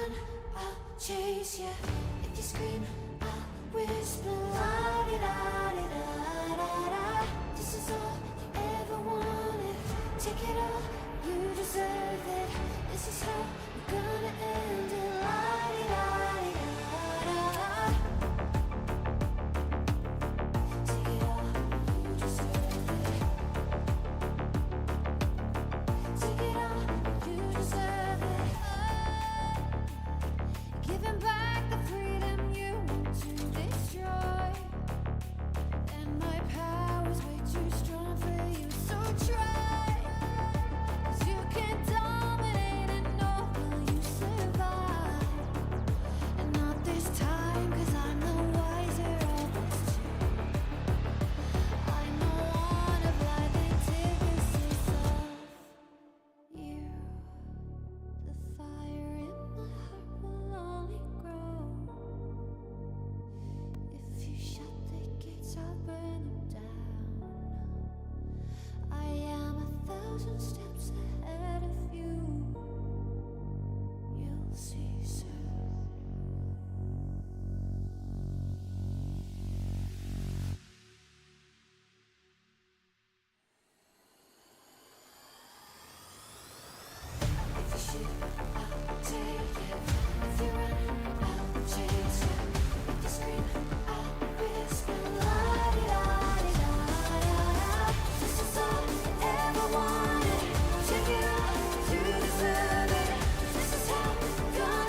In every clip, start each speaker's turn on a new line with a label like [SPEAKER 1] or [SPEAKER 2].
[SPEAKER 1] run, I'll chase you. If you scream, I'll whisper. La-di-da-di-da-da-da. This is all you ever wanted. Take it all, you deserve it. This is how we're gonna end it. La-di-da-di-da-da-da. Take it all, you deserve it. Take it all, you deserve it. Giving back the freedom you want to destroy. And my power's way too strong for you, so try. 'Cause you can dominate and know will you survive. And not this time, 'cause I'm the wiser of us two. I'm the one of life antithesis of you. The fire in my heart will only grow. If you shut the gates, I'll burn them down. I am 1,000 steps ahead of you. You'll see soon. If you shoot, I'll take it. If you run, I'll chase you. If you scream, I'll whisper. La-di-da-di-da-da-da. This is all you ever wanted. Take it all, you deserve it. This is how we're gonna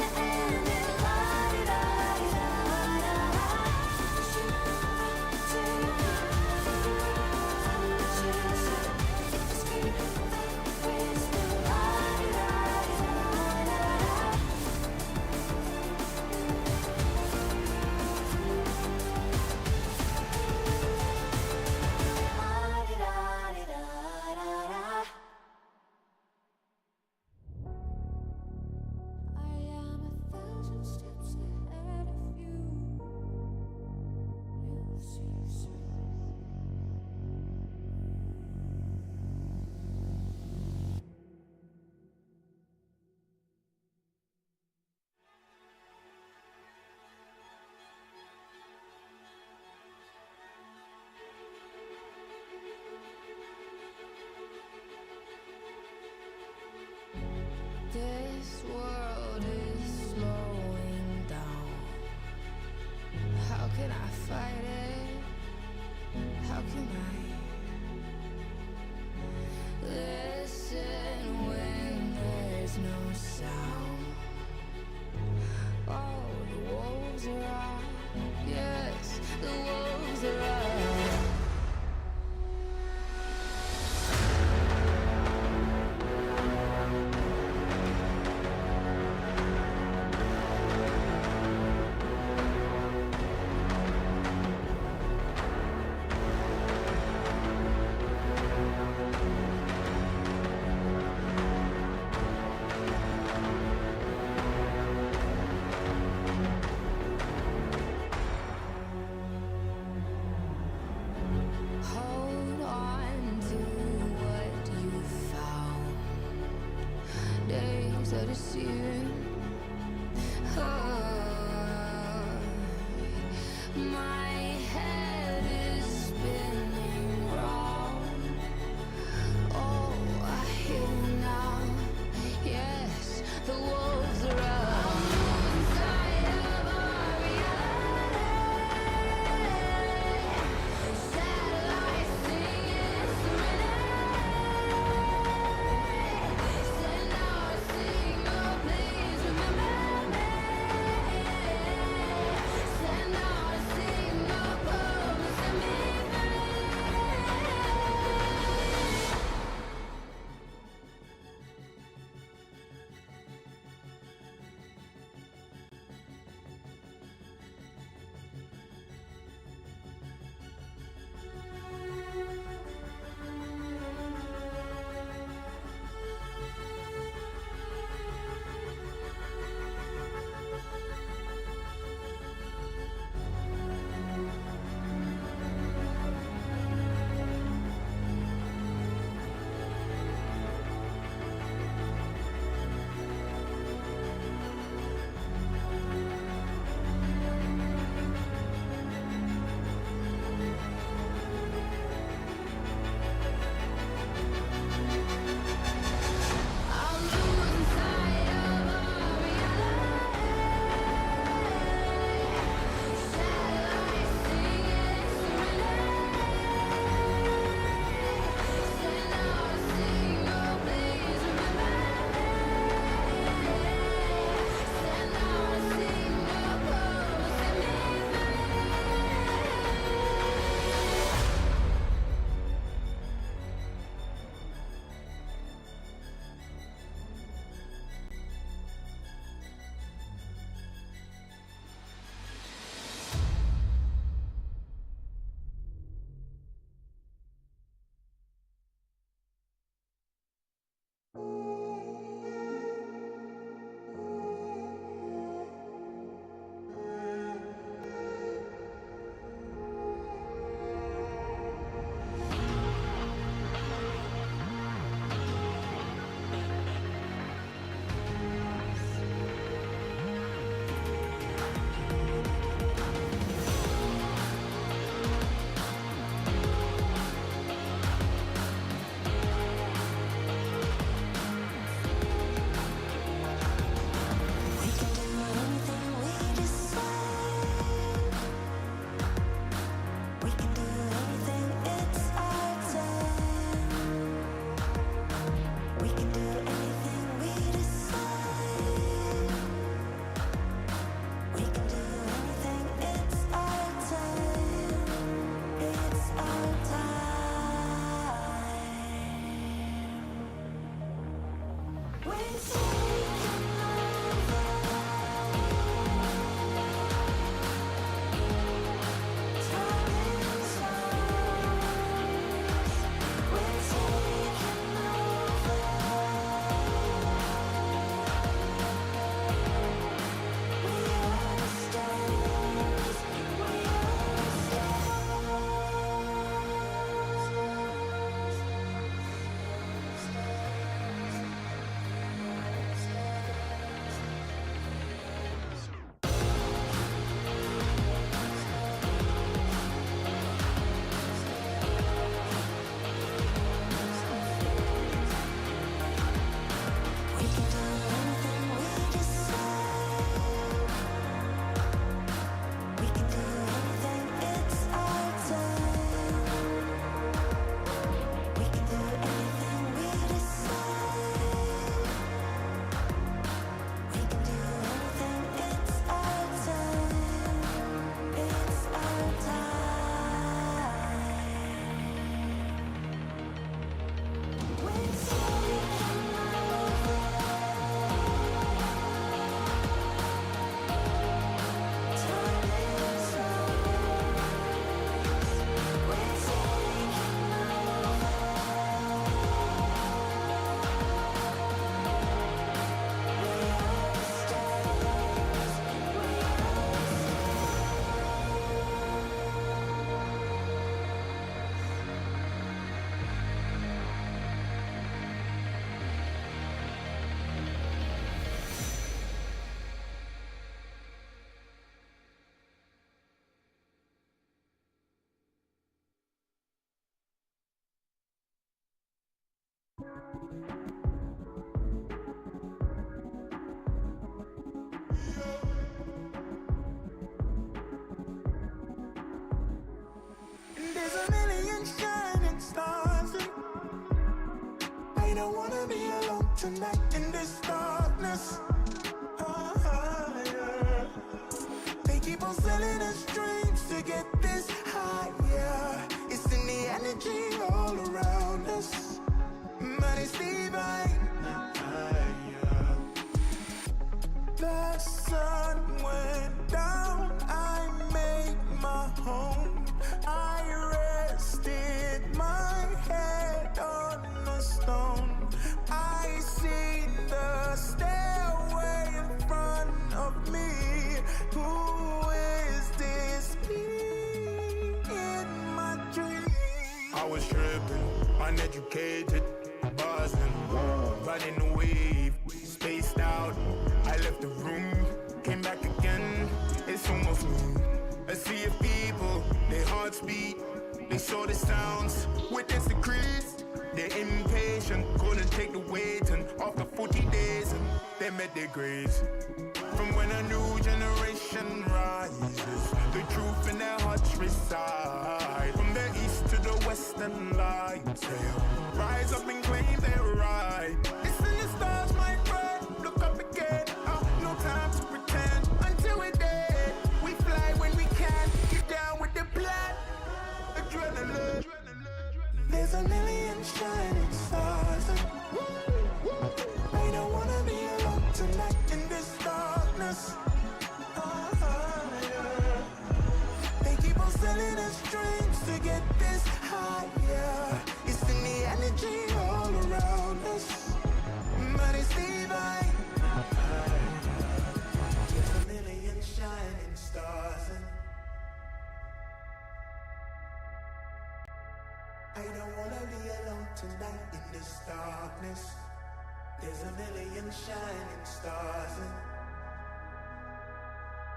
[SPEAKER 1] tonight in this darkness. Yeah. They keep on selling us dreams to get this higher. It's in the energy all around us. Man, it's divine. The sun went down, I made my home. I rested my head on the stone. I see the stairway in front of me. Who is this being in my dream? I was tripping, uneducated, buzzing, riding the wave, spaced out. I left the room, came back again. It's almost noon. A sea of people, their hearts beat. They saw the sounds, witnessed the crease. They're impatient, couldn't take the weight. And after 40 days, they met their graves. From when a new generation rises, the truth in their hearts reside. From the east to the western lights, they'll rise up and claim their right. It's in the stars, my friend. Look up again. No time to pretend. Until we're dead, we fly when we can. Get down with the plan. Adrenaline. There's a million shining stars. I don't wanna be alone tonight in this darkness. Yeah. They keep on selling us dreams to get this higher. It's in the energy all around us. But it's divine. There's a million shining stars. I don't wanna be alone tonight in this darkness. There's a million shining stars,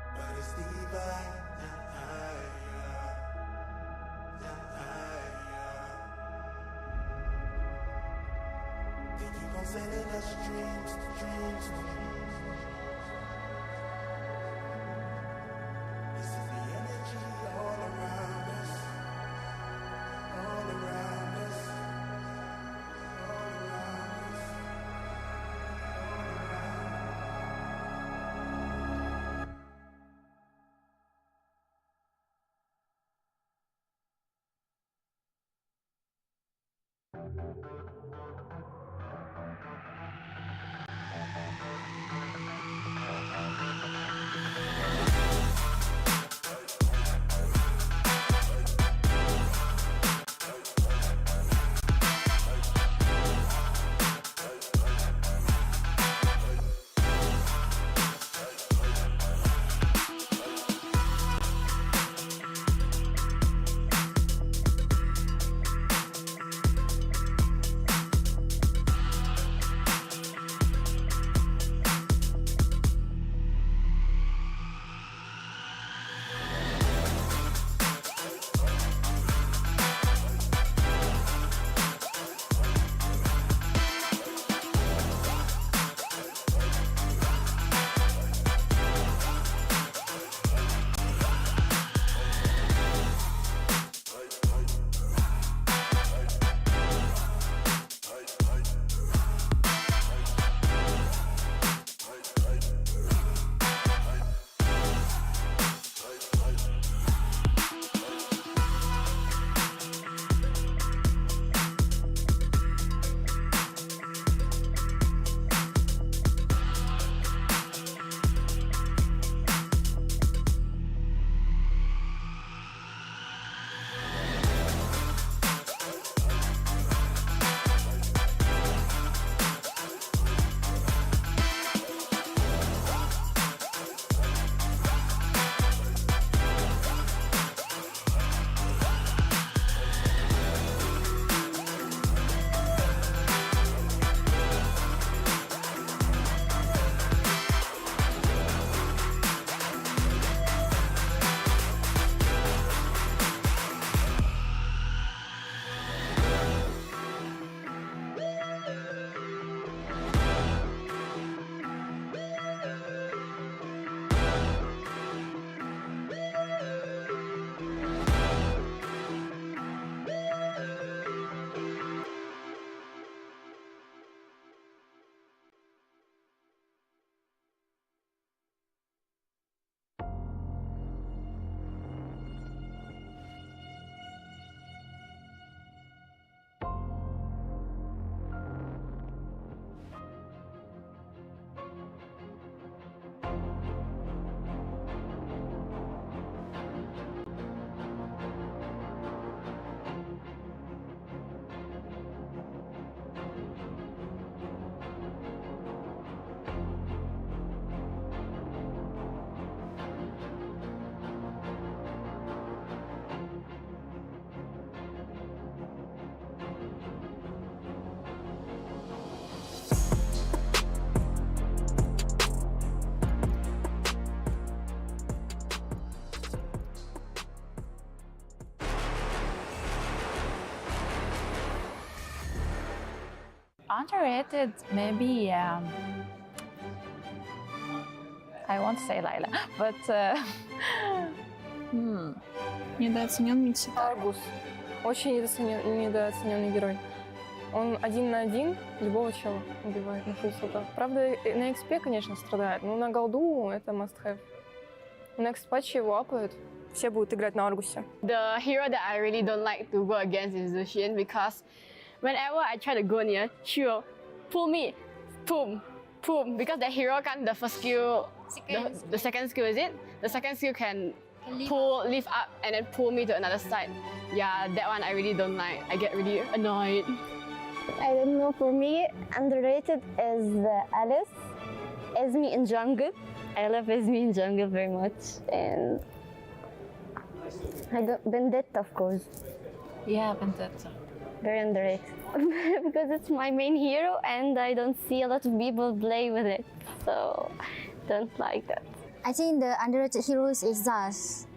[SPEAKER 1] but it's divine. They keep on sending us dreams. It's in the energy all around us. All around us. All around us.
[SPEAKER 2] Underrated, maybe. I won't say Layla, but
[SPEAKER 3] Недооцененный цитат.
[SPEAKER 4] Аргус. Очень недооцененный герой. Он 1 на 1 любого чела убивает на фулсотах. Правда, на XP, конечно, страдает, но на голду это must have. На экспатче его апают. Все будут играть на Аргусе.
[SPEAKER 5] The hero that I really don't like to go against is Lucian because whenever I try to go near, she will pull me, boom, boom. Because that hero can the first skill, the second skill is it? The second skill can lift up and then pull me to another side. Yeah, that one I really don't like. I get really annoyed.
[SPEAKER 6] I don't know, for me, underrated is Alice. Esme in jungle. I love Esme in jungle very much. And Vendetta, of course.
[SPEAKER 2] yeah, Vendetta.
[SPEAKER 6] Very underrated. Because it's my main hero and I don't see a lot of people play with it. So, don't like that.
[SPEAKER 7] I think the underrated heroes is Zaz.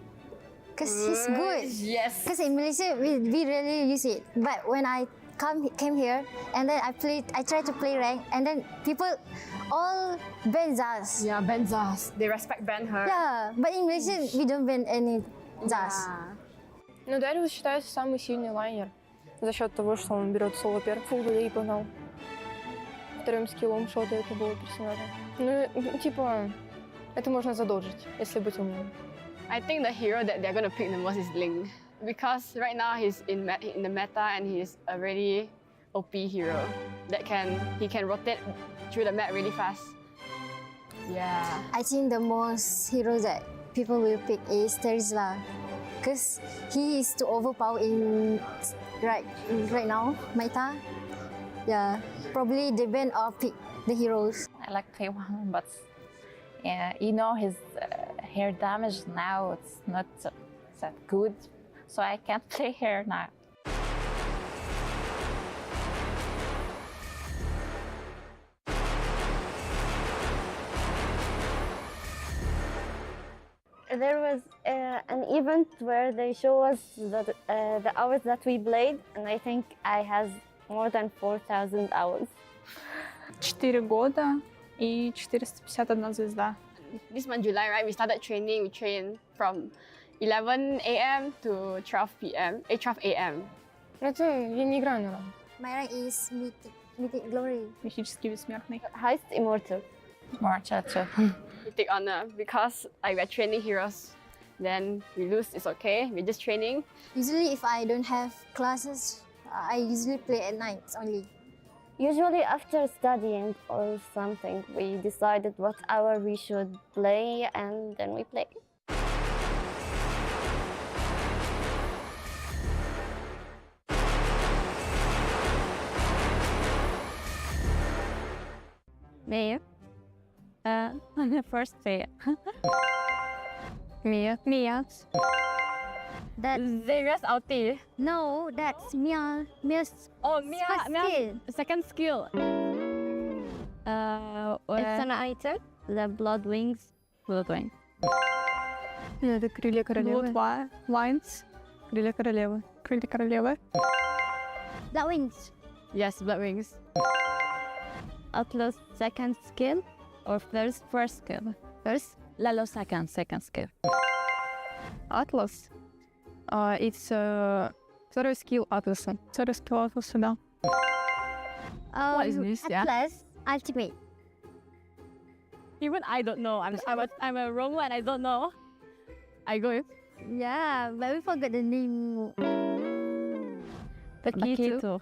[SPEAKER 7] Because he's good.
[SPEAKER 5] Yes.
[SPEAKER 7] Because in Malaysia, we rarely use it. But when I came here and then I tried to play rank and then people all ban Zaz.
[SPEAKER 5] Yeah, ban Zaz. They respect ban her.
[SPEAKER 7] Yeah, but in Malaysia, we don't ban any Zaz.
[SPEAKER 4] Но Дариус считается самый сильный лайнер за счет того, что он берет соло первый, фулл БД и погнал. Вторым скиллом шотает любого персонажа. Ну, типа, это можно задолжить, если быть умным.
[SPEAKER 5] I think the hero that they're gonna pick the most is Ling because right now he's in the meta and he's a really OP hero that he can rotate through the map really fast. Yeah.
[SPEAKER 7] I think the most hero that people will pick is Terizla. Because he is too overpowered in right now, meta. Yeah, probably they ban or pick the heroes.
[SPEAKER 2] I like K1, but yeah, his hair damage now, it's not that good, so I can't play hair now.
[SPEAKER 6] There was an event where they show us the hours that we played, and I think I has more than 4,000 hours.
[SPEAKER 3] 4 года и 451 звезда.
[SPEAKER 5] This month July, right? We started training. We trained from 11 a.m. to 12 p.m. 12 a.m.
[SPEAKER 4] Это я не играю на ранг.
[SPEAKER 7] My rank is Mythic Glory.
[SPEAKER 3] Мифический бессмертный.
[SPEAKER 6] Highest immortal.
[SPEAKER 2] Marcha too.
[SPEAKER 5] We take honor because we're training heroes. Then we lose, it's okay. We're just training.
[SPEAKER 7] Usually, if I don't have classes, I usually play at nights only.
[SPEAKER 6] Usually after studying or something, we decided what hour we should play and then we play.
[SPEAKER 8] Mia. The first player. Mia.
[SPEAKER 7] That
[SPEAKER 8] Zeria's ulti.
[SPEAKER 7] no, that's Mia. Mia's
[SPEAKER 8] Oh,
[SPEAKER 7] first
[SPEAKER 8] Mia.
[SPEAKER 7] skill.
[SPEAKER 8] Second skill.
[SPEAKER 6] It's an item, the blood wings.
[SPEAKER 8] Blood wing.
[SPEAKER 3] Это крылья королевы.
[SPEAKER 8] Blood
[SPEAKER 3] Lines. Крылья королевы. Крылья королевы.
[SPEAKER 7] That wings.
[SPEAKER 8] Yes, blood wings.
[SPEAKER 6] Atlas second skill
[SPEAKER 8] Or first skill.
[SPEAKER 6] first.
[SPEAKER 8] Lalo second skill.
[SPEAKER 3] Атлас. It's второй скилл Атласа. Второй скилл Атласа, да.
[SPEAKER 8] What is this? Yeah.
[SPEAKER 7] Atlas ultimate.
[SPEAKER 8] Even I don't know. I'm a wrong one. I don't know. I go with
[SPEAKER 7] Yeah, but we forgot the name.
[SPEAKER 8] Paquito.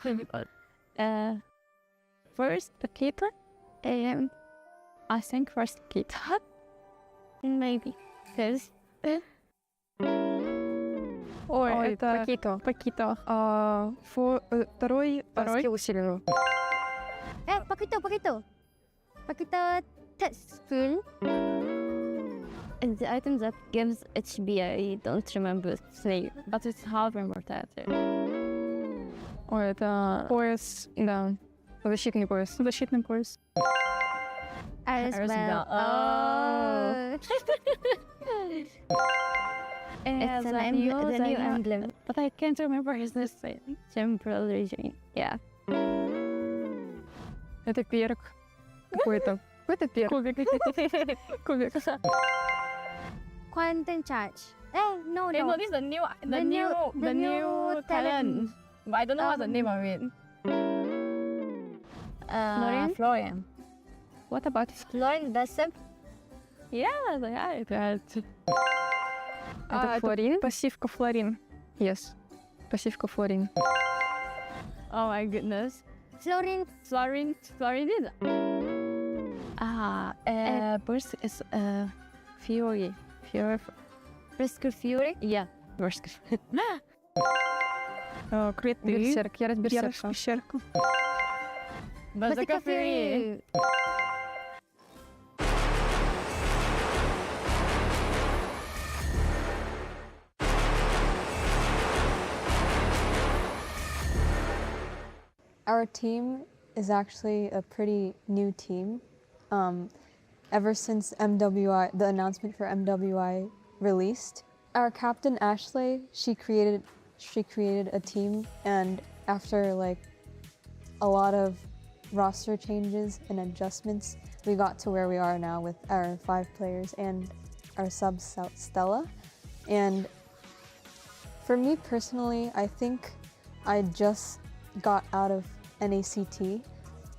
[SPEAKER 8] First Paquito. I think first Paquito.
[SPEAKER 6] Maybe. Because
[SPEAKER 3] Ой, это Пакито. Второй скилл усиленного.
[SPEAKER 7] Paquito. Paquito third skill.
[SPEAKER 6] it's the item that gives HB. I don't remember its name.
[SPEAKER 8] But it's half immortality.
[SPEAKER 3] Ой, это пояс, да. Защитный пояс. Защитный пояс.
[SPEAKER 7] As well.
[SPEAKER 8] Oh.
[SPEAKER 6] It's the new emblem.
[SPEAKER 8] But I can't remember his name.
[SPEAKER 6] Temporal regime. Yeah.
[SPEAKER 3] Это перк. Какой-то. Какой-то перк. Кубик. Кубик.
[SPEAKER 7] Quantum charge. No.
[SPEAKER 8] No, this is the new talent. But I don't know what's the name of it. Florian.
[SPEAKER 3] What about
[SPEAKER 7] Lauren Bessep.
[SPEAKER 8] Yeah, это
[SPEAKER 3] это флорин? Пассивка флорин. Yes. Пассивка флорин.
[SPEAKER 8] Oh my goodness. Florin is Burst is Fury. Brisker Fury? Yeah. Brisker.
[SPEAKER 3] Крит. Берсерк. Я берсерка.
[SPEAKER 8] Berserker Fury.
[SPEAKER 9] Our team is actually a pretty new team. Ever since MWI, the announcement for MWI released, our captain Ashley, she created a team, and after like a lot of roster changes and adjustments, we got to where we are now with our 5 players and our sub Stella. And for me personally, I think I just got out of NACT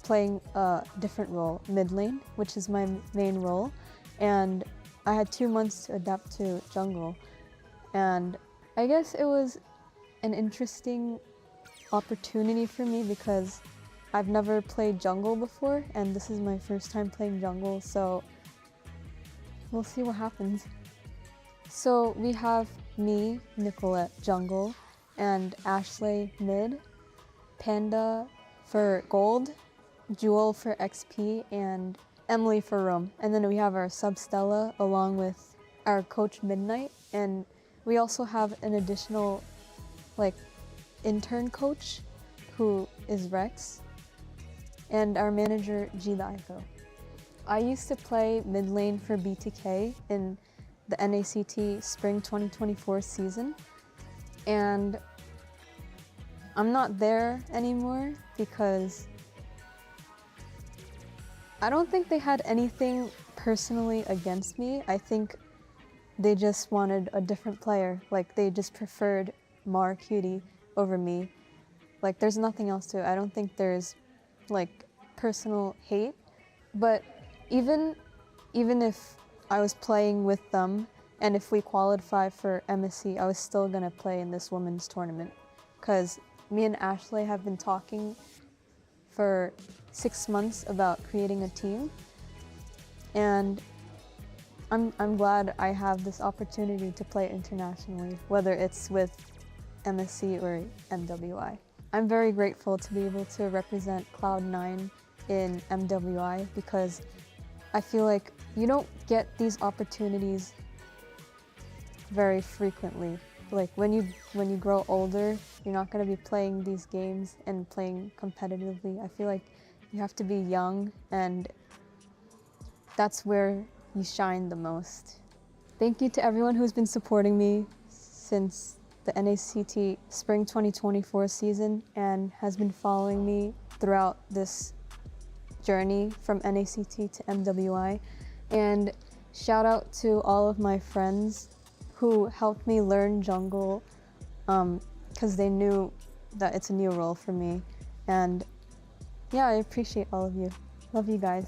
[SPEAKER 9] playing a different role, mid lane, which is my main role, and I had 2 months to adapt to jungle. And I guess it was an interesting opportunity for me because I've never played jungle before, and this is my first time playing jungle, so we'll see what happens. So we have me, Nicolette, jungle, and Ashley mid, Panda for gold, Jewel for XP, and Emily for roam. And then we have our sub Stella along with our coach Midnight, and we also have an additional like intern coach who is Rex, and our manager Gila Aiko. I used to play mid lane for BTK in the NACT Spring 2024 season, and I'm not there anymore because I don't think they had anything personally against me. I think they just wanted a different player. Like, they just preferred Mar Cutie over me. Like, there's nothing else to it. I don't think there's like personal hate. But even if I was playing with them and if we qualify for MSC, I was still gonna play in this women's tournament because me and Ashley have been talking for 6 months about creating a team, and I'm glad I have this opportunity to play internationally, whether it's with MSC or MWI. I'm very grateful to be able to represent Cloud9 in MWI because I feel like you don't get these opportunities very frequently. Like when you grow older, you're not going to be playing these games and playing competitively. I feel like you have to be young, and that's where you shine the most. Thank you to everyone who's been supporting me since the NACT Spring 2024 season and has been following me throughout this journey from NACT to MWI. And shout out to all of my friends who helped me learn jungle because they knew that it's a new role for me. And yeah, I appreciate all of you. Love you guys.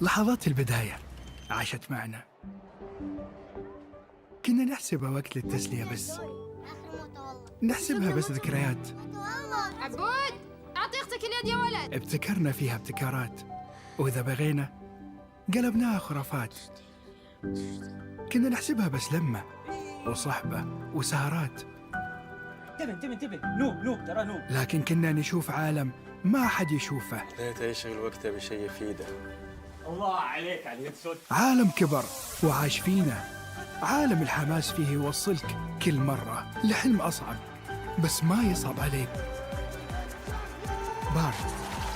[SPEAKER 10] لحظات البداية عاشت معنا، كنا نحسبها وقت للتسلية بس، نحسبها بس ذكريات.
[SPEAKER 1] عبود أعطي أختك اليد يا ولد.
[SPEAKER 10] ابتكرنا فيها ابتكارات، وإذا بغينا قلبناها خرافات. كنا نحسبها بس لمة وصحبة وسهرات،
[SPEAKER 11] انتبه نوب ترى نوب.
[SPEAKER 10] لكن كنا نشوف عالم ما حد يشوفه.
[SPEAKER 12] ليت يشغل وقته بشيء يفيده.
[SPEAKER 11] الله عليك على اليد صوت.
[SPEAKER 10] عالم كبر وعاش فينا، عالم الحماس فيه يوصلك كل مرة لحلم أصعب، بس ما يصعب عليك. بار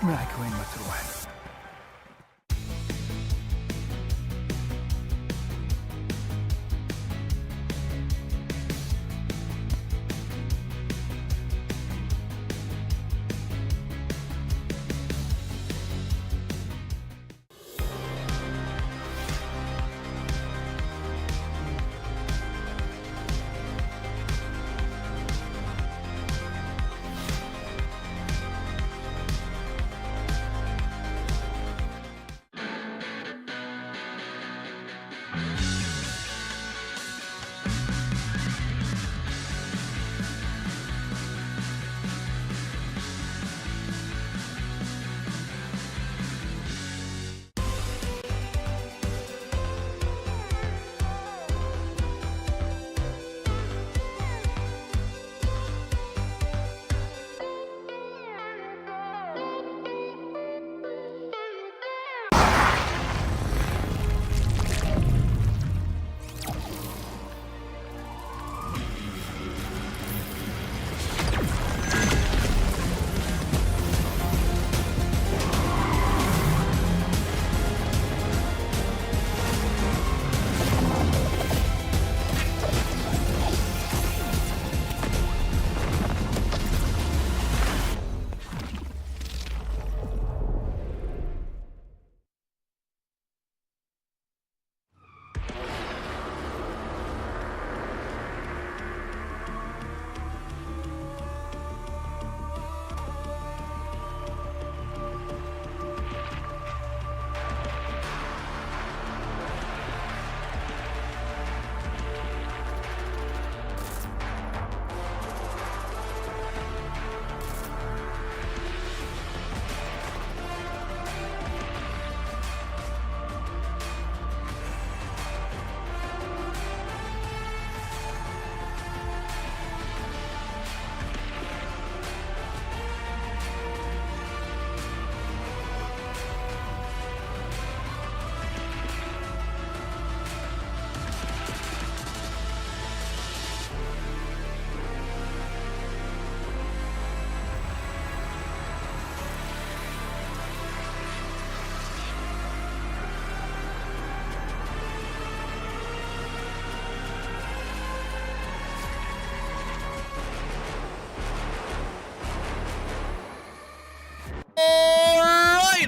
[SPEAKER 10] معك وين ما تروح.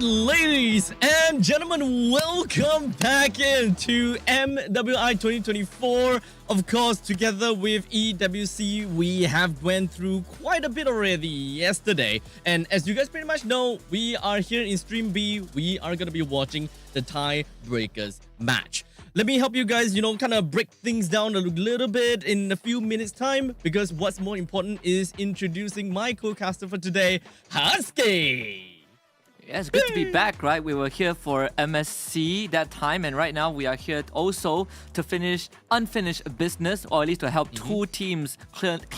[SPEAKER 13] Ladies and gentlemen, welcome back into MWI 2024. Of course, together with EWC, we have went through quite a bit already yesterday. And as you guys pretty much know, we are here in Stream B. We are going to be watching the Tiebreakers match. Let me help you guys, kind of break things down a little bit in a few minutes time, because what's more important is introducing my co-caster for today, Husky.
[SPEAKER 14] Yeah, it's good to be back, right? We were here for MSC that time, and right now we are here also to finish unfinished business, or at least to help two teams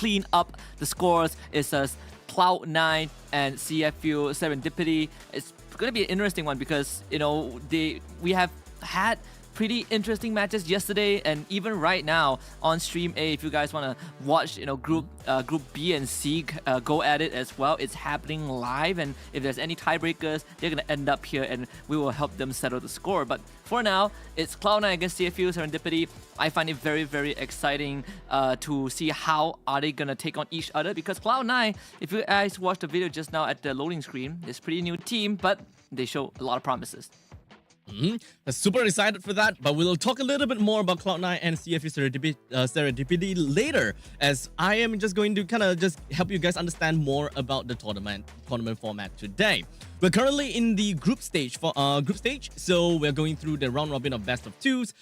[SPEAKER 14] clean up the scores. It's Cloud9 and CFU Serendipity. It's going to be an interesting one because, we have had pretty interesting matches yesterday, and even right now on Stream A, if you guys want to watch, Group B and C go at it as well, it's happening live. And if there's any tiebreakers, they're gonna end up here, and we will help them settle the score. But for now, it's Cloud9 against CFU Serendipity. I find it very, very exciting to see how are they gonna take on each other, because Cloud9, if you guys watched the video just now at the loading screen, it's a pretty new team, but they show a lot of promises.
[SPEAKER 13] Super excited for that, but we'll talk a little bit more about Cloud9 and CFU Serendipity later, as I am just going to kind of just help you guys understand more about the tournament format today. We're currently in the group stage so we're going through the round robin of best of twos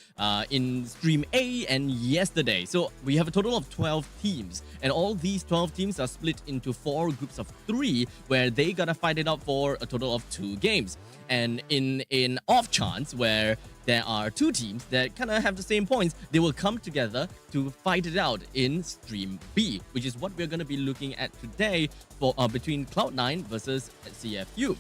[SPEAKER 13] in Stream A and yesterday. So we have a total of 12 teams, and all these 12 teams are split into 4 groups of 3, where they gotta fight it out for a total of 2 games. And in off chance where there are 2 teams that kind of have the same points, they will come together to fight it out in Stream B, which is what we're going to be looking at today for between Cloud9 versus CFU.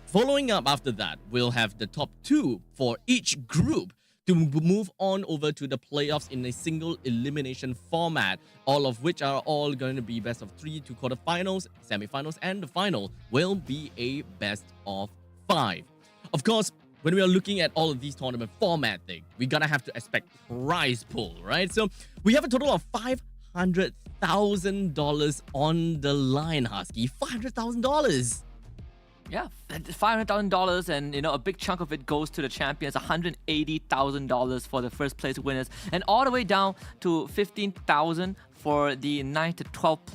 [SPEAKER 13] Following up after that, we'll have the top 2 for each group to move on over to the playoffs in a single elimination format, all of which are all going to be best of 3 to quarterfinals, semifinals, and the final will be a best of 5. Of course, when we are looking at all of these tournament format things, we gotta have to expect prize pool, right? So we have a total of $500,000 on the line, Husky. $500,000.
[SPEAKER 14] Yeah, $500,000, and a big chunk of it goes to the champions. $180,000 for the first place winners, and all the way down to $15,000 for the 9 to 12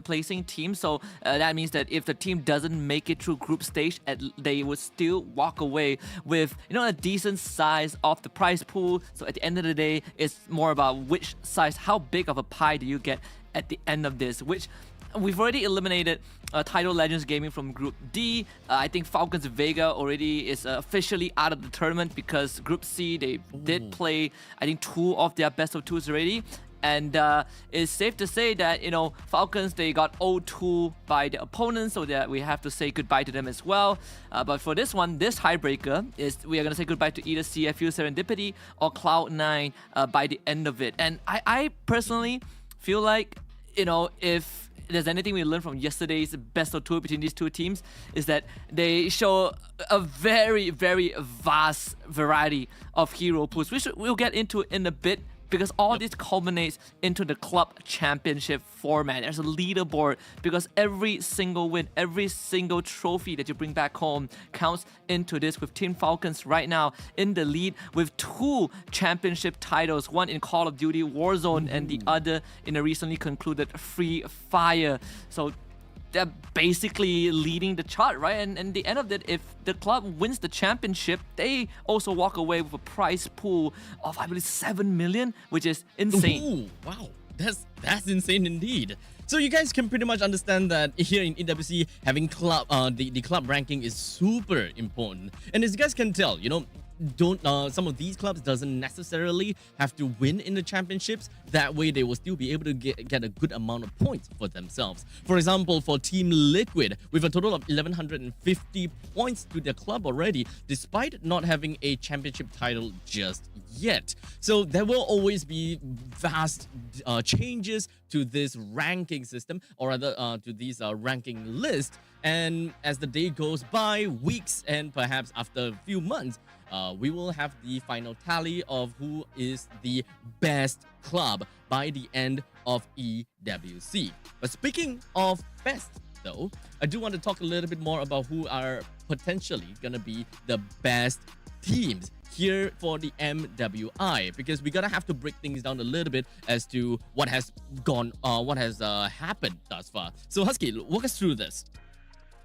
[SPEAKER 14] placing team. So that means that if the team doesn't make it through group stage, they would still walk away with a decent size of the prize pool. So at the end of the day, it's more about which size, how big of a pie do you get at the end of this, which we've already eliminated Title Legends Gaming from Group D. I think Falcons Vega already is officially out of the tournament because Group C, they did play, I think, 2 of their best of 2s already. And it's safe to say that, Falcons, they got 0-2 by the opponents, so that we have to say goodbye to them as well. But for this one, this tiebreaker is we are going to say goodbye to either CFU Serendipity or Cloud9 by the end of it. And I personally feel like, if there's anything we learned from yesterday's best of 2 between these 2 teams, is that they show a very, very vast variety of hero pools, which we'll get into in a bit, because all this culminates into the club championship format. There's a leaderboard because every single win, every single trophy that you bring back home counts into this, with Team Falcons right now in the lead with 2 championship titles, one in Call of Duty Warzone and the other in a recently concluded Free Fire. So they're basically leading the chart, right? And at the end of it, if the club wins the championship, they also walk away with a prize pool of, I believe, 7 million, which is insane.
[SPEAKER 13] Ooh, wow, that's insane indeed. So you guys can pretty much understand that here in EWC, having club the club ranking is super important. And as you guys can tell, some of these clubs doesn't necessarily have to win in the championships. That way they will still be able to get a good amount of points for themselves. For example, for Team Liquid, with a total of 1,150 points to their club already, despite not having a championship title just yet. So there will always be vast changes to this ranking system, or rather to these ranking list. And as the day goes by, weeks, and perhaps after a few months, we will have the final tally of who is the best club by the end of EWC. But speaking of best, though, I do want to talk a little bit more about who are potentially going to be the best teams here for the MWI, because we're gonna have to break things down a little bit as to what has happened thus far. So Husky, walk us through this.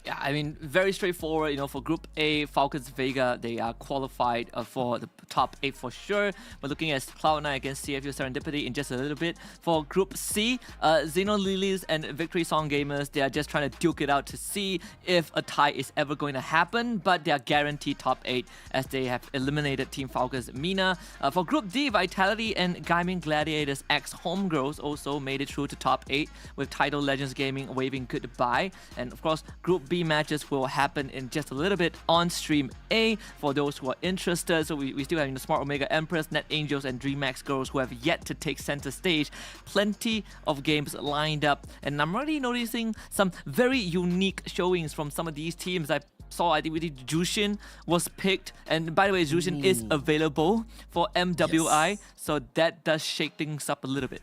[SPEAKER 14] Yeah, I mean, very straightforward. For Group A, Falcons Vega, they are qualified for the top 8 for sure. We're looking at Cloud9 against CFU Serendipity in just a little bit. For Group C, Xeno Lilies and Victory Song Gamers, they are just trying to duke it out to see if a tie is ever going to happen, but they are guaranteed top 8 as they have eliminated Team Falcons Mina. For Group D, Vitality and Gaming Gladiators X Homegirls also made it through to top 8, with Title Legends Gaming waving goodbye. And of course, Group B matches will happen in just a little bit on Stream A for those who are interested. So we still have the Smart Omega Empress, Net Angels, and DreamHack Girls who have yet to take center stage. Plenty of games lined up, and I'm already noticing some very unique showings from some of these teams. I saw, I think Jushin was picked, and by the way, Jushin is available for MWI, so that does shake things up a little bit.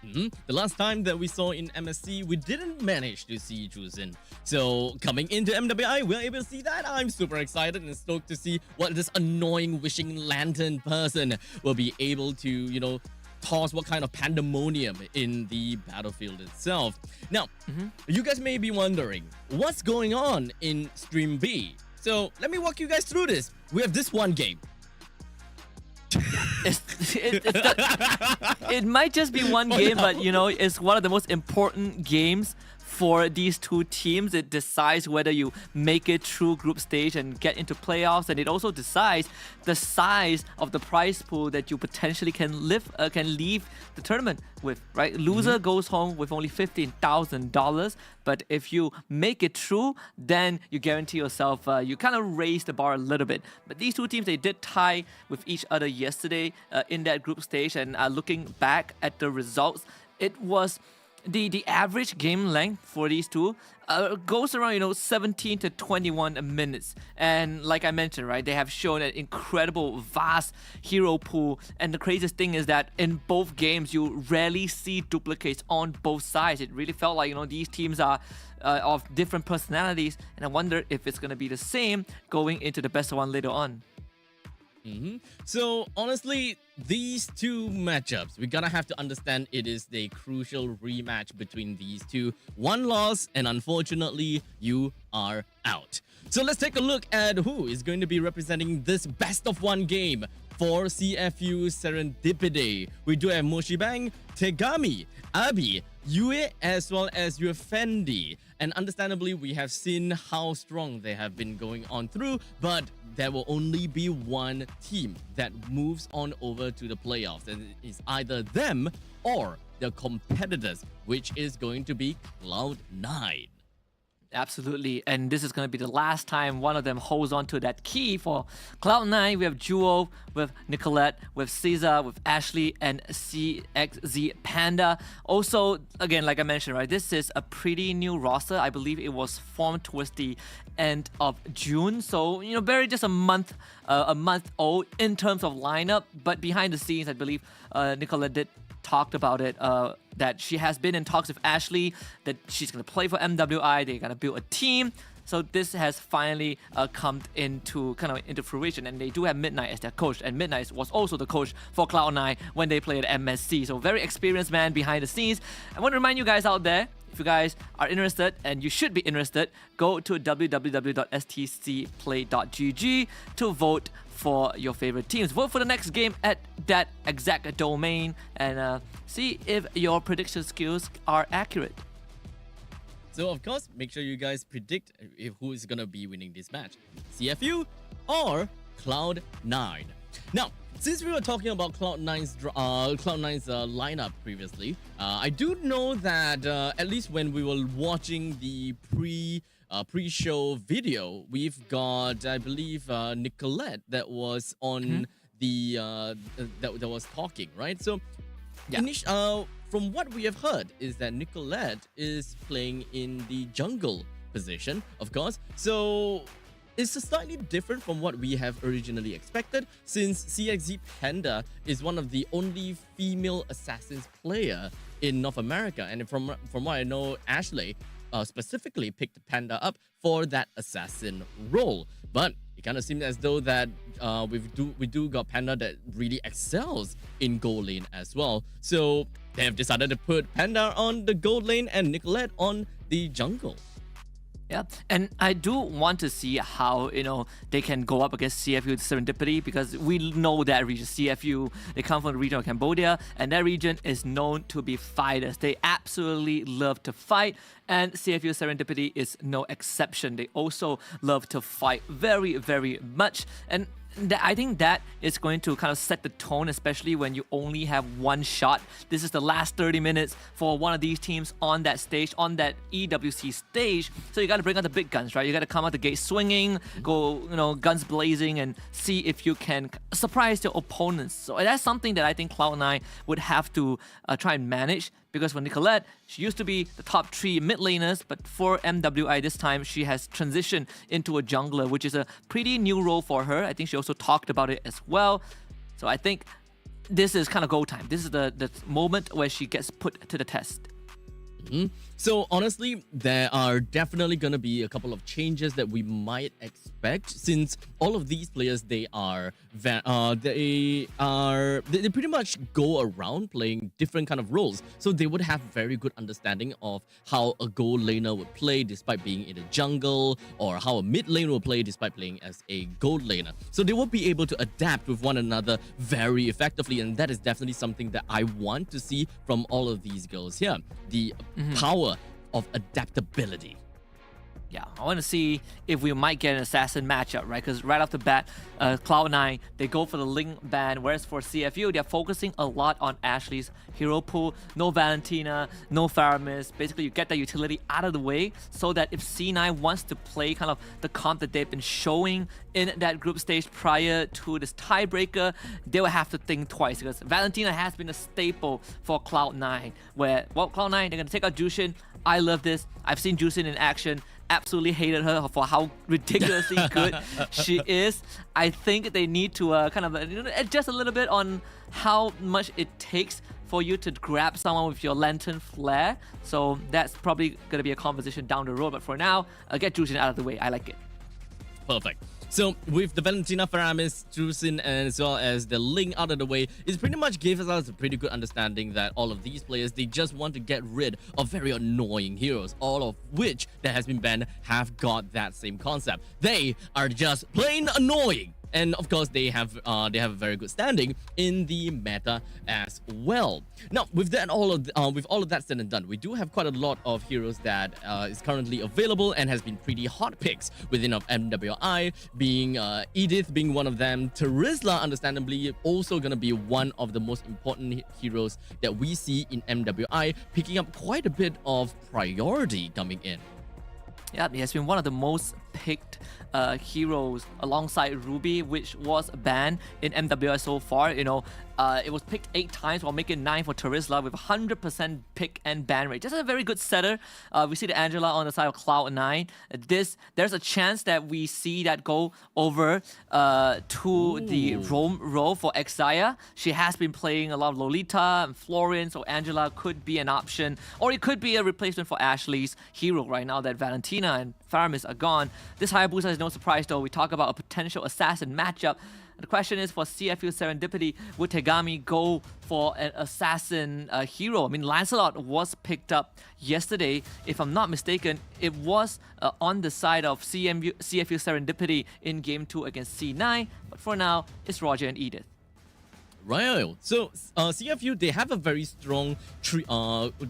[SPEAKER 13] The last time that we saw in MSC, we didn't manage to see Jusin. So coming into MWI, we're able to see that. I'm super excited and stoked to see what this annoying wishing lantern person will be able to, toss, what kind of pandemonium in the battlefield itself. Now, you guys may be wondering, what's going on in Stream B? So let me walk you guys through this. We have this one game.
[SPEAKER 14] It might just be one game, but you know, it's one of the most important games for these two teams. It decides whether you make it through group stage and get into playoffs, and it also decides the size of the prize pool that you potentially can leave the tournament with, right? Loser goes home with only $15,000, but if you make it through, then you guarantee yourself, you kind of raise the bar a little bit. But these two teams, they did tie with each other yesterday in that group stage, and looking back at the results, it was the average game length for these two goes around 17 to 21 minutes, and like I mentioned, right, they have shown an incredible vast hero pool, and the craziest thing is that in both games you rarely see duplicates on both sides. It really felt like these teams are of different personalities, and I wonder if it's going to be the same going into the best of one later on.
[SPEAKER 13] So honestly, these two matchups, we're gonna have to understand it is the crucial rematch between these two. One loss, and unfortunately, you are out. So let's take a look at who is going to be representing this best of one game for CFU Serendipity. We do have Moshibang, Tegami, Abi, Yue, as well as Yufendi. And understandably, we have seen how strong they have been going on through, but there will only be one team that moves on over to the playoffs, and it is either them or their competitors, which is going to be Cloud9.
[SPEAKER 14] Absolutely, and this is going to be the last time one of them holds on to that key for Cloud9. We have Jewel with Nicolette, with Caesar, with Ashley, and CXZ Panda. Also, again, like I mentioned, right, this is a pretty new roster. I believe it was formed towards the end of June, so barely just a month old in terms of lineup. But behind the scenes, I believe Nicolette did talked about it, that she has been in talks with Ashley, that she's going to play for MWI, they're going to build a team. So this has finally come into fruition, and they do have Midnight as their coach, and Midnight was also the coach for Cloud9 when they played at MSC. So very experienced man behind the scenes. I want to remind you guys out there, if you guys are interested, and you should be interested, go to www.stcplay.gg to vote for your favorite teams. Vote for the next game at that exact domain, and see if your prediction skills are accurate.
[SPEAKER 13] So of course, make sure you guys predict who is gonna be winning this match, CFU or Cloud9. Now, since we were talking about Cloud9's lineup previously, I do know that at least when we were watching the pre-show video, we've got, I believe, Nicolette that was on that was talking, right? So, from what we have heard is that Nicolette is playing in the jungle position, of course. So it's slightly different from what we have originally expected, since CXZ Panda is one of the only female assassins player in North America, and from what I know, Ashley specifically picked Panda up for that assassin role. But it kind of seems as though that we do got Panda that really excels in gold lane as well. So they have decided to put Panda on the gold lane and Nicolette on the jungle.
[SPEAKER 14] Yeah, and I do want to see how, they can go up against CFU Serendipity, because we know that region, CFU, they come from the region of Cambodia, and that region is known to be fighters. They absolutely love to fight, and CFU Serendipity is no exception. They also love to fight very, very much, and I think that is going to kind of set the tone, especially when you only have one shot. This is the last 30 minutes for one of these teams on that stage, on that EWC stage. So you got to bring out the big guns, right? You got to come out the gate swinging, go, guns blazing, and see if you can surprise your opponents. So that's something that I think Cloud9 would have to try and manage. Because for Nicolette, she used to be the top 3 mid laners, but for MWI this time, she has transitioned into a jungler, which is a pretty new role for her. I think she also talked about it as well. So I think this is kind of go time. This is the moment where she gets put to the test.
[SPEAKER 13] So honestly, there are definitely going to be a couple of changes that we might expect, since all of these players, they pretty much go around playing different kind of roles. So they would have very good understanding of how a gold laner would play despite being in the jungle, or how a mid lane will play despite playing as a gold laner. So they will be able to adapt with one another very effectively, and that is definitely something that I want to see from all of these girls here. The power of adaptability.
[SPEAKER 14] Yeah, I want to see if we might get an assassin matchup, right? Because right off the bat, Cloud9, they go for the Link ban, whereas for CFU, they're focusing a lot on Ashley's hero pool. No Valentina, no Faramis. Basically, you get that utility out of the way so that if C9 wants to play kind of the comp that they've been showing in that group stage prior to this tiebreaker, they will have to think twice, because Valentina has been a staple for Cloud9, where, well, Cloud9, they're going to take out Jushin. I love this. I've seen Jushin in action. Absolutely hated her for how ridiculously good she is. I think they need to kind of adjust a little bit on how much it takes for you to grab someone with your lantern flare. So that's probably going to be a conversation down the road. But for now, get Jushin out of the way. I like it.
[SPEAKER 13] Perfect. So with the Valentina, Faramis, Jushin, and as well as the Link out of the way, it pretty much gives us a pretty good understanding that all of these players, they just want to get rid of very annoying heroes, all of which that has been banned have got that same concept. They are just plain annoying. And of course, they have a very good standing in the meta as well. Now, with that, with all of that said and done, we do have quite a lot of heroes that is currently available and has been pretty hot picks within of MWI, being Edith being one of them. Terizla, understandably, also gonna be one of the most important heroes that we see in MWI, picking up quite a bit of priority coming in.
[SPEAKER 14] Yeah, he has been one of the most picked heroes alongside Ruby, which was banned in MWI so far. You know, it was picked 8 times while making 9 for Terizla with 100% pick and ban rate. Just a very good setter. We see the Angela on the side of Cloud9. There's a chance that we see that go over to the roam role for Exaya. She has been playing a lot of Lolita and Florian, so Angela could be an option, or it could be a replacement for Ashley's hero right now that Valentina and Faramis are gone. This Hayabusa is no surprise though. We talk about a potential assassin matchup. The question is, for CFU Serendipity, would Tegami go for an assassin hero? I mean, Lancelot was picked up yesterday. If I'm not mistaken, it was on the side of CFU Serendipity in Game 2 against C9. But for now, it's Roger and Edith.
[SPEAKER 13] Right. So CFU, they have a very strong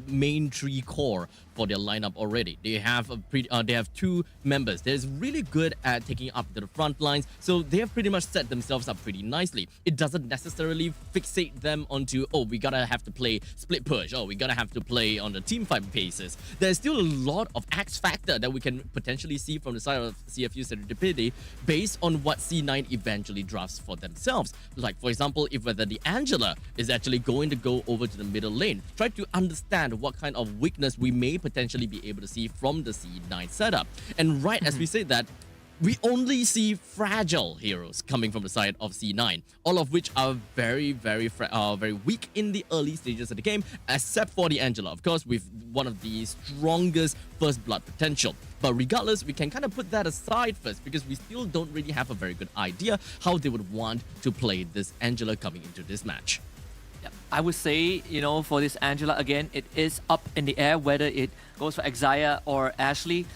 [SPEAKER 13] main tree core for their lineup already. They have they have 2 members that is really good at taking up the front lines. So they have pretty much set themselves up pretty nicely. It doesn't necessarily fixate them onto, oh, we gotta have to play split push. Oh, we gotta have to play on the team fight basis. There's still a lot of X factor that we can potentially see from the side of CFU Serendipity based on what C9 eventually drafts for themselves. Like, for example, if whether the Angela is actually going to go over to the middle lane, try to understand what kind of weakness we may potentially be able to see from the C9 setup. And right as we say that, we only see fragile heroes coming from the side of C9, all of which are very weak in the early stages of the game, except for the Angela, of course, with one of the strongest first blood potential. But regardless, we can kind of put that aside first, because we still don't really have a very good idea how they would want to play this Angela coming into this match.
[SPEAKER 14] I would say, you know, for this Angela, again, it is up in the air whether it goes for Exaya or Ashley.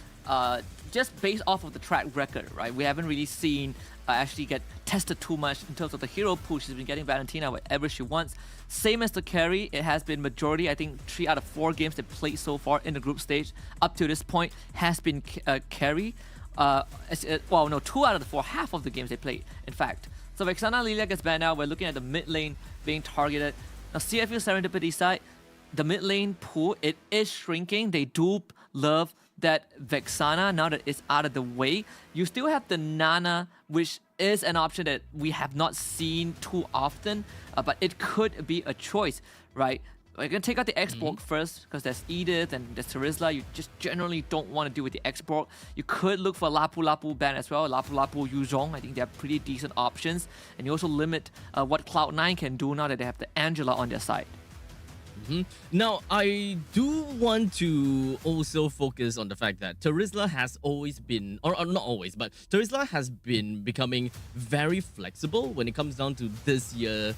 [SPEAKER 14] Just based off of the track record, right? We haven't really seen Ashley get tested too much in terms of the hero pool. She's been getting Valentina wherever she wants. Same as the carry, it has been majority, I think 3 out of 4 games they played so far in the group stage up to this point has been carry. 2 out of the 4, half of the games they played, in fact. So Vexana Lilia gets banned now. We're looking at the mid lane being targeted. Now, CFU Serendipity side, the mid lane pool, it is shrinking. They do love that Vexana now that it's out of the way. You still have the Nana, which is an option that we have not seen too often, but it could be a choice, right? We're going to take out the X-Borg first, because there's Edith and there's Terizla. You just generally don't want to deal with the X-Borg. You could look for Lapu Lapu ban as well. Lapu Lapu, Yuzhong, I think they're pretty decent options. And you also limit what Cloud9 can do now that they have the Angela on their side.
[SPEAKER 13] Now, I do want to also focus on the fact that Terizla has always been, or not always, but Terizla has been becoming very flexible when it comes down to this year's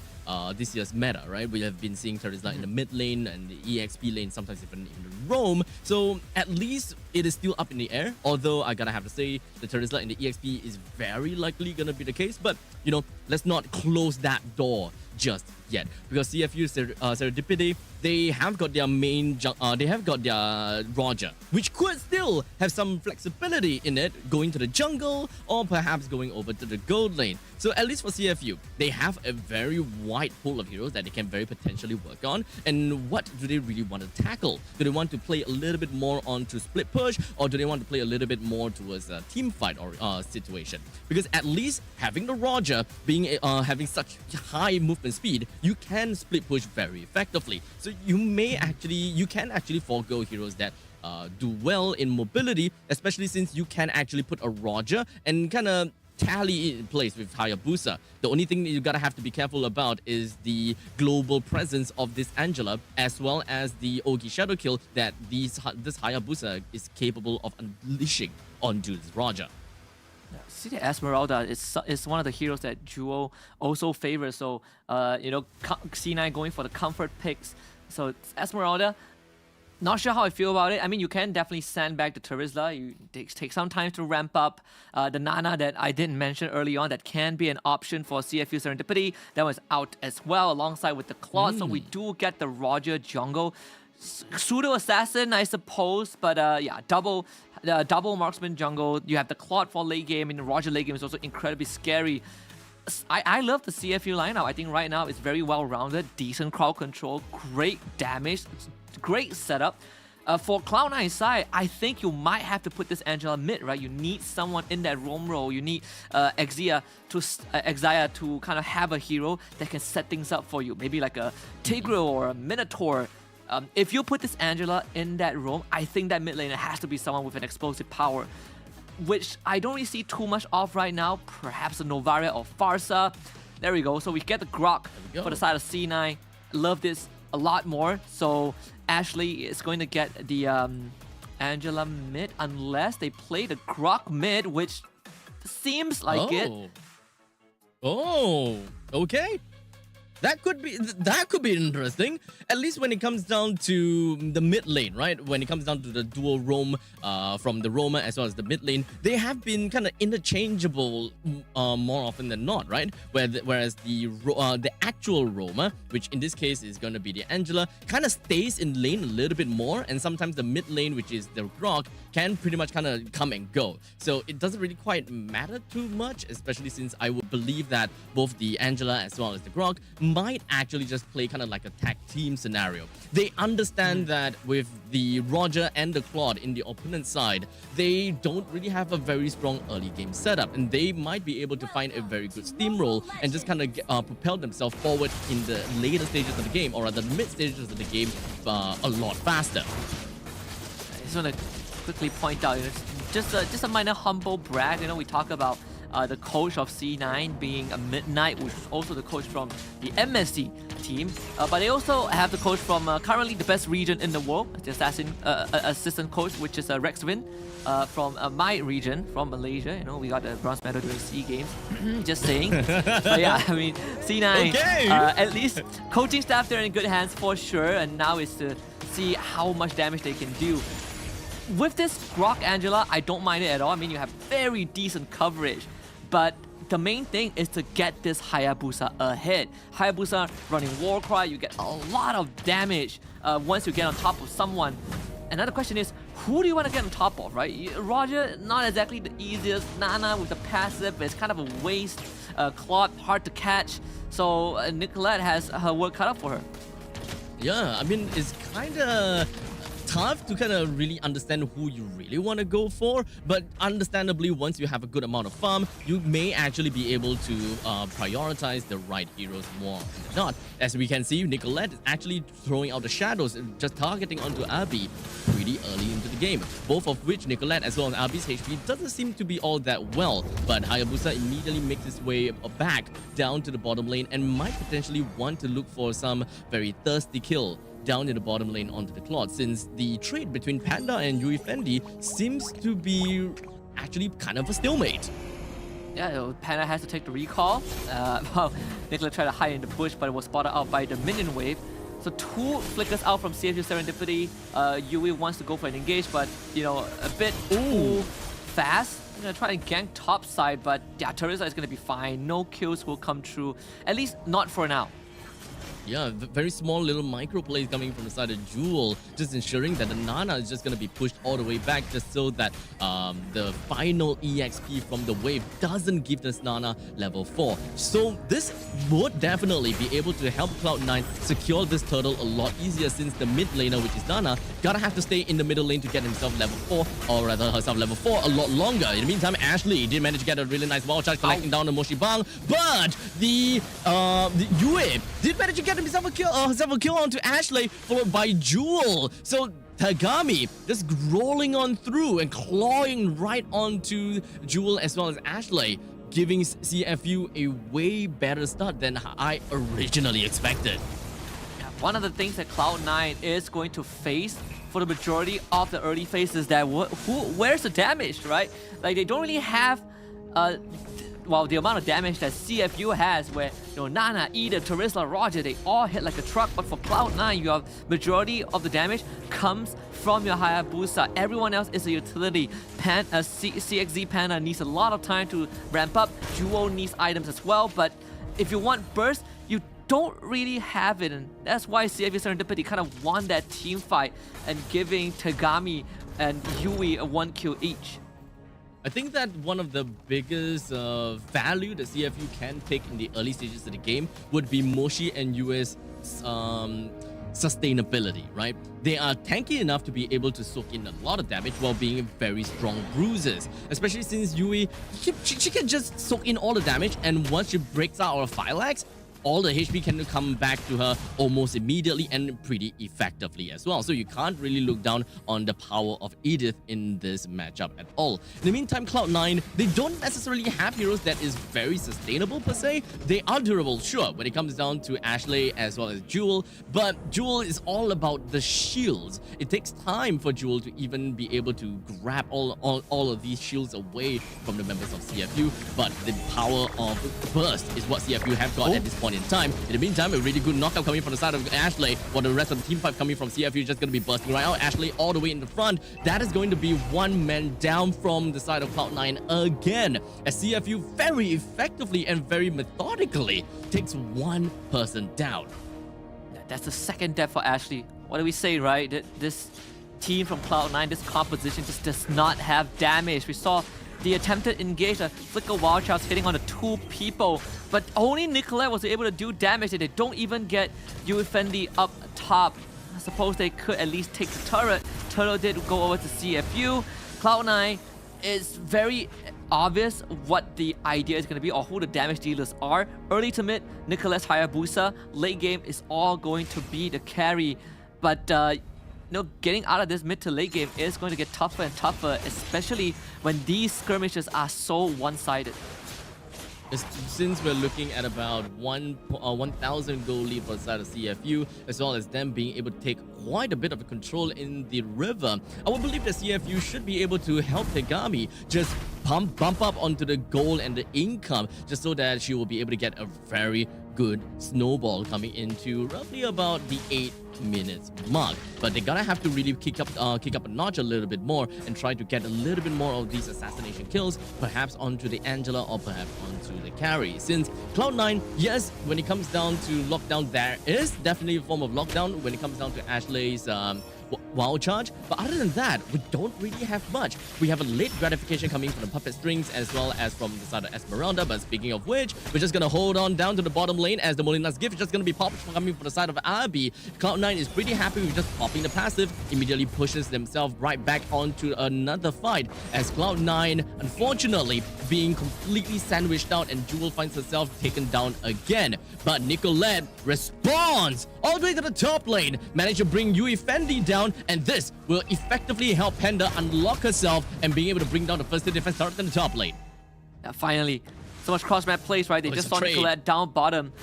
[SPEAKER 13] meta, right? We have been seeing Terizla in the mid lane and the EXP lane, sometimes even in the roam. So at least it is still up in the air. Although I gotta have to say, the Terizla in the EXP is very likely gonna be the case. But you know, let's not close that door just yet, because CFU Serendipity, they have got their main they have got their Roger, which could still have some flexibility in it, going to the jungle or perhaps going over to the gold lane. So at least for CFU, they have a very wide pool of heroes that they can very potentially work on. And what do they really want to tackle? Do they want to play a little bit more onto split push, or do they want to play a little bit more towards a team fight or situation? Because at least having the Roger being having such high movement speed, you can split push very effectively. So you can actually forego heroes that do well in mobility, especially since you can actually put a Roger and kind of tally it in place with Hayabusa. The only thing that you gotta have to be careful about is the global presence of this Angela, as well as the Ogi Shadow Kill that this Hayabusa is capable of unleashing onto this Roger.
[SPEAKER 14] See, the Esmeralda is one of the heroes that Jewel also favors. So, you know, C9 going for the comfort picks. So, Esmeralda, not sure how I feel about it. I mean, you can definitely sandbag the Terizla. You take some time to ramp up. The Nana that I didn't mention early on, that can be an option for CFU Serendipity. That was out as well, alongside with the Claude. So we do get the Roger jungle. Pseudo assassin, I suppose, but yeah, double marksman jungle. You have the Claude for late game, and the Roger late game is also incredibly scary. I love the CFU lineup. I think right now it's very well rounded, decent crowd control, great damage, great setup. For Cloud9's side, I think you might have to put this Angela mid, right? You need someone in that roam role. You need Exia to kind of have a hero that can set things up for you. Maybe like a Tigreal or a Minotaur. If you put this Angela in that roam, I think that mid laner has to be someone with an explosive power, which I don't really see too much of right now. Perhaps a Novaria or Farsa. There we go. So we get the Grok for the side of C9. Love this a lot more. So Ashley is going to get the Angela mid unless they play the Grok mid, which seems like it.
[SPEAKER 13] Oh, okay. That could be interesting. At least when it comes down to the mid lane, right? When it comes down to the dual roam from the roamer as well as the mid lane, they have been kind of interchangeable more often than not, right? Whereas the actual roamer, which in this case is going to be the Angela, kind of stays in lane a little bit more, and sometimes the mid lane, which is the Grok, can pretty much kind of come and go. So it doesn't really quite matter too much, especially since I would believe that both the Angela as well as the Grok might actually just play kind of like a tag team scenario. They understand that with the Roger and the Claude in the opponent side, they don't really have a very strong early game setup, and they might be able to find a very good steamroll and just kind of propel themselves forward in the later stages of the game, or rather the mid stages of the game, a lot faster.
[SPEAKER 14] I just want to quickly point out, just a minor humble brag. You know, we talk about the coach of C9 being a Midnight, which is also the coach from the MSC team. But they also have the coach from currently the best region in the world, the assistant coach, which is Rexwin from my region, from Malaysia. You know, we got the bronze medal during SEA Games. Just saying. But yeah, I mean, C9, at least coaching staff, they're in good hands for sure. And now is to see how much damage they can do. With this Grok Angela, I don't mind it at all. I mean, you have very decent coverage. But the main thing is to get this Hayabusa ahead. Hayabusa running Warcry, you get a lot of damage once you get on top of someone. Another question is, who do you want to get on top of, right? Roger, not exactly the easiest. Nana with the passive, but it's kind of a waste. Claude, hard to catch. So Nicolette has her work cut out for her.
[SPEAKER 13] Yeah, I mean, it's kind of tough to kind of really understand who you really want to go for, but understandably, once you have a good amount of farm, you may actually be able to prioritize the right heroes more than not. As we can see, Nicolette is actually throwing out the shadows, just targeting onto Abby pretty early into the game, both of which Nicolette as well as Abby's HP doesn't seem to be all that well, but Hayabusa immediately makes his way back down to the bottom lane and might potentially want to look for some very thirsty kill down in the bottom lane onto the Claude, since the trade between Panda and Yui Fendi seems to be actually kind of a stalemate.
[SPEAKER 14] Yeah, Panda has to take the recall. Well, Nicola tried to hide in the bush, but it was spotted out by the minion wave. So 2 flickers out from CFU Serendipity. Yui wants to go for an engage, but you know, a bit too fast. I'm gonna try and gank top side, but yeah, Teresa is gonna be fine. No kills will come through, at least not for now.
[SPEAKER 13] Yeah, very small little micro plays coming from the side of Jewel, just ensuring that the Nana is just going to be pushed all the way back, just so that the final EXP from the wave doesn't give this Nana level 4. So this would definitely be able to help Cloud9 secure this turtle a lot easier, since the mid laner, which is Nana, gotta have to stay in the middle lane to get himself level 4, or rather herself level 4 a lot longer. In the meantime, Ashley did manage to get a really nice wall charge collecting down the Moshi Bang, but the Yue did manage to get herself a kill onto Ashley, followed by Jewel. So Tagami just rolling on through and clawing right onto Jewel as well as Ashley, giving CFU a way better start than I originally expected.
[SPEAKER 14] One of the things that Cloud9 is going to face for the majority of the early phases, that where's the damage, right? Like, they don't really have well, the amount of damage that CFU has, where you know, Nana, Eden, Terizla, Roger, they all hit like a truck. But for Cloud9, you have majority of the damage comes from your Hayabusa. Everyone else is a utility. CXZ Panda needs a lot of time to ramp up. Jewel needs items as well. But if you want burst, you don't really have it, and that's why CFU Serendipity kind of won that team fight and giving Tagami and Yui a 1 kill each.
[SPEAKER 13] I think that one of the biggest value that CFU can take in the early stages of the game would be Moshi and Yui's sustainability, right? They are tanky enough to be able to soak in a lot of damage while being very strong bruisers, especially since Yui, she can just soak in all the damage, and once she breaks out of Fire Axe, all the HP can come back to her almost immediately and pretty effectively as well. So you can't really look down on the power of Edith in this matchup at all. In the meantime, Cloud9, they don't necessarily have heroes that is very sustainable per se. They are durable, sure, when it comes down to Ashley as well as Jewel, but Jewel is all about the shields. It takes time for Jewel to even be able to grab all of these shields away from the members of CFU, but the power of burst is what CFU have got at this point in time. In the meantime, a really good knockout coming from the side of Ashley, while the rest of the team fight coming from CFU is just going to be bursting right out. Ashley all the way in the front. That is going to be one man down from the side of Cloud9 again, as CFU very effectively and very methodically takes one person down.
[SPEAKER 14] That's the second death for Ashley. What do we say, right? This team from Cloud9, this composition just does not have damage. We saw the attempted engage, a flicker wild child hitting on the 2 people, but only Nicolette was able to do damage, and they don't even get Yui Fendi up top. I suppose they could at least take the turret. Turtle did go over to CFU. Cloud9 is very obvious what the idea is going to be, or who the damage dealers are. Early to mid, Nicolette's Hayabusa. Late game is all going to be the carry, but you know, getting out of this mid to late game is going to get tougher and tougher, especially when these skirmishes are so one-sided.
[SPEAKER 13] Since we're looking at about 1,000 gold lead for the side of CFU, as well as them being able to take quite a bit of control in the river, I would believe that CFU should be able to help Tegami just bump up onto the gold and the income, just so that she will be able to get a very good snowball coming into roughly about the 8 minutes mark. But they gotta have to really kick up a notch a little bit more and try to get a little bit more of these assassination kills, perhaps onto the Angela or perhaps onto the carry. Since Cloud9, yes, when it comes down to lockdown, there is definitely a form of lockdown when it comes down to Ashley's wild charge, but other than that, we don't really have much. We have a late gratification coming from the puppet strings as well as from the side of Esmeralda, but speaking of which, we're just gonna hold on down to the bottom lane as the Molina's gift is just gonna be popped coming from the side of Abby. Cloud9 is pretty happy with just popping the passive, immediately pushes themselves right back onto another fight, as Cloud9 unfortunately being completely sandwiched out, and Jewel finds herself taken down again. But Nicolette responds all the way to the top lane, managed to bring Yui Fendi down, and this will effectively help Panda unlock herself and being able to bring down the first defense turret in the top lane.
[SPEAKER 14] Yeah, finally. So much cross-map plays, right? They just saw Nicolette down bottom.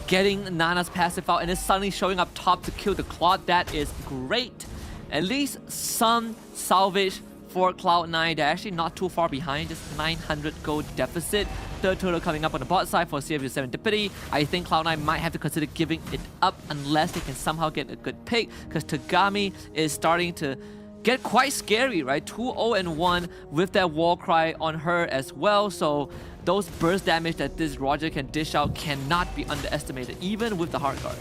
[SPEAKER 14] getting Nana's passive out and then suddenly showing up top to kill the Claude. That is great. At least some salvage for Cloud9. They're actually not too far behind, just 900 gold deficit. Third turtle coming up on the bot side for CFU Serendipity. I think Cloud9 might have to consider giving it up unless they can somehow get a good pick, because Tagami is starting to get quite scary, right? 2-0-1 with that war cry on her as well. So those burst damage that this Roger can dish out cannot be underestimated, even with the hard guard.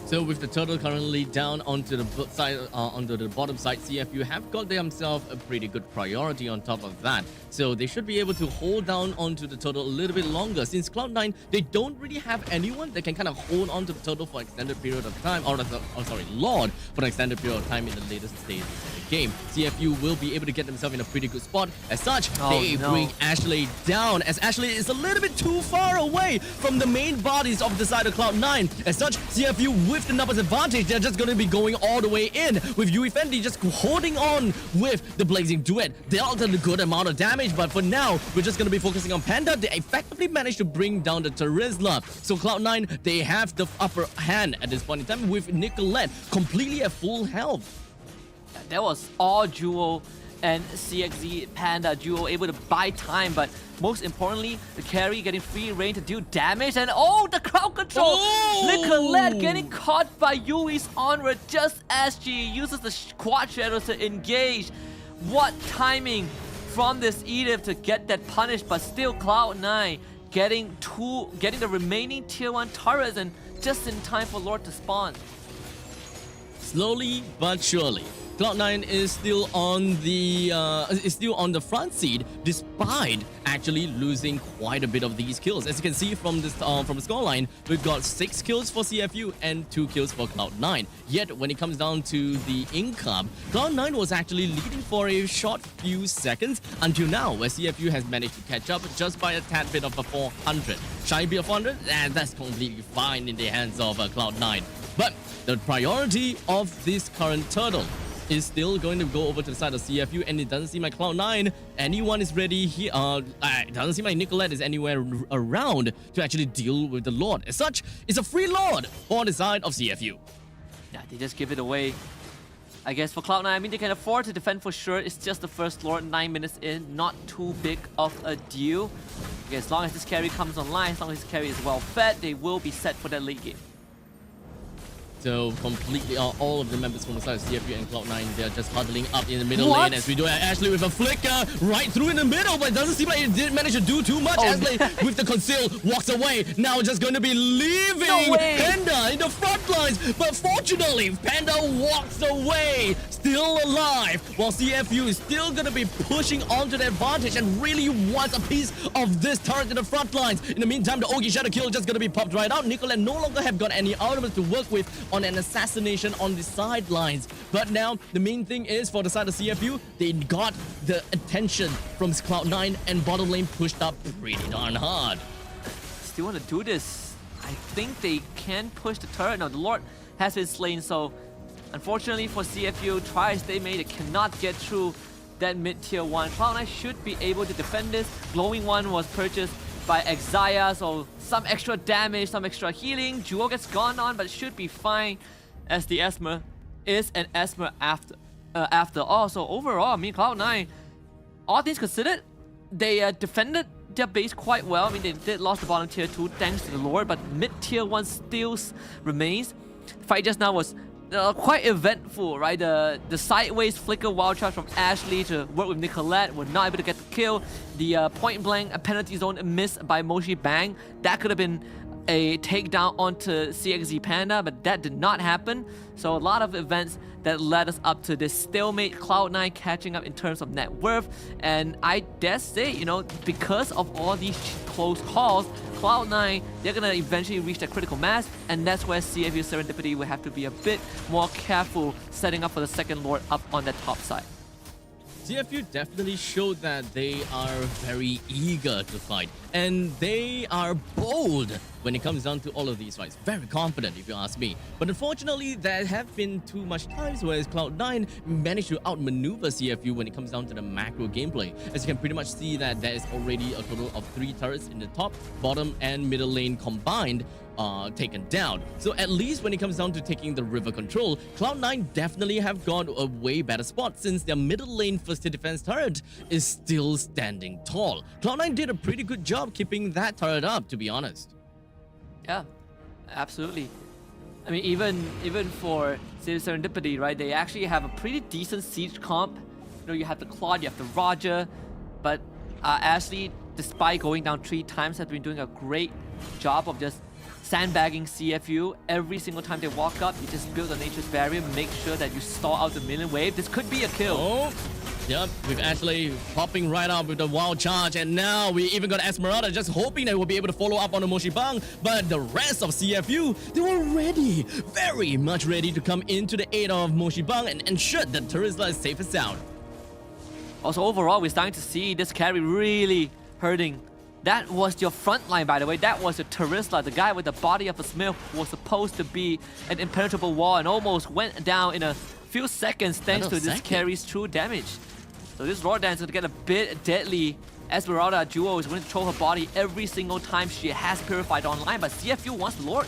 [SPEAKER 13] So with the turtle currently down onto the side, onto the bottom side, CFU have got themselves a pretty good priority on top of that. So they should be able to hold down onto the turtle a little bit longer. Since Cloud9, they don't really have anyone that can kind of hold on to the turtle for an extended period of time, or sorry, Lord, for an extended period of time in the latest stages of the game. CFU will be able to get themselves in a pretty good spot. As such, they bring Ashley down, as Ashley is a little bit too far away from the main bodies of the side of Cloud9. As such, CFU with the numbers advantage, they're just going to be going all the way in, with Yui Fendi just holding on with the Blazing Duet. They dealt a good amount of damage, but for now, we're just going to be focusing on Panda. They effectively managed to bring down the Terizla. So Cloud9, they have the upper hand at this point in time, with Nicolette completely at full health.
[SPEAKER 14] That was all Jewel and CXZ Panda duo able to buy time, but most importantly, the carry getting free reign to deal damage, and the crowd control! Nicolette getting caught by Yui's onward just as she uses the quad shadows to engage. What timing from this Edith to get that punish, but still Cloud9 getting the remaining tier 1 turrets, and just in time for Lord to spawn.
[SPEAKER 13] Slowly but surely, Cloud9 is still on the front seat, despite actually losing quite a bit of these kills. As you can see from this from the scoreline, we've got 6 kills for CFU and 2 kills for Cloud9. Yet when it comes down to the income, Cloud9 was actually leading for a short few seconds until now, where CFU has managed to catch up just by a tad bit of a 400. Shy bit of 400, and that's completely fine in the hands of Cloud9. But the priority of this current turtle is still going to go over to the side of CFU, and it doesn't seem like Cloud9 anyone is ready here. It doesn't seem like Nicolette is anywhere around to actually deal with the Lord. As such, it's a free Lord for the side of CFU.
[SPEAKER 14] Yeah, they just give it away. I guess for Cloud9, I mean, they can afford to defend for sure. It's just the first Lord, 9 minutes in, not too big of a deal. Okay, as long as this carry comes online, as long as this carry is well fed, they will be set for that late game.
[SPEAKER 13] So completely all of the members from the side of CFU and Cloud9, they're just huddling up in the middle lane as we do Ashley with a flicker right through in the middle, but it doesn't seem like it did manage to do too much. Ashley with the conceal walks away, now just going to be leaving Panda in the front lines, but fortunately Panda walks away, still alive, while CFU is still going to be pushing onto the advantage and really wants a piece of this turret in the front lines. In the meantime, the Ogi Shadow Kill just going to be popped right out. Nicolette no longer have got any ultimates to work with on an assassination on the sidelines. But now, the main thing is for the side of CFU, they got the attention from Cloud9 and bottom lane pushed up pretty darn hard.
[SPEAKER 14] Still want to do this. I think they can push the turret. Now, the Lord has been slain, so unfortunately for CFU, tries they made, it cannot get through that mid-tier 1. Cloud9 should be able to defend this. Glowing one was purchased by Exia, so some extra damage, some extra healing. Jewel gets gone on, but should be fine, as the Esmer is an Esmer after all. So overall, I mean, Cloud9, all things considered, they defended their base quite well. I mean, they did lost the bottom tier 2 thanks to the Lord, but mid-tier 1 still remains. The fight just now was quite eventful, right? The sideways flicker wild charge from Ashley to work with Nicolette were not able to get the kill. The point blank penalty zone missed by Moshi Bang. That could have been a takedown onto CXZ Panda, but that did not happen. So a lot of events that led us up to this stalemate. Cloud9 catching up in terms of net worth, and I dare say, you know, because of all these close calls, Cloud9, they're gonna eventually reach that critical mass, and that's where CFU Serendipity will have to be a bit more careful setting up for the second Lord up on that top side.
[SPEAKER 13] CFU definitely showed that they are very eager to fight, and they are bold when it comes down to all of these fights. Very confident, if you ask me. But unfortunately, there have been too much times where Cloud9 managed to outmaneuver CFU when it comes down to the macro gameplay. As you can pretty much see that there is already a total of 3 turrets in the top, bottom, and middle lane combined. taken down. So at least when it comes down to taking the river control, Cloud9 definitely have got a way better spot since their middle lane first hit defense turret is still standing tall. Cloud9 did a pretty good job keeping that turret up, to be honest.
[SPEAKER 14] Yeah, absolutely. I mean, even for Serendipity, right? They actually have a pretty decent siege comp. You know, you have the Claude, you have the Roger, but Ashley, despite going down 3 times, has been doing a great job of just sandbagging CFU. Every single time they walk up, you just build a nature's barrier, make sure that you stall out the minion wave. This could be a kill.
[SPEAKER 13] Oh. Yep, with Ashley popping right up with the wild charge, and now we even got Esmeralda just hoping they will be able to follow up on the Moshibang, but the rest of CFU, they were ready, very much ready to come into the aid of Moshibang and ensure that Terizla is safe and sound.
[SPEAKER 14] Also, overall, we're starting to see this carry really hurting. That was your front line, by the way. That was your Terizla, the guy with the body of a smith, was supposed to be an impenetrable wall and almost went down in a few seconds thanks to this carry's true damage. So this Lord Dance is going to get a bit deadly. Esmeralda duo is going to throw her body every single time she has Purified online, but CFU wants Lord.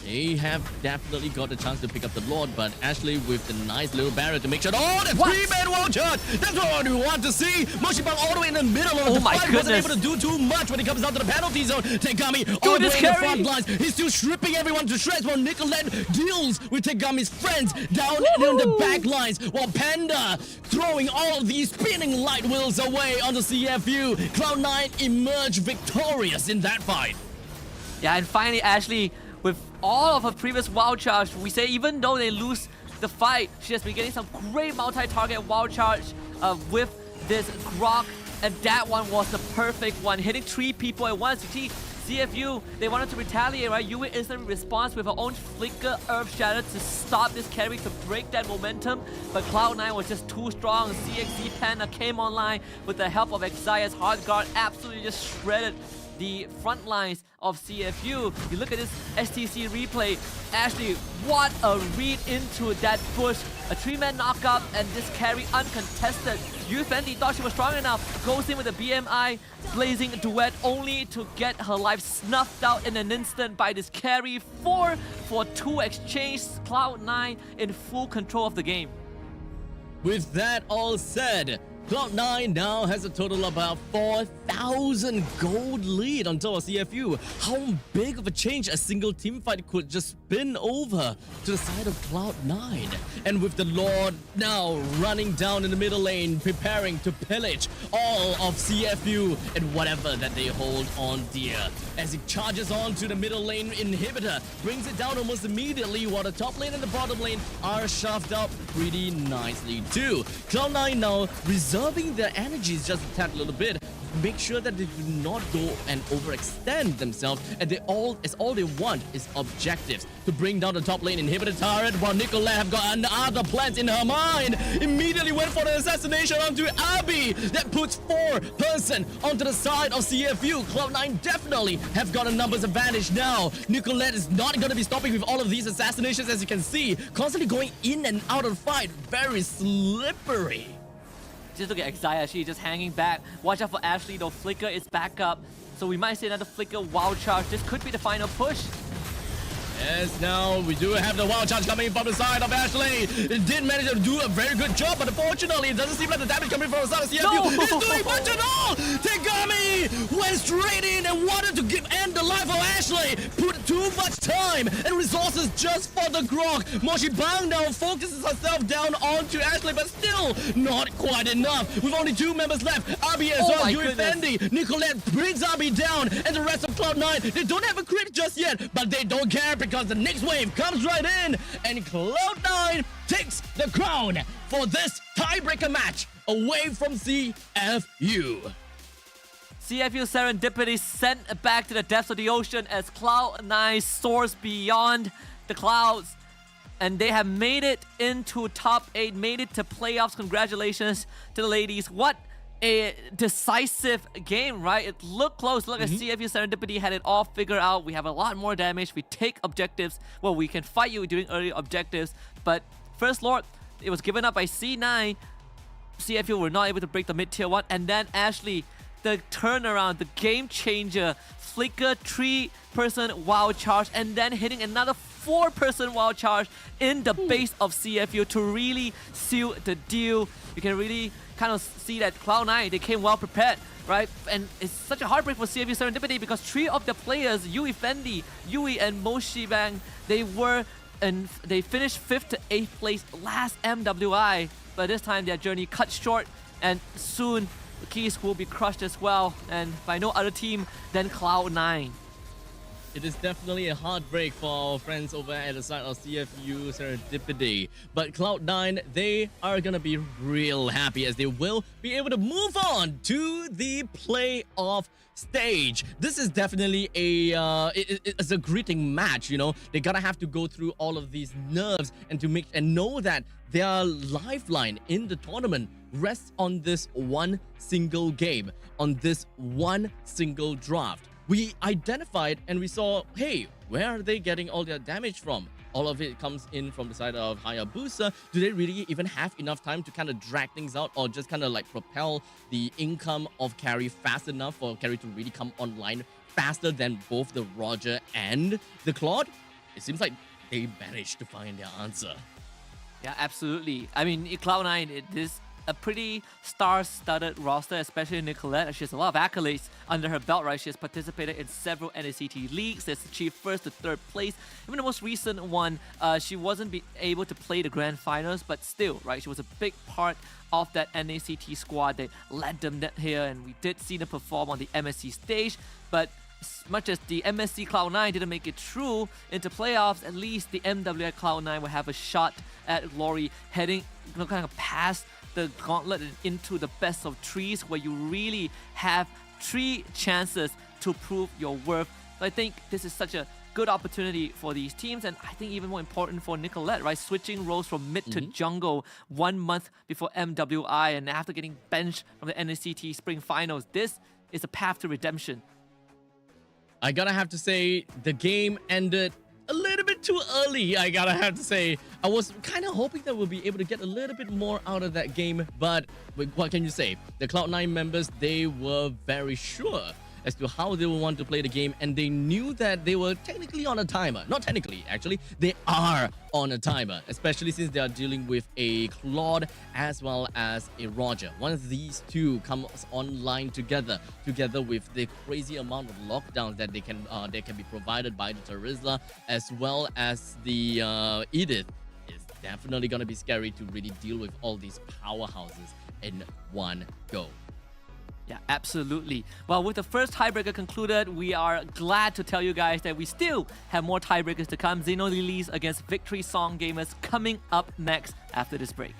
[SPEAKER 13] They have definitely got a chance to pick up the Lord, but Ashley with the nice little barrier to make sure. Oh, the 3-man wall charge! That's what we want to see! Moshibang all the way in the middle of the fight. Wasn't able to do too much when it comes down to the penalty zone. Tegami all the way in the front lines. He's still stripping everyone to shreds while Nicolette deals with Tegami's friends down in the back lines, while Panda throwing all of these spinning light wheels away on the CFU. Cloud9 emerged victorious in that fight.
[SPEAKER 14] Yeah, and finally Ashley, with all of her previous wild charge, we say even though they lose the fight, she has been getting some great multi-target wild charge with this Grok, and that one was the perfect one, hitting 3 people at once. You see, CFU, they wanted to retaliate, right? Yui instantly responds with her own Flicker Earth Shatter to stop this carry, to break that momentum, but Cloud9 was just too strong. CXZ Panda came online with the help of Xayah's Hard Guard, absolutely just shredded the front lines of CFU. You look at this STC replay. Ashley, what a read into that bush. A 3-man knockup and this carry uncontested. Yu Fendi thought she was strong enough. Goes in with a BMI blazing duet only to get her life snuffed out in an instant by this carry. 4 for 2 exchange. Cloud9 in full control of the game.
[SPEAKER 13] With that all said, Cloud9 now has a total of about 4,000 gold lead on top of CFU. How big of a change a single team fight could just spin over to the side of Cloud9. And with the Lord now running down in the middle lane, preparing to pillage all of CFU and whatever that they hold on dear. As he charges on to the middle lane inhibitor, brings it down almost immediately while the top lane and the bottom lane are shoved up pretty nicely too. Cloud9 now reserving their energies just a tad little bit, make sure that they do not go and overextend themselves, and all they want is objectives to bring down the top lane inhibitor turret, while Nicolette have got other plans in her mind. Immediately went for the assassination onto Abby. That puts 4-person onto the side of CFU. Cloud9 definitely have got a numbers advantage now. Nicolette is not going to be stopping with all of these assassinations, as you can see, constantly going in and out of the fight. Very slippery.
[SPEAKER 14] Just look at Xayah, she's just hanging back. Watch out for Ashley though, Flicker is back up. So we might see another Flicker wild charge. This could be the final push.
[SPEAKER 13] Yes, now we do have the wild charge coming from the side of Ashley. It did manage to do a very good job, but unfortunately, it doesn't seem like the damage coming from the side of CFU is doing much at all. Tegami went straight in and wanted to end the life of Ashley. Put too much time and resources just for the Grok. Moshibang now focuses herself down onto Ashley, but still not quite enough. With only 2 members left, Abi as well, Yui Fendi. Nicolette brings Abi down, and the rest of Cloud9, they don't have a crit just yet, but they don't care because the next wave comes right in, and Cloud9 takes the crown for this tiebreaker match away from CFU.
[SPEAKER 14] CFU Serendipity sent back to the depths of the ocean as Cloud9 soars beyond the clouds. And they have made it into top 8, made it to playoffs. Congratulations to the ladies. What a decisive game, right? It looked close. Look at CFU Serendipity had it all figured out. We have a lot more damage. We take objectives. Well, we can fight you during early objectives. But First Lord, it was given up by C9. CFU were not able to break the mid-tier 1. And then Ashley, the turnaround, the game changer, flicker 3-person wild charge, and then hitting another 4-person wild charge in the base of CFU to really seal the deal. You can really kind of see that Cloud9, they came well prepared, right? And it's such a heartbreak for CFU Serendipity because 3 of the players, Yui Fendi, Yui and Moshi Bang, they finished 5th to 8th place last MWI, but this time their journey cut short, and soon the keys will be crushed as well, and by no other team than Cloud9.
[SPEAKER 13] It is definitely a heartbreak for our friends over at the side of CFU Serendipity. But Cloud9, they are gonna be real happy as they will be able to move on to the playoff stage. This is definitely it's a gritting match, you know. They gotta have to go through all of these nerves and to know that their lifeline in the tournament rests on this one single game, on this one single draft. We identified and we saw, hey, where are they getting all their damage from? All of it comes in from the side of Hayabusa. Do they really even have enough time to kind of drag things out or just kind of like propel the income of Carry fast enough for Carry to really come online faster than both the Roger and the Claude? It seems like they managed to find their answer.
[SPEAKER 14] Yeah, absolutely. I mean, Cloud9, it is a pretty star-studded roster, especially Nicolette. She has a lot of accolades under her belt, right? She has participated in several NACT leagues, has achieved 1st to 3rd place. Even the most recent one, she wasn't able to play the grand finals, but still, right? She was a big part of that NACT squad that led them here, and we did see them perform on the MSC stage, but as much as the MSC Cloud9 didn't make it through into playoffs, at least the MWI Cloud9 will have a shot at glory heading kind of past the gauntlet and into the best of 3s, where you really have 3 chances to prove your worth. So I think this is such a good opportunity for these teams, and I think even more important for Nicolette, right? Switching roles from mid to jungle 1 month before MWI, and after getting benched from the NACT Spring Finals, this is a path to redemption.
[SPEAKER 13] I gotta have to say, the game ended a little bit too early, I gotta have to say. I was kind of hoping that we'll be able to get a little bit more out of that game, but what can you say? The Cloud9 members, they were very sure as to how they would want to play the game, and they knew that they were technically on a timer. Not technically, actually. They are on a timer, especially since they are dealing with a Claude as well as a Roger. Once these two come online together with the crazy amount of lockdowns that they can be provided by the Terizla as well as the Edith, it's definitely gonna be scary to really deal with all these powerhouses in one go.
[SPEAKER 14] Yeah, absolutely. Well, with the first tiebreaker concluded, we are glad to tell you guys that we still have more tiebreakers to come. Xeno Lilies against Victory Song Gamers coming up next after this break.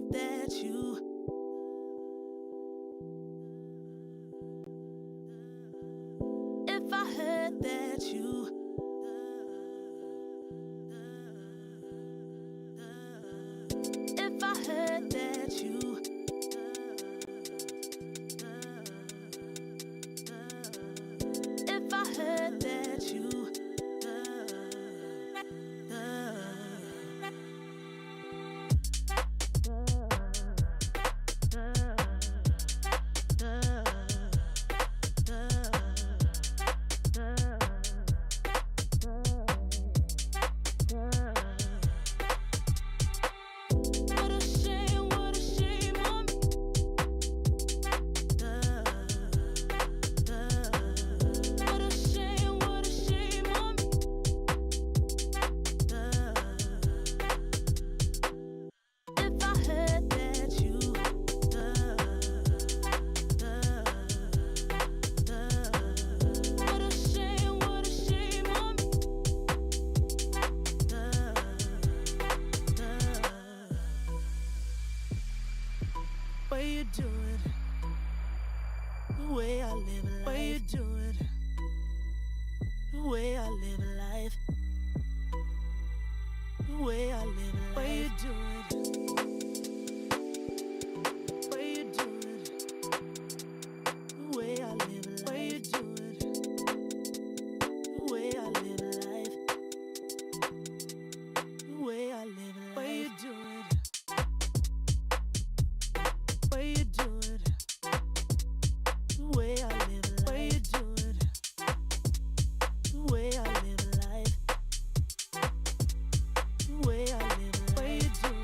[SPEAKER 15] heard that you if I heard that you if I heard that you if I heard that you way you do it, the way I live a life. Way you do it, the way I live a life. The way I live a life. Way you do it, way you do it, the way I live a life. Way you do it, the way I live a life. The way I live a life. Way you do it. Way you do it, the way I live a life. Way you do it, the way I live a life. The way I live a life. Way you do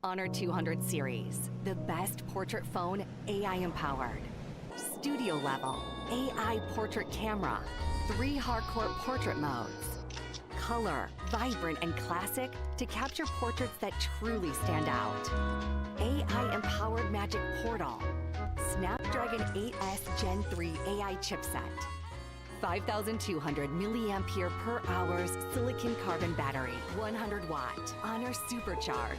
[SPEAKER 16] Honor 200 series, the best portrait phone AI empowered. Studio level, AI portrait camera, 3 hardcore portrait modes. Color, vibrant and classic to capture portraits that truly stand out. AI empowered magic portal. Snapdragon 8S Gen 3 AI chipset. 5,200 milliampere per hours silicon carbon battery, 100 watt, Honor Supercharge.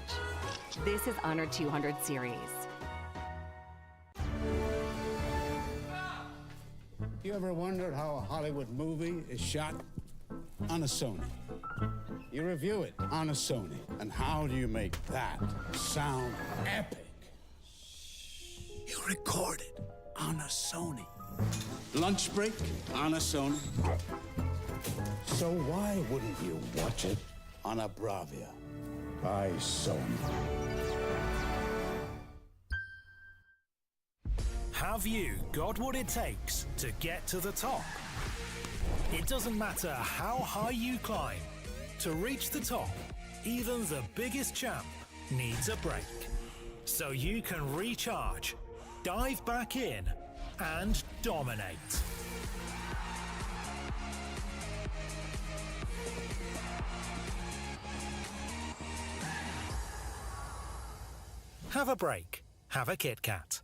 [SPEAKER 16] This is Honor 200 series.
[SPEAKER 17] You ever wondered how a Hollywood movie is shot? On a Sony. You review it on a Sony. And how do you make that sound epic? You record it on a Sony. Lunch break on a Sony. So why wouldn't you watch it on a Bravia by Sony?
[SPEAKER 18] Have you got what it takes to get to the top? It doesn't matter how high you climb. To reach the top, even the biggest champ needs a break. So you can recharge, dive back in, and dominate. Have a break. Have a Kit Kat.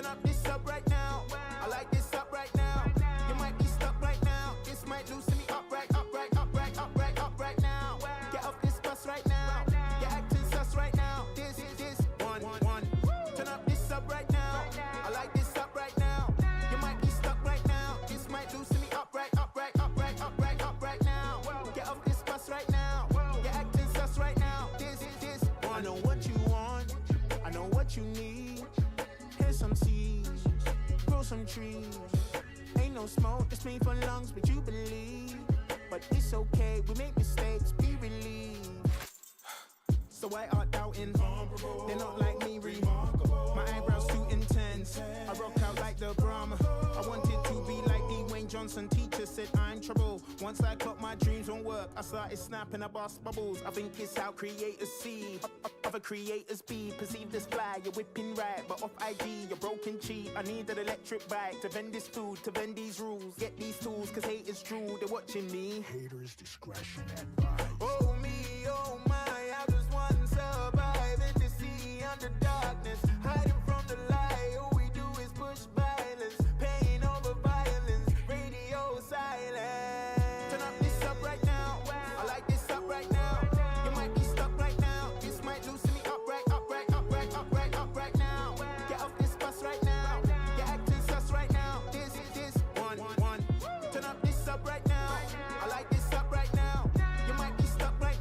[SPEAKER 15] Turn up this up right now. I like this up right now. You might be stuck right now. This might loosen me up right, up right, up right, up right, up right now. Get off this bus right now. You're acting sus right now. This one. Turn up this up right now. I like this up right now. You might be stuck right now. This might loosen me up right, up right, up right, up right, up right now. Get off this bus right now. You're acting sus right now. This one. I know what you want. I know what you need. Here's some seeds. Grow some trees. Ain't no smoke, it's made for lungs, but you believe. But it's okay, we make mistakes, be relieved. So why art doubting? They're not like me, my eyebrows too intense. I rock out like the Brahma. I wanted to be like Dwayne Johnson. Teacher said I'm trouble. Once I clocked my dreams won't work, I started snapping, I bust bubbles. I think it's how creators see. Other creators be perceived as fly. You're whipping right, but off IG, you're broken cheap. I need an electric bike to vend this food, to vend these rules. Get these tools, cause haters drool, they're watching me. Haters discretion advised. Oh me, oh my, I just want to survive in the sea under darkness. Hiding from the light, all we do is push violence. Pain over violence, radio silence. Turn up this up right now, I like this up right now. You might be stuck right now, this might loosen me up right, up right, up right, up right, up right now. Get off this bus right now, you're acting sus right now. This one. Turn up this up right now, I like this up right now. You might be stuck right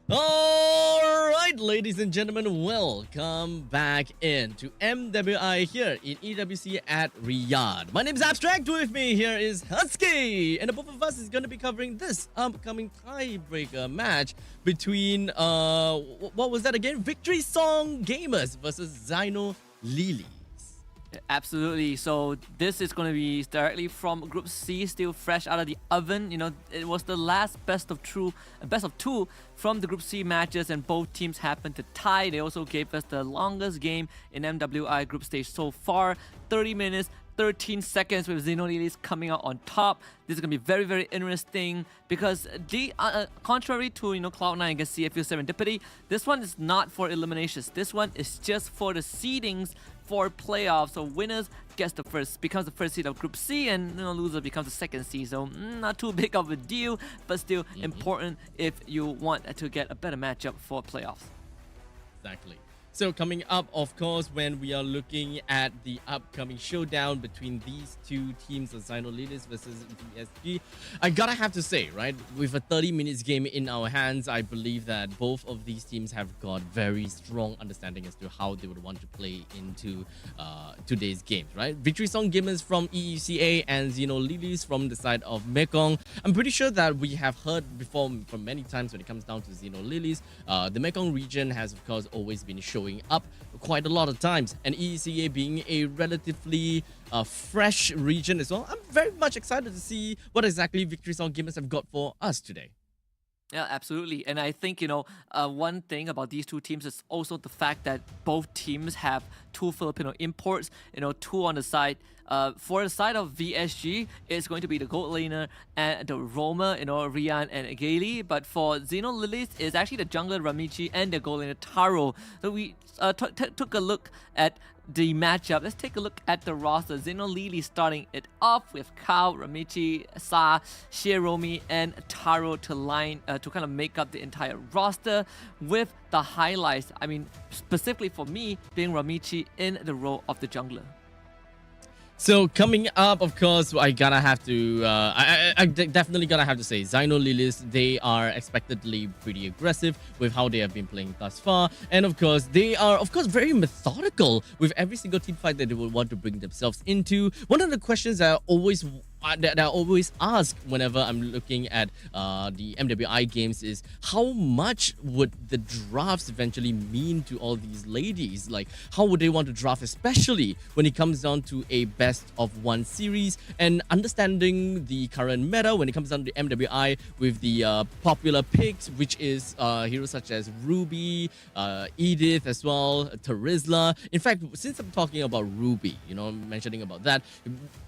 [SPEAKER 13] All right, ladies and gentlemen, welcome back into MWI here in EWC at Riyadh. My name is Abstract. With me here is Husky, and the both of us is going to be covering this upcoming tiebreaker match between what was that again? Victory Song Gamers versus Zyno Lilies.
[SPEAKER 14] Absolutely. So this is going to be directly from Group C, still fresh out of the oven. You know, it was the last best of two from the Group C matches, and both teams happened to tie. They also gave us the longest game in MWI group stage so far, 30 minutes. 13 seconds with Zyno Lilies coming out on top. This is going to be very, very interesting because contrary to Cloud9 against CFU Serendipity, this one is not for eliminations. This one is just for the seedings for playoffs. So winners becomes the first seed of Group C, and loser becomes the second seed. So not too big of a deal, but still important if you want to get a better matchup for playoffs.
[SPEAKER 13] Exactly. So coming up, of course, when we are looking at the upcoming showdown between these two teams of Zyno Lilies versus VSG, I gotta have to say, right, with a 30 minutes game in our hands, I believe that both of these teams have got very strong understanding as to how they would want to play into today's games, right? Victory Song Gamers from EECA and Zyno Lilies from the side of Mekong. I'm pretty sure that we have heard before from many times when it comes down to Zyno Lilies, the Mekong region has, of course, always been showing up quite a lot of times, and EECA being a relatively fresh region as well. I'm very much excited to see what exactly Victory Song Gamers have got for us today.
[SPEAKER 14] Yeah, absolutely. And I think, one thing about these two teams is also the fact that both teams have two Filipino imports, two on the side. For the side of VSG, it's going to be the gold laner and the roamer, Rian and Gaily. But for Zyno Lilies, it's actually the jungler Ramichi and the gold laner Taro. So we took a look at the matchup. Let's take a look at the roster. Zyno Lilies starting it off with Kao, Ramichi, Sa, Shiromi, and Taro to kind of make up the entire roster, with the highlights, I mean, specifically for me, being Ramichi in the role of the jungler.
[SPEAKER 13] So coming up, of course, I gotta have to, I definitely gotta have to say, Zyno Lilies, they are expectedly pretty aggressive with how they have been playing thus far. And of course, they are, of course, very methodical with every single team fight that they would want to bring themselves into. One of the questions that I always ask whenever I'm looking at the MWI games is, how much would the drafts eventually mean to all these ladies? Like, how would they want to draft, especially when it comes down to a best of one series, and understanding the current meta when it comes down to MWI with the popular picks, which is heroes such as Ruby, Edith as well, Terizla. In fact, since I'm talking about Ruby, mentioning about that,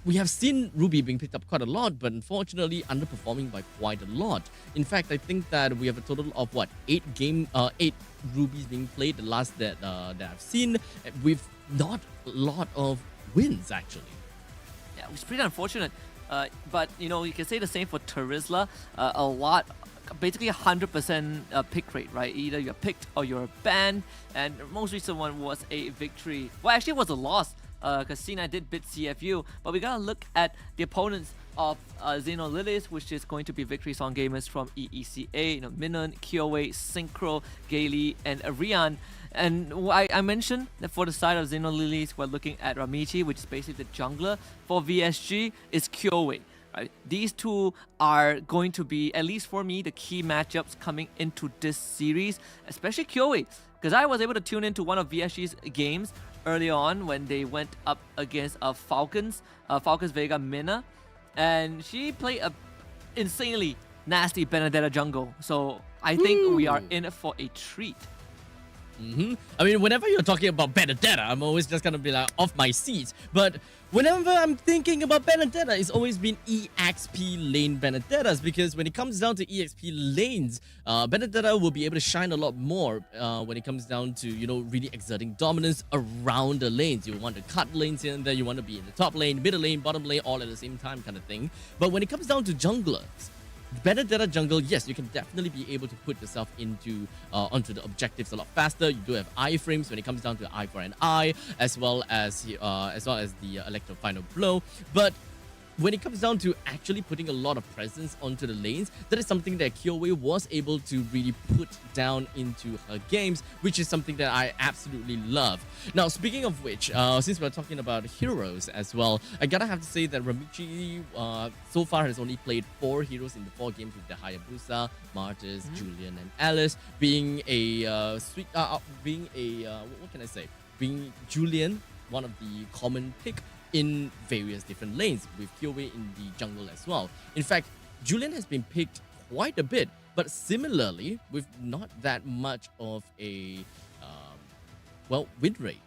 [SPEAKER 13] we have seen Ruby being picked up quite a lot, but unfortunately underperforming by quite a lot. In fact, I think that we have a total of 8 Rubies being played, the last that I've seen, with not a lot of wins actually.
[SPEAKER 14] Yeah, it's pretty unfortunate. But you can say the same for Terizla. A lot, basically 100% pick rate, right? Either you're picked or you're banned. And the most recent one was a victory. Well, actually, it was a loss, because Sina did beat CFU. But we gotta look at the opponents of Zyno Lilies, which is going to be Victory Song Gamers from EECA. Minon, Kyoe, Synchro, Gaily, and Rian. And I mentioned that for the side of Zyno Lilies, we're looking at Ramichi, which is basically the jungler. For VSG, it's Kyoe. Right? These two are going to be, at least for me, the key matchups coming into this series, especially Kyoe, because I was able to tune into one of VSG's games early on when they went up against Falcons Vega Mina, and she played a insanely nasty Benedetta jungle. So I think we are in for a treat.
[SPEAKER 13] I mean, whenever you're talking about Benedetta, I'm always just gonna be like off my seat. But whenever I'm thinking about Benedetta, it's always been EXP lane Benedettas, because when it comes down to EXP lanes, Benedetta will be able to shine a lot more when it comes down to, really exerting dominance around the lanes. You want to cut lanes here and there, you want to be in the top lane, middle lane, bottom lane, all at the same time kind of thing. But when it comes down to junglers, Benedetta jungle, yes, you can definitely be able to put yourself onto the objectives a lot faster. You do have iframes when it comes down to eye for an eye, as well as the Electro Final Blow. But when it comes down to actually putting a lot of presence onto the lanes, that is something that Kyoei was able to really put down into her games, which is something that I absolutely love. Now, speaking of which, since we're talking about heroes as well, I gotta have to say that Ramichi so far has only played 4 heroes in the 4 games with the Hayabusa, Martis, Julian, and Alice, being a what can I say? Being Julian, one of the common pick in various different lanes, with Kyoei in the jungle as well. In fact, Julian has been picked quite a bit, but similarly, with not that much of a, win rate.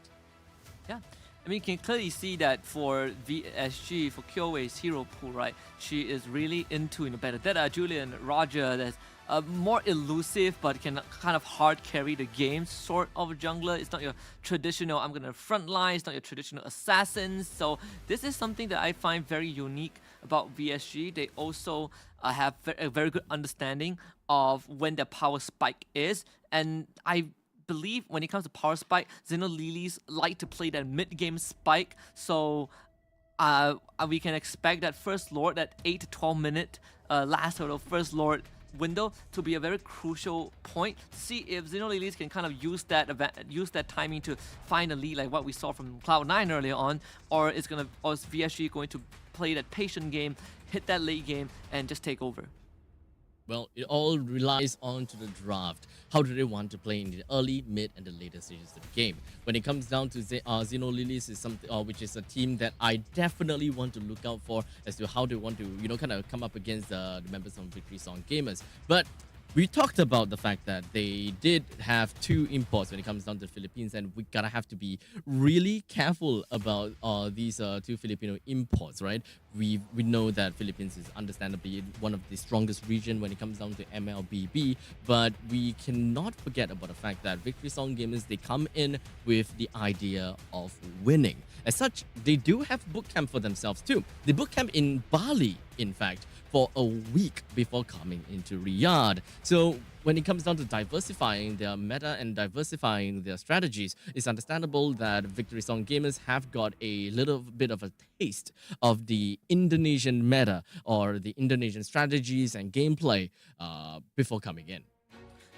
[SPEAKER 14] Yeah. I mean, you can clearly see that for VSG, for Kyoei's hero pool, right? She is really into Benedetta, Julian, Roger. There's more elusive, but can kind of hard carry the game sort of jungler. It's not your traditional, I'm going to frontline. It's not your traditional assassins. So this is something that I find very unique about VSG. They also have a very good understanding of when their power spike is. And I believe when it comes to power spike, Xenolilies like to play that mid-game spike. So we can expect that First Lord, that 8 to 12 minute last sort of First Lord window to be a very crucial point to see if Xenolilies can kind of use that timing to find a lead like what we saw from Cloud9 earlier on, or is VSG going to play that patient game, hit that late game, and just take over?
[SPEAKER 13] Well, it all relies on to the draft. How do they want to play in the early, mid, and the later stages of the game? When it comes down to Xenolilies, is something which is a team that I definitely want to look out for as to how they want to, kind of come up against the members of Victory Song Gamers. But we talked about the fact that they did have 2 imports when it comes down to the Philippines, and we gotta have to be really careful about these 2 Filipino imports, right? We know that Philippines is understandably one of the strongest region when it comes down to MLBB, but we cannot forget about the fact that Victory Song Gamers, they come in with the idea of winning. As such, they do have bootcamp for themselves too. They bootcamp in Bali, in fact, for a week before coming into Riyadh. So when it comes down to diversifying their meta and diversifying their strategies, it's understandable that Victory Song Gamers have got a little bit of a taste of the Indonesian meta or the Indonesian strategies and gameplay before coming in.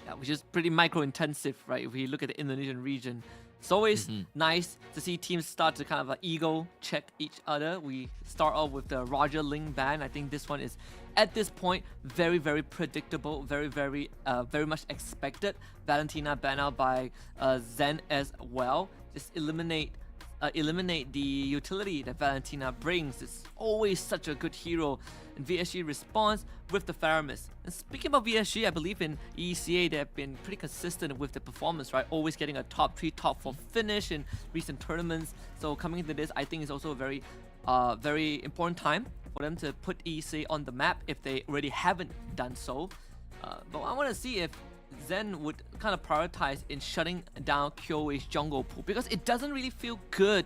[SPEAKER 14] Yeah, which is pretty micro-intensive, right? If we look at the Indonesian region, it's always nice to see teams start to kind of ego check each other. We start off with the Roger Ling ban. I think this one is, at this point, very, very predictable, very, very much expected. Valentina ban out by Zen as well. Just eliminate the utility that Valentina brings. It's always such a good hero. And VSG responds with the Faramis. And speaking about VSG, I believe in ECA they have been pretty consistent with the performance, right? Always getting a top 3, top 4 finish in recent tournaments. So coming into this, I think it's also a very important time for them to put ECA on the map if they already haven't done so. But I want to see if Zen would kind of prioritize in shutting down Kyoei's jungle pool, because it doesn't really feel good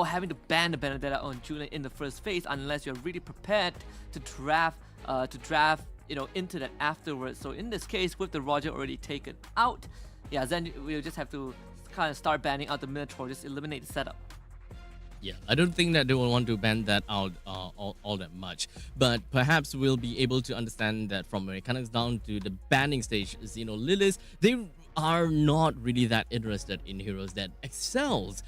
[SPEAKER 14] having to ban the Benedetta on Julian in the first phase unless you're really prepared to draft into that afterwards. So in this case, with the Roger already taken out, yeah, Zen we'll just have to kind of start banning out the Minotaur, just eliminate the setup.
[SPEAKER 13] Yeah, I don't think that they will want to ban that out all that much. But perhaps we'll be able to understand that from when it comes down to the banning stage, Xenolilies, they are not really that interested in heroes that excels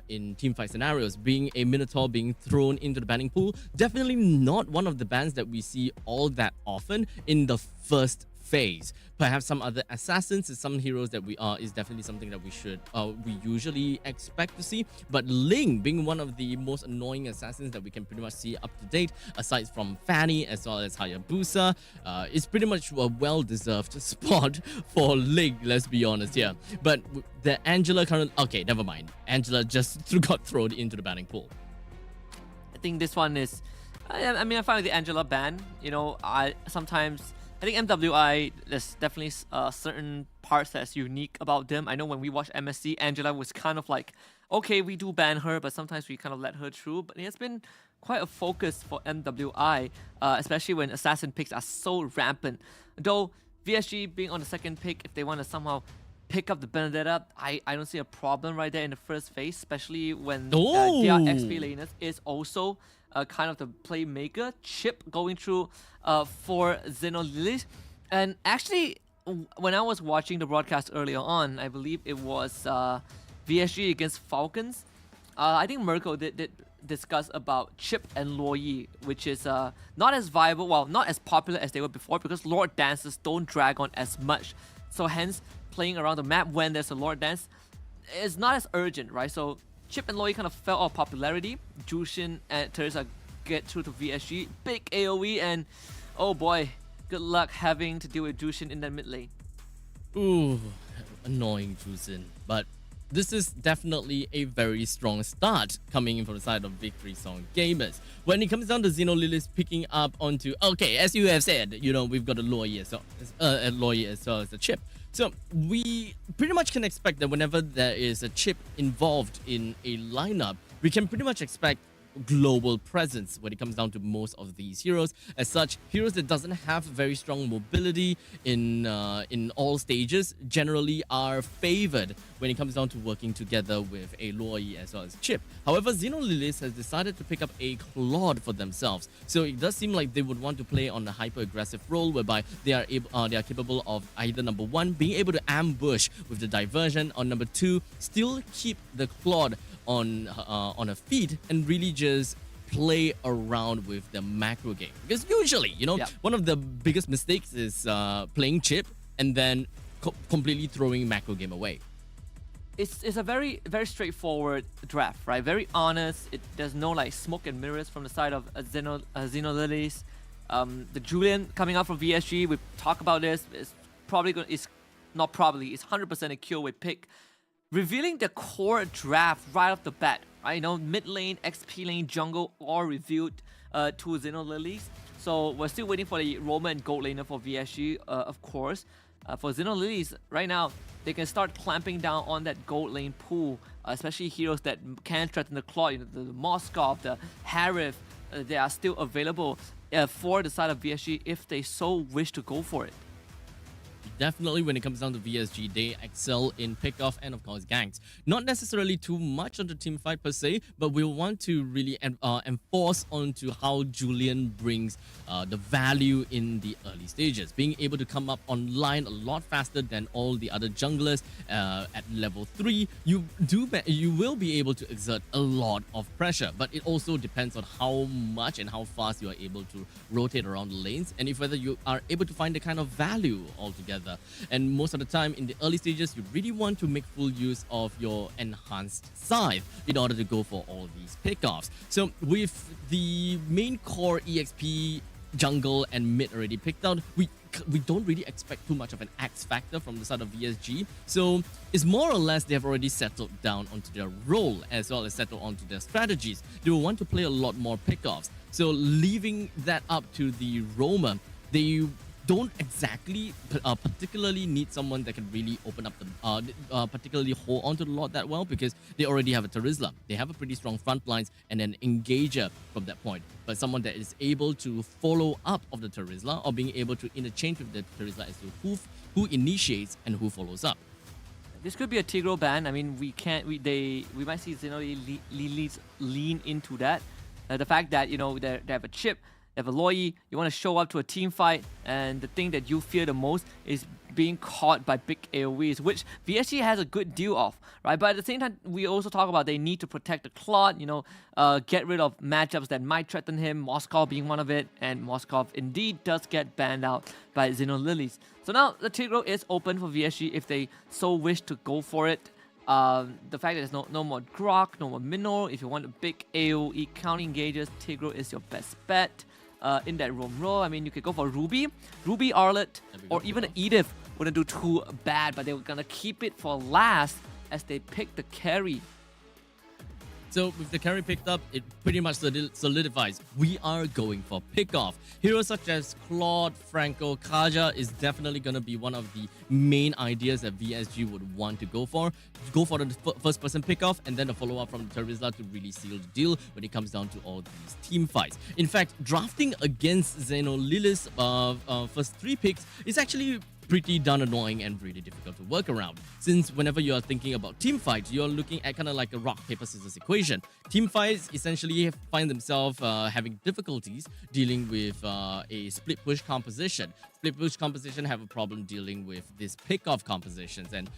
[SPEAKER 13] in teamfight scenarios. Being a Minotaur being thrown into the banning pool, definitely not one of the bans that we see all that often in the first phase. Perhaps some other assassins and some heroes that is definitely something that we usually expect to see. But Ling being one of the most annoying assassins that we can pretty much see up to date, aside from Fanny as well as Hayabusa, is pretty much a well-deserved spot for Ling, let's be honest here. But the Angela okay, never mind. Angela just got thrown into the banning pool.
[SPEAKER 14] I think this one is, I mean, I find the Angela ban, I think MWI, there's definitely certain parts that's unique about them. I know when we watched MSC, Angela was kind of like, okay, we do ban her, but sometimes we kind of let her through. But it has been quite a focus for MWI, especially when assassin picks are so rampant. Though VSG being on the second pick, if they want to somehow pick up the Benedetta, I don't see a problem right there in the first phase, especially when their XP laners is also kind of the playmaker. Chip going through for Xenolilies. And actually, when I was watching the broadcast earlier on, I believe it was VSG against Falcons. I think Mirko did discuss about Chip and Luoyi, which is not as viable, well, not as popular as they were before, because Lord Dances don't drag on as much. So hence, playing around the map when there's a Lord Dance is not as urgent, right? So Chip and Luoyi kind of fell off popularity. Jushin and Teresa get through to VSG. Big AoE, and oh boy, good luck having to deal with Jushin in that mid lane.
[SPEAKER 13] Ooh, annoying Jushin. But this is definitely a very strong start coming in from the side of Victory Song Gamers. When it comes down to Xenolilies picking up onto, okay, as you have said, you know, we've got a Luoyi as well as a Chip. So we pretty much can expect that whenever there is a Chip involved in a lineup, we can pretty much expect global presence when it comes down to most of these heroes. As such, heroes that doesn't have very strong mobility in all stages generally are favored when it comes down to working together with a Luoyi as well as Chip. However, Xenolilies has decided to pick up a Claude for themselves, so it does seem like they would want to play on a hyper-aggressive role whereby they are capable of either number one, being able to ambush with the diversion, or number two, still keep the Claude on her feet and really just play around with the macro game. Because usually, you know, one of the biggest mistakes is playing Chip and then completely throwing macro game away.
[SPEAKER 14] It's a very straightforward draft, right? Very honest. There's no like smoke and mirrors from the side of Xenolilies. The Julian coming out from VSG, we talk about this. It's probably it's 100% a QOA pick. Revealing the core draft right off the bat, right? You know, mid lane, XP lane, jungle, all revealed to Xenolilies. So we're still waiting for the Roma and gold laner for VSG, of course. For Xenolilies, right now, they can start clamping down on that gold lane pool, especially heroes that can threaten the Claw, you know, the Moskov, the Harith, they are still available for the side of VSG if they so wish to go for it.
[SPEAKER 13] Definitely, when it comes down to VSG, they excel in pickoff and, of course, ganks. Not necessarily too much on the team fight per se, but we'll want to really enforce onto how Julian brings the value in the early stages. Being able to come up online a lot faster than all the other junglers at level 3, you will be able to exert a lot of pressure, but it also depends on how much and how fast you are able to rotate around the lanes, and if whether you are able to find the kind of value altogether. And most of the time in the early stages, you really want to make full use of your enhanced scythe in order to go for all these pickoffs. So with the main core EXP, jungle and mid already picked out, we don't really expect too much of an X factor from the side of VSG. So it's more or less they have already settled down onto their role as well as settled onto their strategies. They will want to play a lot more pickoffs. So leaving that up to the Roma, they don't exactly particularly need someone that can really open up the particularly hold onto the Lord that well, because they already have a Terizla. They have a pretty strong front lines and an engager from that point. But someone that is able to follow up of the Terizla, or being able to interchange with the Terizla as to who initiates and who follows up.
[SPEAKER 14] This could be a Tigro ban. I mean, we might see Xenolilies lean into that. The fact that, you know, they have a Chip, they have a Luoyi, you want to show up to a team fight, and the thing that you fear the most is being caught by big AoEs, which VSG has a good deal of, right? But at the same time, we also talk about they need to protect the Claude, you know, get rid of matchups that might threaten him, Moskov being one of it, and Moskov indeed does get banned out by Xenolilies. So now the Tigro is open for VSG if they so wish to go for it. The fact that there's no more Grok, no more Minnow, if you want a big AoE counter engages, Tigro is your best bet. In that roam role, I mean, you could go for Ruby, Arlet, or even Edith wouldn't do too bad, but they were gonna keep it for last as they pick the carry.
[SPEAKER 13] So with the carry picked up, it pretty much solidifies we are going for pickoff. Heroes such as Claude, Franco, Kaja is definitely going to be one of the main ideas that VSG would want to go for. Go for the first person pickoff and then a follow-up from the Terizla to really seal the deal when it comes down to all these team fights. In fact, drafting against Xenolilies' first 3 picks is actually pretty darn annoying and really difficult to work around. Since whenever you are thinking about team fights, you're looking at kind of like a rock, paper, scissors equation. Team fights essentially find themselves having difficulties dealing with a split push composition. Split push composition have a problem dealing with this pick-off compositions, and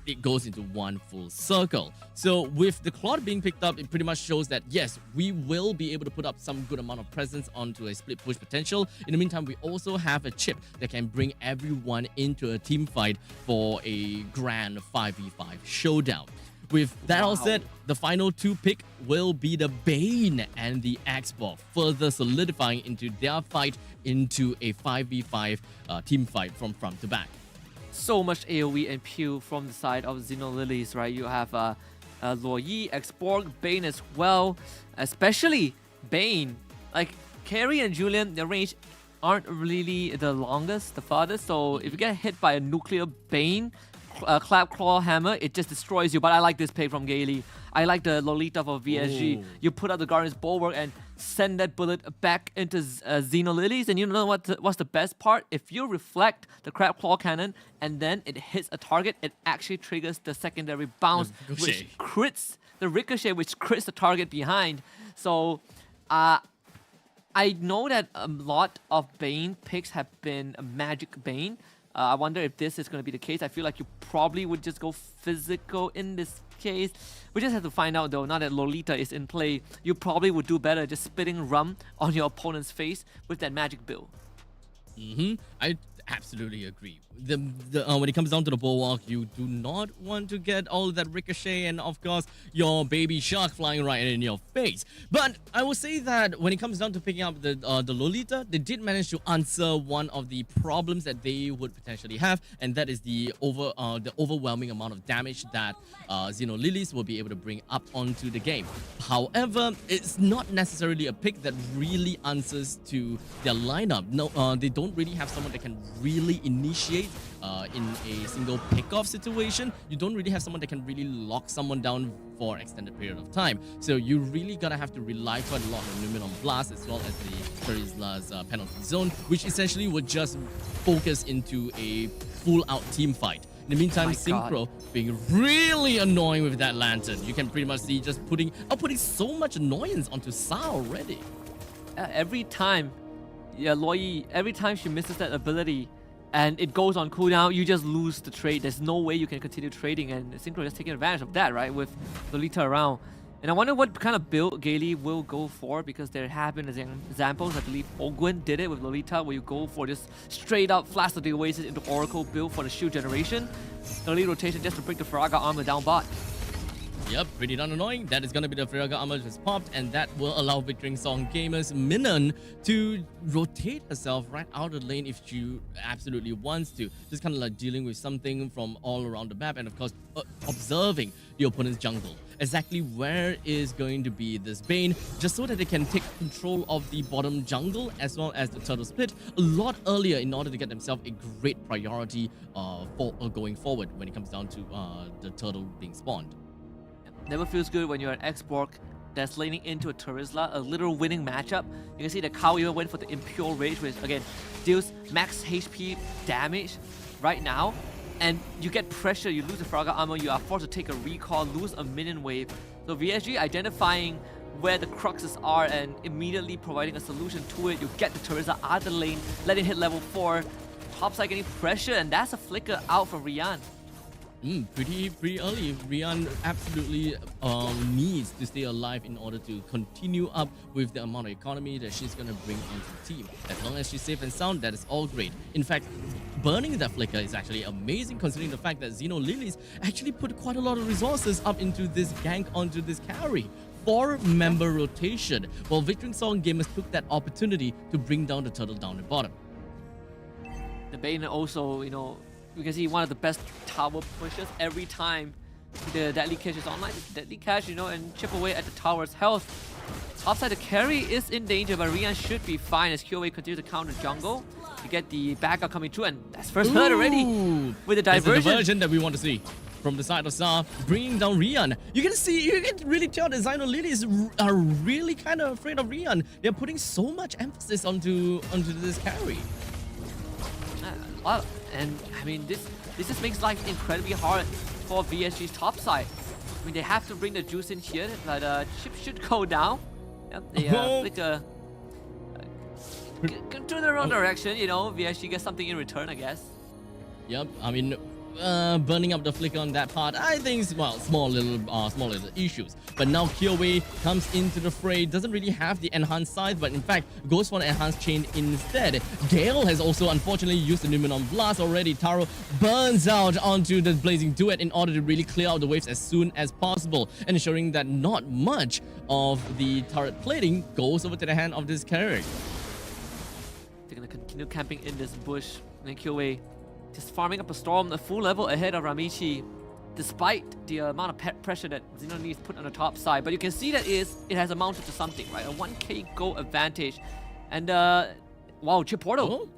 [SPEAKER 13] it goes into one full circle. So with the Claude being picked up, it pretty much shows that yes, we will be able to put up some good amount of presence onto a split push potential. In the meantime, we also have a chip that can bring everyone into a team fight for a grand 5v5 showdown. With that all said, the final two pick will be the Bane and the Xbox, further solidifying into their fight into a 5v5 team fight from front to back.
[SPEAKER 14] So much AoE and peel from the side of Xenolilies, right? You have Luoyi, Xborg, Bane as well, especially Bane. Like, Carrie and Julian, their range aren't really the longest, the farthest, so if you get hit by a nuclear Bane, Clap Claw Hammer, it just destroys you. But I like this pick from Gaily. I like the Lolita for VSG.
[SPEAKER 13] Ooh.
[SPEAKER 14] You put out the Guardian's Bulwark and send that bullet back into Xenolilies. And you know what's the best part? If you reflect the Crab Claw Cannon and then it hits a target, it actually triggers the secondary bounce, which crits the ricochet, which crits the target behind. So, I know that a lot of Bane picks have been a Magic Bane. I wonder if this is going to be the case. I feel like you probably would just go physical in this case. We just have to find out though, now that Lolita is in play, you probably would do better just spitting rum on your opponent's face with that magic build.
[SPEAKER 13] I absolutely agree. When it comes down to the bulwark, you do not want to get all that ricochet and of course your baby shark flying right in your face. But I will say that when it comes down to picking up the Lolita, they did manage to answer one of the problems that they would potentially have, and that is the overwhelming amount of damage that Xenolilies will be able to bring up onto the game. However, it's not necessarily a pick that really answers to their lineup. No, they don't really have someone that can really initiate in a single pick-off situation. You don't really have someone that can really lock someone down for extended period of time. So you really gotta have to rely quite a lot on Numenon Blast as well as the Charizla's penalty zone, which essentially would just focus into a full-out team fight. In the meantime, Synchro being really annoying with that lantern. You can pretty much see just putting so much annoyance onto Sa already.
[SPEAKER 14] Every time, Luoyi, every time she misses that ability, and it goes on cooldown, you just lose the trade. There's no way you can continue trading, and Synchro just taking advantage of that, right, with Lolita around. And I wonder what kind of build Gaily will go for, because there have been examples. I believe Ogwyn did it with Lolita, where you go for just straight up Flash of the Oasis into Oracle build for the shield generation. Early rotation just to break the Faraga armor down bot.
[SPEAKER 13] Yep, pretty darn annoying. That is going to be the Faraga armor just popped, and that will allow Victory Song Gamers Minon to rotate herself right out of the lane if she absolutely wants to. Just kind of like dealing with something from all around the map, and of course observing the opponent's jungle. Exactly where is going to be this Bane, just so that they can take control of the bottom jungle as well as the turtle split a lot earlier in order to get themselves a great priority for going forward when it comes down to the turtle being spawned.
[SPEAKER 14] Never feels good when you're an Xborg that's laning into a Charizla, a literal winning matchup. You can see that Kao even went for the Impure Rage, which again deals max HP damage right now. And you get pressure, you lose the Faraga armor, you are forced to take a recall, lose a minion wave. So VSG identifying where the cruxes are and immediately providing a solution to it. You get the Charizla out of the lane, let it hit level 4, topside getting pressure, and that's a flicker out for Rian.
[SPEAKER 13] Pretty early. Rian absolutely needs to stay alive in order to continue up with the amount of economy that she's going to bring onto the team. As long as she's safe and sound, that is all great. In fact, burning that flicker is actually amazing considering the fact that Xenolilies actually put quite a lot of resources up into this gank onto this carry. 4-member rotation, while Victory Song Gamers took that opportunity to bring down the turtle down the bottom.
[SPEAKER 14] The Bane also, you know, you can see one of the best tower pushes every time the Deadly Cache is online. Deadly Cache, you know, and chip away at the tower's health. Offside, the carry is in danger, but Rian should be fine as QA continues to counter jungle. You get the backup coming through, and that's first hurt already with the diversion.
[SPEAKER 13] That's the diversion that we want to see from the side of Sa, bringing down Rian. You can really tell that Xenolilies are really kind of afraid of Rian. They're putting so much emphasis onto this carry.
[SPEAKER 14] And I mean, this just makes life incredibly hard for VSG's top side. I mean, they have to bring the juice in here, but chip should go down. Yep, they Flicker to their own direction, you know. VSG gets something in return, I guess.
[SPEAKER 13] Yep, I mean, burning up the flicker on that part, I think, well, small little issues. But now Kyoei comes into the fray, doesn't really have the enhanced scythe, but in fact goes for an enhanced chain instead. Gale has also unfortunately used the Numenon Blast already. Taro burns out onto the Blazing Duet in order to really clear out the waves as soon as possible, ensuring that not much of the turret plating goes over to the hand of this carrier.
[SPEAKER 14] They're gonna continue camping in this bush. And Kyoei just farming up a storm, a full level ahead of Ramichi, despite the amount of pressure that Xenonese put on the top side. But you can see that it has amounted to something, right? A 1k gold advantage. And wow, chip portal.
[SPEAKER 13] Oh.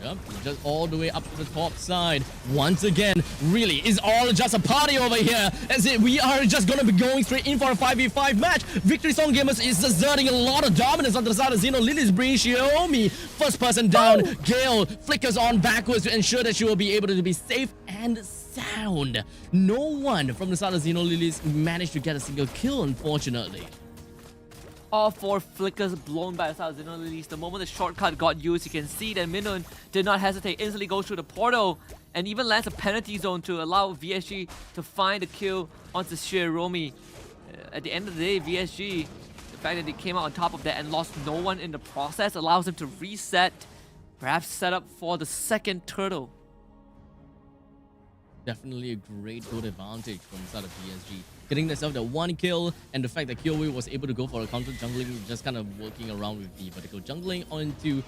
[SPEAKER 13] Yep, just all the way up to the top side. Once again, really, it's all just a party over here. As we are just gonna be going straight in for a 5v5 match. Victory Song Gamers is exerting a lot of dominance on the side of Xeno. Lily's bringing Xiaomi first person down. Gale flickers on backwards to ensure that she will be able to be safe and sound. No one from the side of Xeno Lily's managed to get a single kill, unfortunately.
[SPEAKER 14] All 4 flickers blown by the side of Xeno Lilies. The moment the shortcut got used, you can see that Minun did not hesitate, instantly goes through the portal and even lands a penalty zone to allow VSG to find the kill onto Shiromi. At the end of the day, VSG, the fact that they came out on top of that and lost no one in the process allows them to reset, perhaps set up for the second turtle.
[SPEAKER 13] Definitely a great goal advantage from the side of PSG. Getting themselves the 1 kill, and the fact that Kyoei was able to go for a counter jungling, just kind of working around with the vertical jungling onto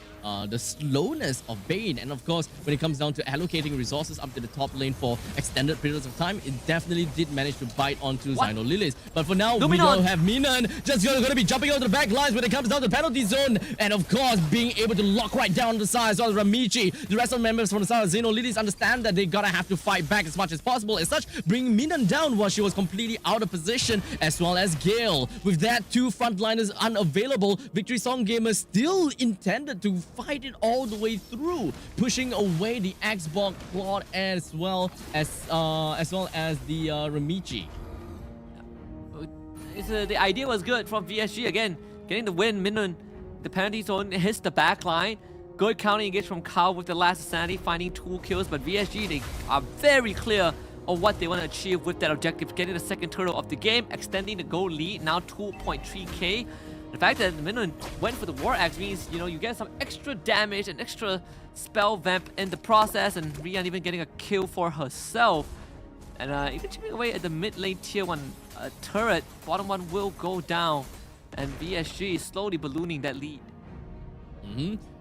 [SPEAKER 13] the slowness of Bane. And of course, when it comes down to allocating resources up to the top lane for extended periods of time, it definitely did manage to bite onto Xeno Lilies. But for now, we don't have Minan just gonna be jumping onto the back lines when it comes down to the penalty zone. And of course, being able to lock right down the side as well as Ramichi. The rest of the members from the side of Xeno Lilies understand that they gotta have to fight back as much as possible. As such, bring Minan down while she was completely out of position, as well as Gale. With that, 2 frontliners unavailable, Victory Song Gamers still intended to fight it all the way through, pushing away the Xbox Claude as well as the Ramichi.
[SPEAKER 14] The idea was good from VSG again, getting the win. Minun, the penalty zone hits the back line. Good counter engage from Kao with the last sanity, finding 2 kills. But VSG, they are very clear on what they want to achieve with that objective, getting the second turtle of the game, extending the goal lead, now 2.3k. The fact that Minun went for the War Axe means, you know, you get some extra damage and extra spell vamp in the process, and Rian even getting a kill for herself. And even chipping away at the mid lane tier 1 turret, bottom 1 will go down, and VSG is slowly ballooning that lead.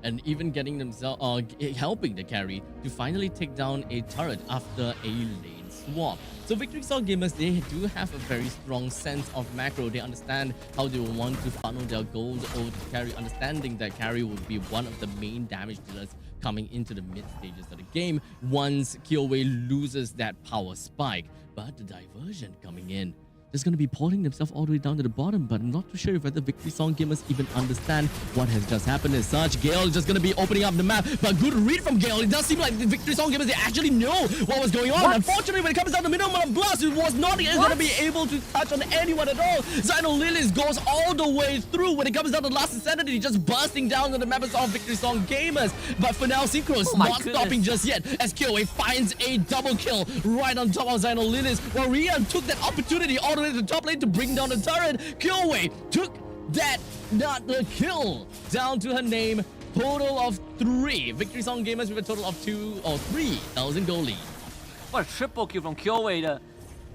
[SPEAKER 13] And even getting themselves, helping the carry to finally take down a turret after a lane swap. So Victory Song Gamers, they do have a very strong sense of macro. They understand how they will want to funnel their gold over to carry, understanding that carry will be one of the main damage dealers coming into the mid stages of the game once Kyoei loses that power spike. But the diversion coming in, just going to be pulling themselves all the way down to the bottom, but I'm not too sure if whether Victory Song Gamers even understand what has just happened as such. Gale is just going to be opening up the map, but good read from Gale. It does seem like the Victory Song Gamers, they actually know what was going on. Unfortunately, when it comes down to minimum blast, it was not going to be able to touch on anyone at all. Xeno Lilies goes all the way through. When it comes down to Last Insanity, just bursting down on the members of Victory Song Gamers. But for now, Synchro's not stopping just yet, as Kyoei finds a double kill right on top of Xeno Lilies, while Rian took that opportunity all the way to the top lane to bring down the turret. Kyoei took that, not the kill, down to her name. Total of 3. Victory Song Gamers with a total of 2 or 3,000 gold lead.
[SPEAKER 14] What a triple kill from Kyoei. The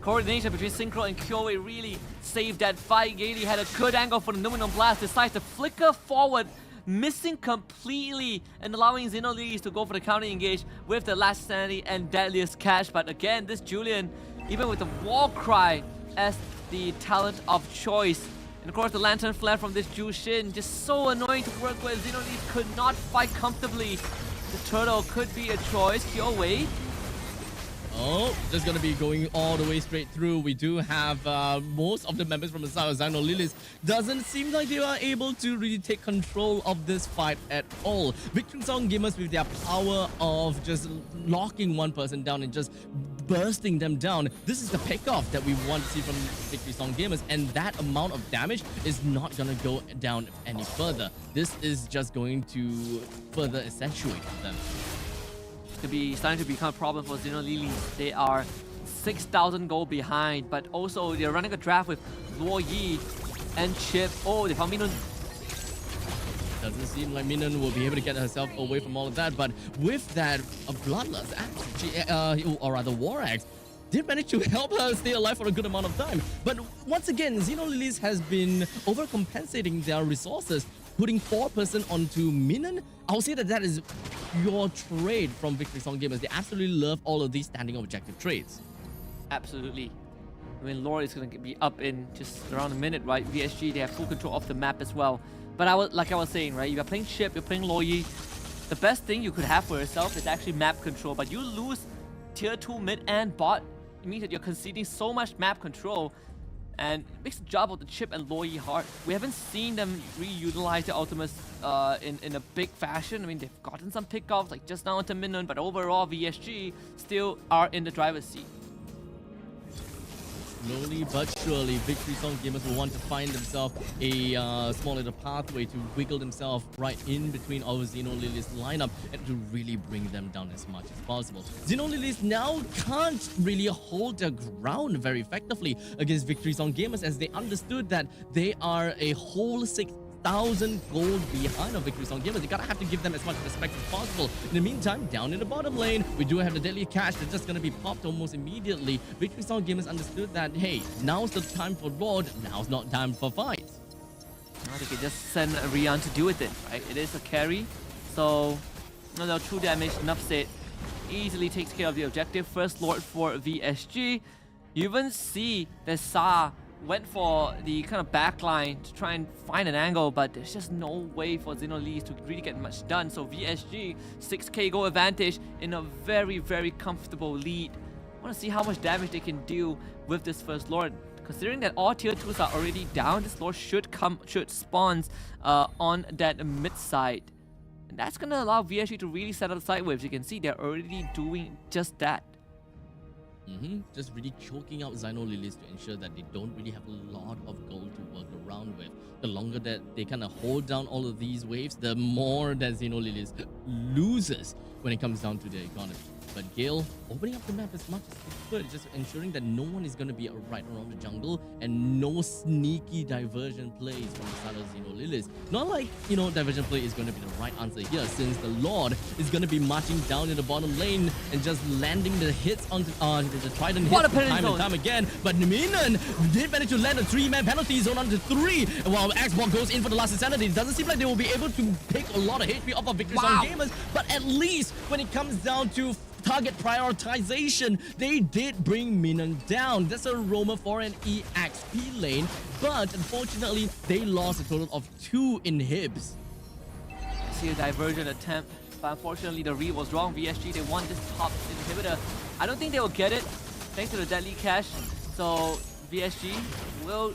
[SPEAKER 14] coordination between Synchro and Kyoei really saved that fight. Gaily had a good angle for the Numenon Blast, decides to flicker forward, missing completely and allowing Xeno Lilies to go for the counter engage with the last sanity and deadliest catch. But again, this Julian, even with the war cry as the talent of choice, and of course the lantern flare from this Ju Shin, just so annoying to work with. Xeno Lilies could not fight comfortably. The turtle could be a choice. Kyoei
[SPEAKER 13] Oh, just gonna be going all the way straight through. We do have most of the members from the side of Xino Lilies. Doesn't seem like they are able to really take control of this fight at all. Victory Song Gamers, with their power of just locking one person down and just bursting them down. This is the pickoff that we want to see from Victory Song Gamers, and that amount of damage is not gonna go down any further. This is just going to further accentuate them.
[SPEAKER 14] To be starting to become a problem for Xino Lilies. They are 6,000 gold behind, but also they're running a draft with Luo Yi and Chip. Oh, they found Minun.
[SPEAKER 13] Doesn't seem like Minun will be able to get herself away from all of that, but with that, a Bloodlust, or rather War Axe, did manage to help her stay alive for a good amount of time. But once again, Xino Lilies has been overcompensating their resources, putting 4% onto Minun. I'll say that is your trade from Victory Song Gamers. They absolutely love all of these standing objective trades.
[SPEAKER 14] Absolutely. I mean, Lord is going to be up in just around a minute, right? VSG, they have full control of the map as well. But like I was saying, right? If you're playing Chip, you're playing Loyi, the best thing you could have for yourself is actually map control. But you lose tier 2 mid and bot, it means that you're conceding so much map control, and it makes the job of the Chip and Loyi hard. We haven't seen them reutilize the ultimates in a big fashion. I mean, they've gotten some pickoffs, like just now into Minun, but overall, VSG still are in the driver's seat.
[SPEAKER 13] Slowly but surely, Victory Song Gamers will want to find themselves a small little pathway to wiggle themselves right in between our Xino Lilies lineup and to really bring them down as much as possible. Xino Lilies now can't really hold their ground very effectively against Victory Song Gamers, as they understood that they are a whole 6,000 gold behind of Victory Song Gamers. You gotta have to give them as much respect as possible. In the meantime, down in the bottom lane, we do have the deadly cash that's just gonna be popped almost immediately. Victory Song Gamers understood that, hey, now's the time for Lord, now's not time for fight.
[SPEAKER 14] Now they can just send Rian to deal with it, right? It is a carry, so no true damage. Enough said. Easily takes care of the objective. First Lord for VSG. You even see that Sa went for the kind of backline to try and find an angle, but there's just no way for Xino Lilies to really get much done. So VSG, 6k goal advantage in a very, very comfortable lead. I want to see how much damage they can do with this first Lord. Considering that all tier 2s are already down, this Lord should spawn on that mid side. And that's going to allow VSG to really set up the side waves. You can see they're already doing just that.
[SPEAKER 13] Just really choking out Xino Lilies to ensure that they don't really have a lot of gold to work around with. The longer that they kind of hold down all of these waves, the more that Xino Lilies loses when it comes down to their economy. But Gale opening up the map as much as he could, just ensuring that no one is going to be right around the jungle and no sneaky diversion plays from the side of Xino Lilies. Not like, diversion play is going to be the right answer here, since the Lord is going to be marching down in the bottom lane and just landing the hits onto the Trident hits time and time again. But Minun did manage to land a 3-man penalty zone onto 3, while Xbox goes in for the last insanity. It doesn't seem like they will be able to pick a lot of HP off of Victory Song Gamers, but at least when it comes down to target prioritization, they did bring Minun down. That's a roamer for an EXP lane, but unfortunately, they lost a total of 2 inhibs.
[SPEAKER 14] See a diversion attempt, but unfortunately the read was wrong. VSG, they want this top inhibitor. I don't think they will get it, thanks to the deadly cash. So VSG will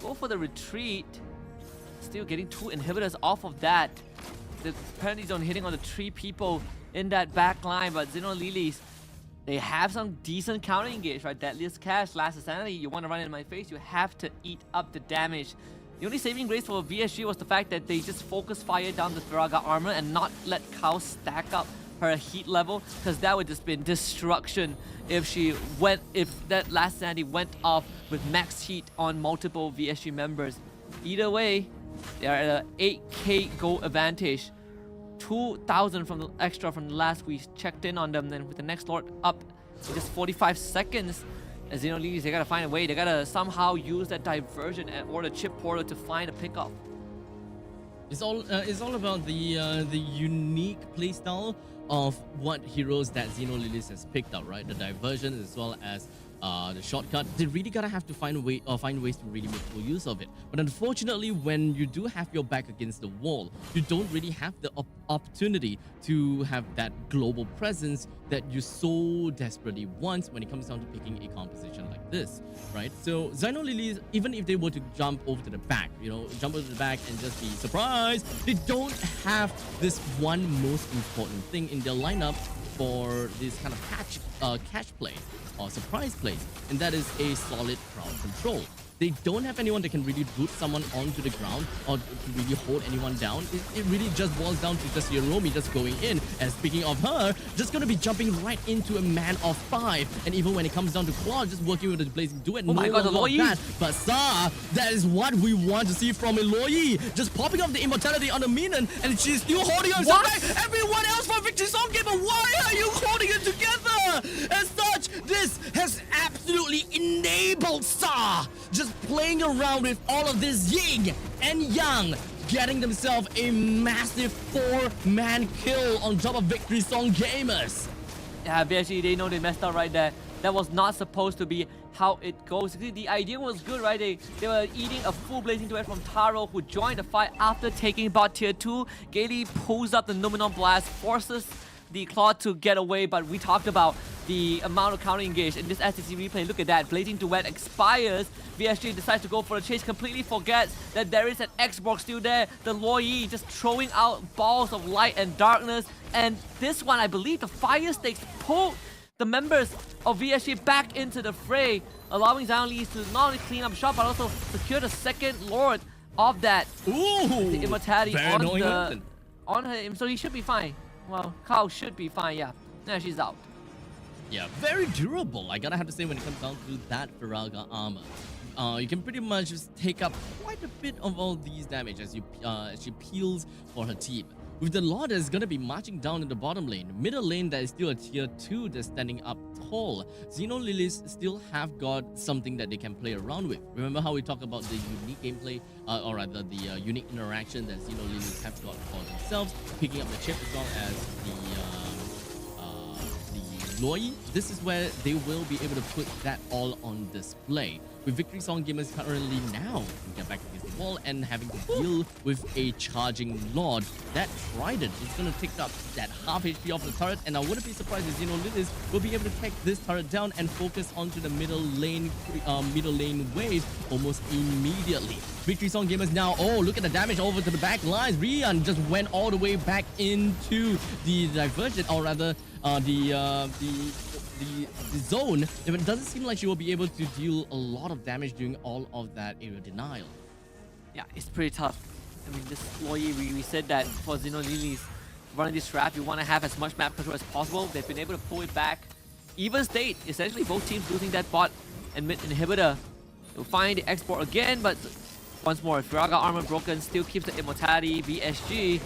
[SPEAKER 14] go for the retreat. Still getting 2 inhibitors off of that. The penalty zone hitting on the 3 people in that back line, but Xino Lilies, they have some decent counter engage, right? Deadliest cash, last insanity. You want to run it in my face, you have to eat up the damage. The only saving grace for VSG was the fact that they just focus fire down the Thraga armor and not let Kao stack up her heat level, because that would just been destruction if that last insanity went off with max heat on multiple VSG members. Either way, they are at an 8k gold advantage. 2,000 from the extra from the last we checked in on them. Then with the next Lord up in just 45 seconds, as Xino Lilies, they gotta find a way. They gotta somehow use that diversion or the chip portal to find a pickoff.
[SPEAKER 13] It's all about the unique playstyle of what heroes that Xino Lilies has picked up, right? The diversion as well as the shortcut. They really gotta have to find ways to really make full use of it. But unfortunately, when you do have your back against the wall, you don't really have the opportunity to have that global presence that you so desperately want when it comes down to picking a composition like this, right? So Xino Lilies, even if they were to jump over to the back, jump over to the back and just be surprised, they don't have this one most important thing in their lineup for this kind of catch play or surprise plays, and that is a solid crowd control. They don't have anyone that can really boot someone onto the ground or to really hold anyone down. It really just boils down to just Hiromi just going in. And speaking of her, just gonna be jumping right into a man of 5. And even when it comes down to Claude, just working with the Blazing Duet.
[SPEAKER 14] Oh my god, the Loyi!
[SPEAKER 13] But Sa, that is what we want to see from a Loyi. Just popping up the immortality on the minion, and she's still holding herself back. Everyone else for Victory Song Game, but why are you holding it together? As such, this has absolutely enabled Sa just playing around with all of this yin and yang, getting themselves a massive 4-man kill on top of Victory Song Gamers.
[SPEAKER 14] Yeah, basically they know they messed up right there. That was not supposed to be how it goes. The idea was good, right? They were eating a full Blazing Duet from Taro, who joined the fight after taking bot tier 2. Gaily pulls up the Numenon Blast, forces the Claw to get away, but we talked about the amount of counter engage in this STC replay. Look at that, Blazing Duet expires. VSG decides to go for the chase, completely forgets that there is an Xbox still there. The Loyi just throwing out balls of light and darkness. And this one, I believe the Fire Stakes pulled the members of VSG back into the fray, allowing Xino Lilies to not only clean up shop, but also secure the second Lord of that.
[SPEAKER 13] Ooh,
[SPEAKER 14] the immortality
[SPEAKER 13] on
[SPEAKER 14] her, so he should be fine. Well, Kao should be fine, yeah. Now she's out.
[SPEAKER 13] Yeah, very durable, I gotta have to say, when it comes down to that Firaga armor. You can pretty much just take up quite a bit of all these damage as she peels for her team. With the Lord that's gonna be marching down in the bottom lane, middle lane there is still a tier 2 that's standing up tall. Xino Lilies still have got something that they can play around with. Remember how we talked about the unique gameplay, or rather the unique interaction that Xino Lilies have got for themselves, picking up the chip as well as the Loyi. This is where they will be able to put that all on display. With Victory Song Gamers currently now get back against the wall and having to deal with a charging Lord. That Trident is going to take up that half HP off the turret, and I wouldn't be surprised if Xino Lilies will be able to take this turret down and focus onto the middle lane waves almost immediately. Victory Song Gamers now, oh, look at the damage over to the back lines. Rian just went all the way back into the diversion, or rather the zone. It doesn't seem like she will be able to deal a lot of damage during all of that area denial.
[SPEAKER 14] Yeah, it's pretty tough. I mean, this Loyi, we said that for Xino Lilies running this trap, you want to have as much map control as possible. They've been able to pull it back. Even state, essentially both teams losing that bot and mid inhibitor. You'll find the export again, but once more, Firaga armor broken, still keeps the immortality. VSG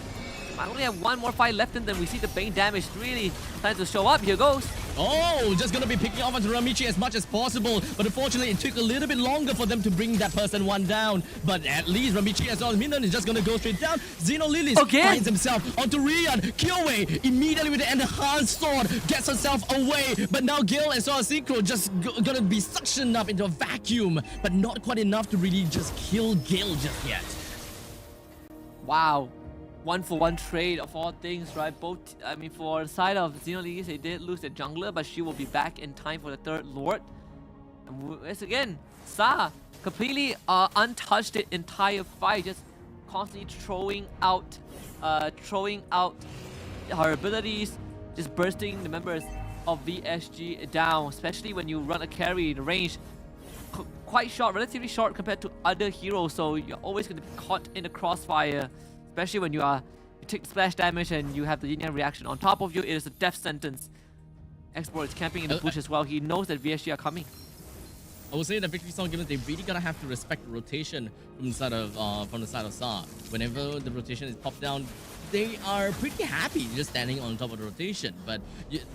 [SPEAKER 14] might only have one more fight left in them. We see the Bane damage really starting to show up. Here goes.
[SPEAKER 13] Oh, just gonna be picking off onto Ramichi as much as possible, but unfortunately it took a little bit longer for them to bring that person one down. But at least Ramichi as well as Minion is just gonna go straight down. Xino Lilies finds himself onto Rian. Killway immediately with the enhanced sword gets herself away, but now Gil as well as Synchro just gonna be suctioned up into a vacuum, but not quite enough to really just kill Gil just yet.
[SPEAKER 14] Wow. 1-for-1 trade of all things, right? Both, I mean, for the side of Xino Lilies, they did lose their jungler, but she will be back in time for the third Lord. And once again, Sa completely untouched the entire fight, just constantly throwing out her abilities, just bursting the members of VSG down. Especially when you run a carry, the range quite short, relatively short compared to other heroes, so you're always going to be caught in the crossfire. Especially when you take splash damage and you have the yin yang reaction on top of you, it is a death sentence. Export is camping in the bush as well. He knows that VSG are coming.
[SPEAKER 13] I would say that Victory Song Gamers, they really gotta have to respect the rotation from the side of Sa. Whenever the rotation is popped down, they are pretty happy just standing on top of the rotation, but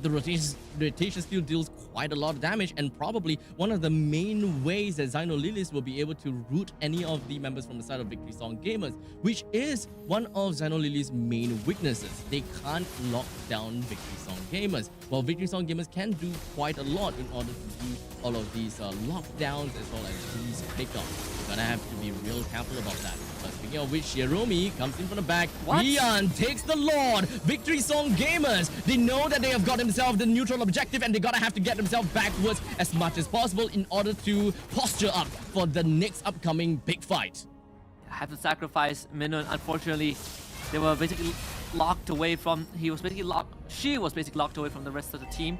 [SPEAKER 13] the rotation still deals quite a lot of damage, and probably one of the main ways that Xino Lilies will be able to root any of the members from the side of Victory Song Gamers, which is one of Xino Lilies' main weaknesses. They can't lock down Victory Song Gamers, while Victory Song Gamers can do quite a lot in order to do all of these lockdowns as well as these pickups. You're gonna have to be real careful about that. But speaking of which, Hiromi comes in from the back. Ian takes the Lord. Victory Song Gamers, they know that they have got themselves the neutral objective, and they gotta have to get themselves backwards as much as possible in order to posture up for the next upcoming big fight.
[SPEAKER 14] I have to sacrifice Minun. Unfortunately, they were basically locked away from. She was basically locked away from the rest of the team,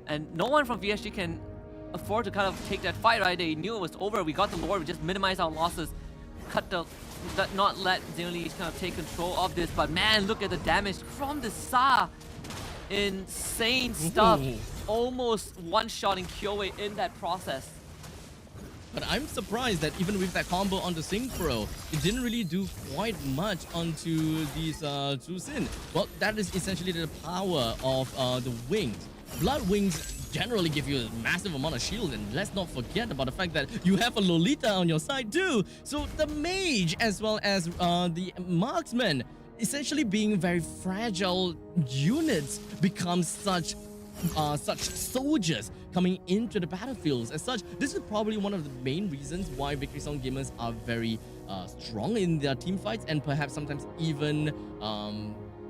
[SPEAKER 14] and no one from VSG can afford to kind of take that fight, right? They knew it was over. We got the Lord. We just minimized our losses, not let Xino Lilies kind of take control of this. But man, look at the damage from the Sa. Insane stuff. Almost one-shotting Kyoei in that process.
[SPEAKER 13] But I'm surprised that even with that combo on the Synchro, it didn't really do quite much onto these Zhu Xin. Well, that is essentially the power of the wings. Blood wings generally give you a massive amount of shield, and let's not forget about the fact that you have a Lolita on your side too. So the mage as well as the marksman, essentially being very fragile units, become such soldiers coming into the battlefields. As such, this is probably one of the main reasons why Victory Song Gamers are very strong in their team fights, and perhaps sometimes even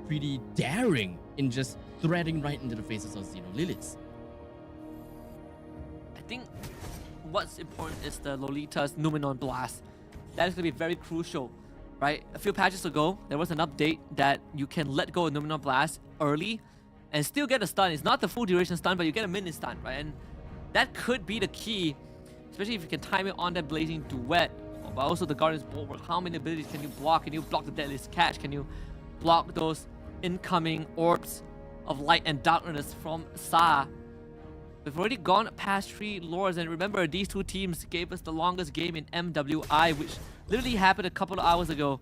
[SPEAKER 13] pretty daring in just threading right into the faces of Xino Lilies.
[SPEAKER 14] I think what's important is the Lolita's Numenon Blast. That is going to be very crucial, right? A few patches ago, there was an update that you can let go of Numenon Blast early and still get a stun. It's not the full duration stun, but you get a mini stun, right? And that could be the key, especially if you can time it on that Blazing Duet. But also the Guardian's Bulwark. How many abilities can you block? Can you block the Deadliest Catch? Can you block those incoming orbs of light and darkness from Sa? We've already gone past 3 lords, and remember, these two teams gave us the longest game in MWI, which literally happened a couple of hours ago,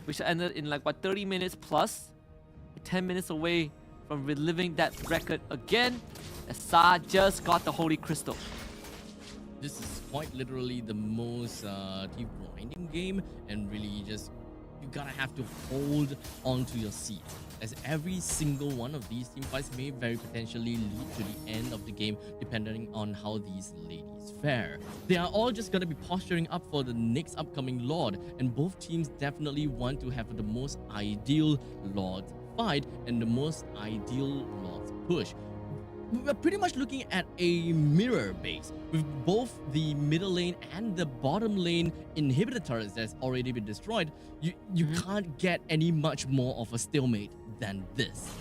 [SPEAKER 14] which ended in like, what, 30 minutes plus? 10 minutes away from reliving that record again, as Sa just got the Holy Crystal.
[SPEAKER 13] This is quite literally the most team grinding game, and really just, you gotta have to hold on to your seat, as every single one of these team fights may very potentially lead to the end of the game depending on how these ladies fare. They are all just gonna be posturing up for the next upcoming Lord, and both teams definitely want to have the most ideal Lord fight and the most ideal Lord's push. We're pretty much looking at a mirror base with both the middle lane and the bottom lane inhibitor turrets that's already been destroyed. You can't get any much more of a stalemate than this.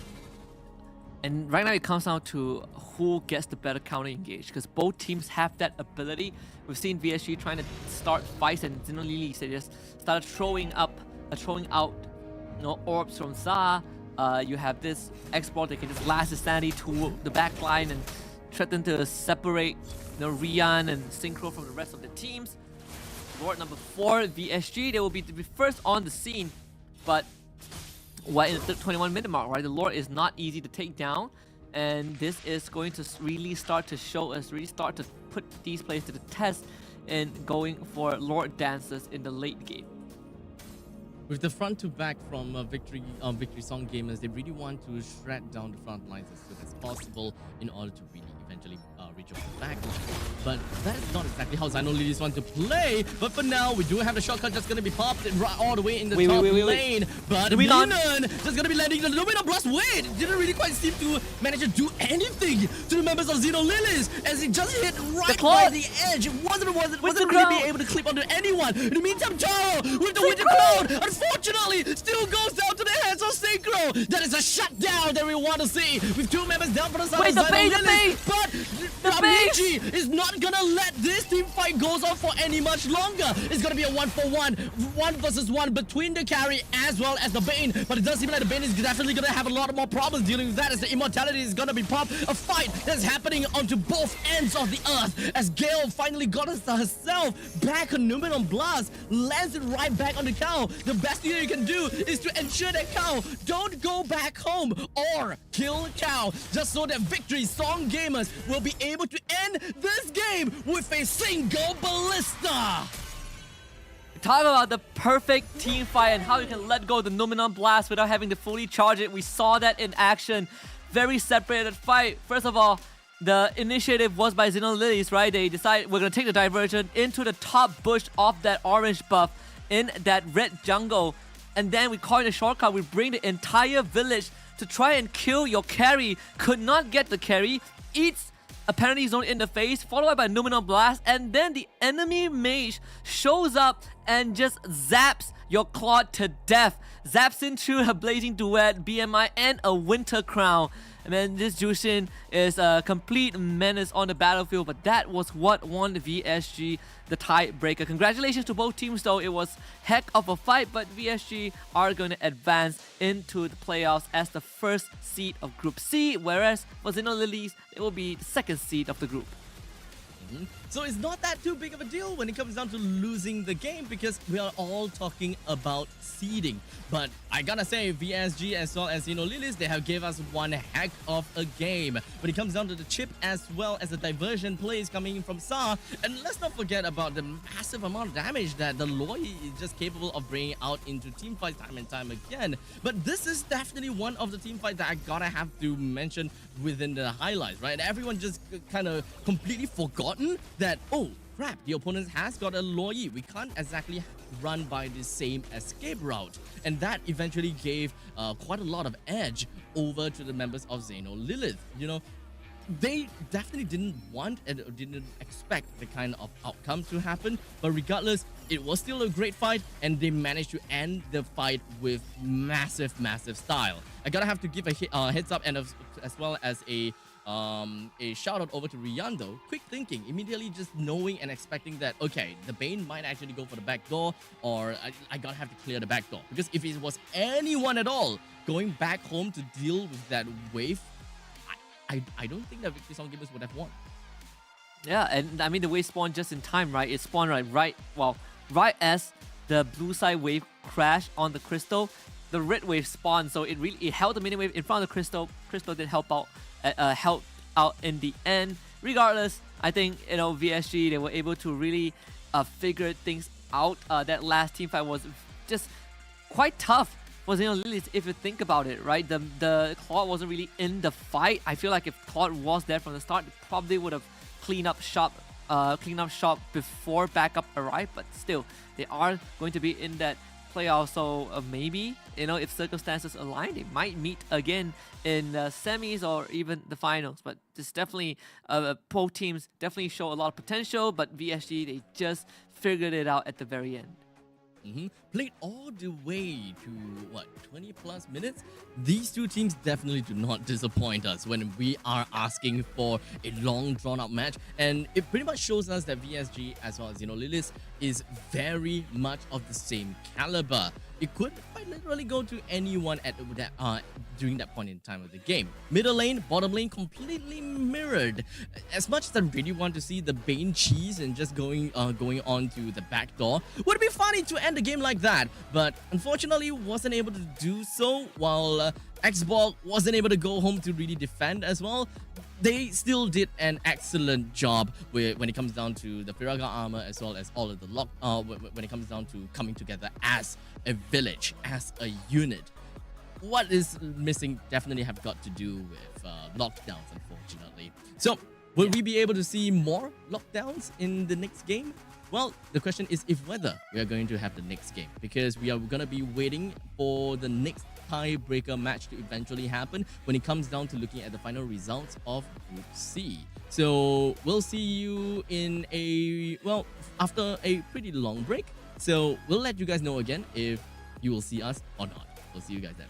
[SPEAKER 14] And right now it comes down to who gets the better counter engage, because both teams have that ability. We've seen VSG trying to start fights, and Xino Lilies, they just started throwing out, orbs from Sa. You have this export that can just last the sanity to the back line and threaten to separate Rian and Synchro from the rest of the teams. Lord number 4, VSG, they will be first on the scene, but in the 21-minute mark, right? The Lord is not easy to take down, and this is going to really start to show us, really start to put these players to the test in going for Lord dances in the late game.
[SPEAKER 13] With the front to back from Victory Song Gamers, they really want to shred down the front lines as soon as possible in order to really eventually reach over the back line. But that is not exactly how Xino Lilies want to play. But for now, we do have the shortcut just going to be popped right all the way in the top lane. But Minan just going to be landing the Lumina Blast. Wait, it didn't really quite seem to manage to do anything to the members of Xino Lilies, as it just hit right by the edge. It wasn't really be able to clip onto anyone. In the meantime, Taro with the Winter Cloud, unfortunately, still goes down to the hands of Synchro. That is a shutdown that we want to see, with 2 members down for the side of Xino Lilies. But Amici is not gonna let this team fight goes on for any much longer. It's gonna be a 1-for-1, 1 versus 1 between the carry as well as the Bane. But it does seem like the Bane is definitely gonna have a lot more problems dealing with that, as the immortality is gonna be popped. A fight that's happening onto both ends of the earth, as Gale finally got herself back on Numenon Blast, lands it right back on the cow. The best thing that you can do is to ensure that Cow don't go back home or kill Cow, just so that Victory Song Gamers will be able to end this game with a single ballista.
[SPEAKER 14] Talk about the perfect team fight and how you can let go of the Numenon Blast without having to fully charge it. We saw that in action. Very separated fight. First of all, the initiative was by Xenolilies, right? They decided we're going to take the diversion into the top bush of that orange buff in that red jungle. And then we call it a shortcut. We bring the entire village to try and kill your carry. Could not get the carry. Eats a penalty zone in the face, followed by Numenon Blast. And then the enemy mage shows up and just zaps your Claude to death. Zaps into a Blazing Duet, BMI, and a Winter Crown. And then this Jushin is a complete menace on the battlefield, but that was what won the VSG the tiebreaker. Congratulations to both teams though, it was heck of a fight, but VSG are going to advance into the playoffs as the first seed of Group C, whereas for Xenolilies, it will be the second seed of the group.
[SPEAKER 13] So it's not that too big of a deal when it comes down to losing the game, because we are all talking about seeding. But I gotta say, VSG as well as Xenolilies, they have gave us one heck of a game. When it comes down to the chip as well as the diversion plays coming in from Sa, and let's not forget about the massive amount of damage that the Loi is just capable of bringing out into team fights time and time again. But this is definitely one of the team fights that I gotta have to mention within the highlights, right? Everyone just kind of completely forgotten that, oh crap, the opponent has got a Loi. We can't exactly run by the same escape route. And that eventually gave quite a lot of edge over to the members of Xenolilies. You know, they definitely didn't want and didn't expect the kind of outcome to happen. But regardless, it was still a great fight, and they managed to end the fight with massive style. I gotta have to give a heads up and as well as a shout out over to Riando. Quick thinking, immediately just knowing and expecting that, okay, the Bane might actually go for the back door, or I gotta have to clear the back door. Because if it was anyone at all going back home to deal with that wave, I don't think that Victory Song Gamers would have won.
[SPEAKER 14] Yeah, and I mean the wave spawned just in time, right? It spawned right as the blue side wave crashed on the crystal, the red wave spawned, so it held the mini wave in front of the crystal. Crystal did help out in the end. Regardless, I think, you know, VSG, they were able to really figure things out. That last team fight was just quite tough for Xenolilies if you think about it, right? The Claude wasn't really in the fight. I feel like if Claude was there from the start, it probably would have cleaned up shop before backup arrived. But still, they are going to be in that playoff, so maybe, you know, if circumstances align, they might meet again in the semis or even the finals. But this definitely, both teams definitely show a lot of potential, but VSG, they just figured it out at the very end.
[SPEAKER 13] Played all the way to, what, 20 plus minutes? These two teams definitely do not disappoint us when we are asking for a long drawn out match, and it pretty much shows us that VSG as well as Xenolilies is very much of the same caliber. It could quite literally go to anyone at that during that point in time of the game. Middle lane, bottom lane, completely mirrored. As much as I really want to see the Bane cheese and just going on to the back door, would be funny to end the game like that. But unfortunately, wasn't able to do so. While Xbox wasn't able to go home to really defend as well. They still did an excellent job when it comes down to the Firaga armor as well as all of the when it comes down to coming together as a village, as a unit. What is missing definitely have got to do with lockdowns, unfortunately. So, will we be able to see more lockdowns in the next game? Well, the question is if whether we are going to have the next game, because we are going to be waiting for the next tiebreaker match to eventually happen when it comes down to looking at the final results of Group C. So we'll see you in after a pretty long break. So we'll let you guys know again if you will see us or not. We'll see you guys then.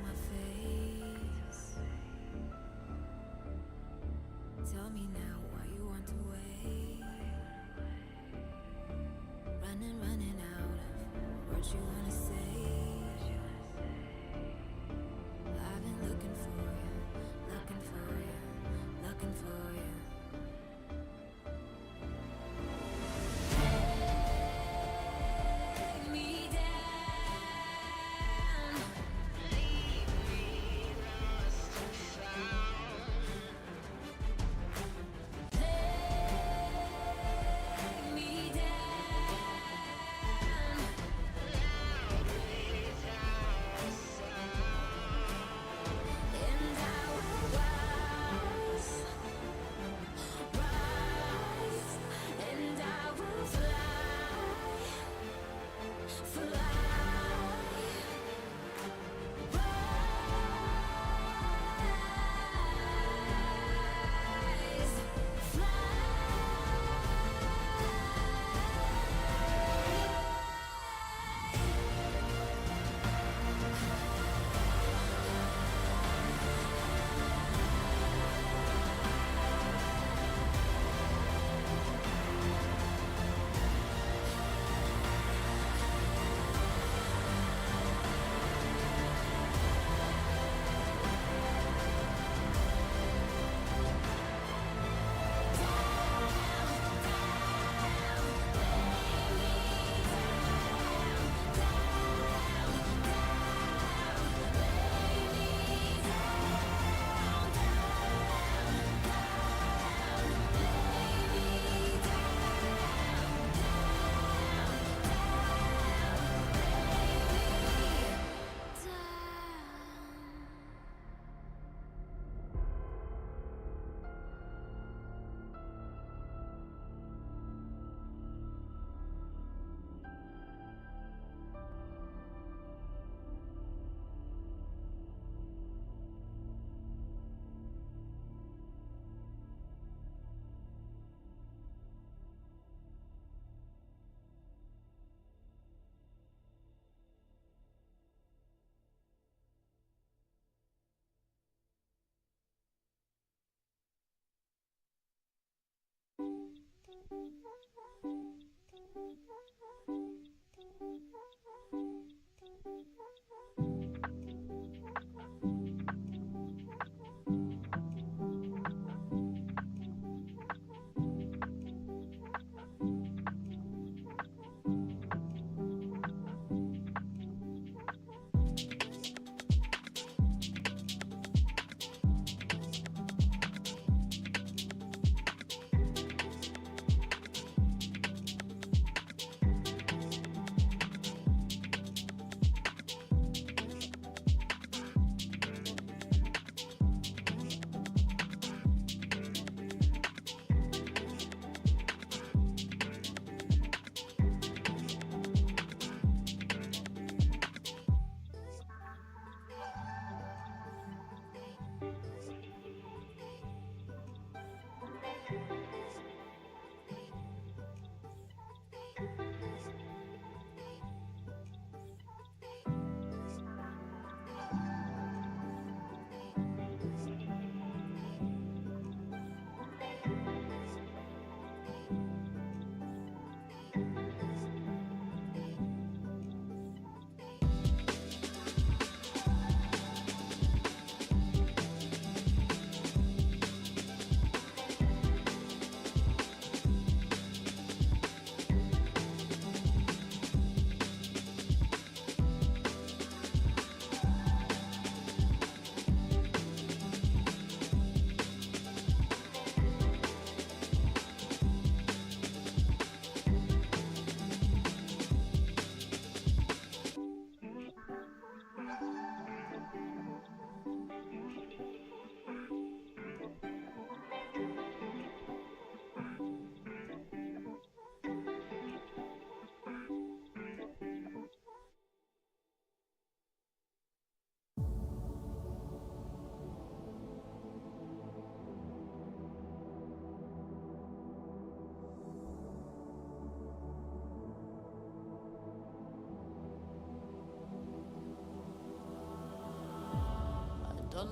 [SPEAKER 1] my face. Tell me now why you want to wait. Running out of words you wanna say. I've been looking for you, looking for you, looking for you. Take me down, leave me lost and found. Take me down, loudly without a sound, and I will rise, and I will fly.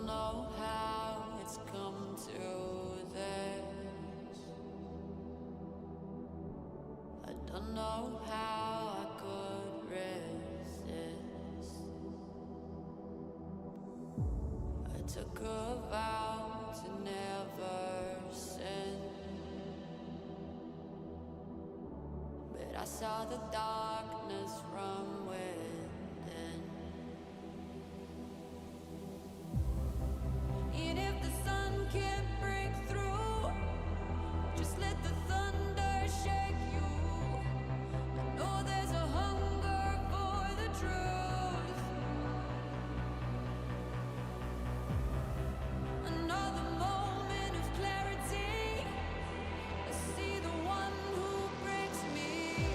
[SPEAKER 1] don't know how it's come to this. I don't know how I could resist. I took a vow to never sin, but I saw the darkness from within. And if the sun can't break through, just let the thunder shake you. I know there's a hunger for the truth. Another moment of clarity. I see the one who breaks me.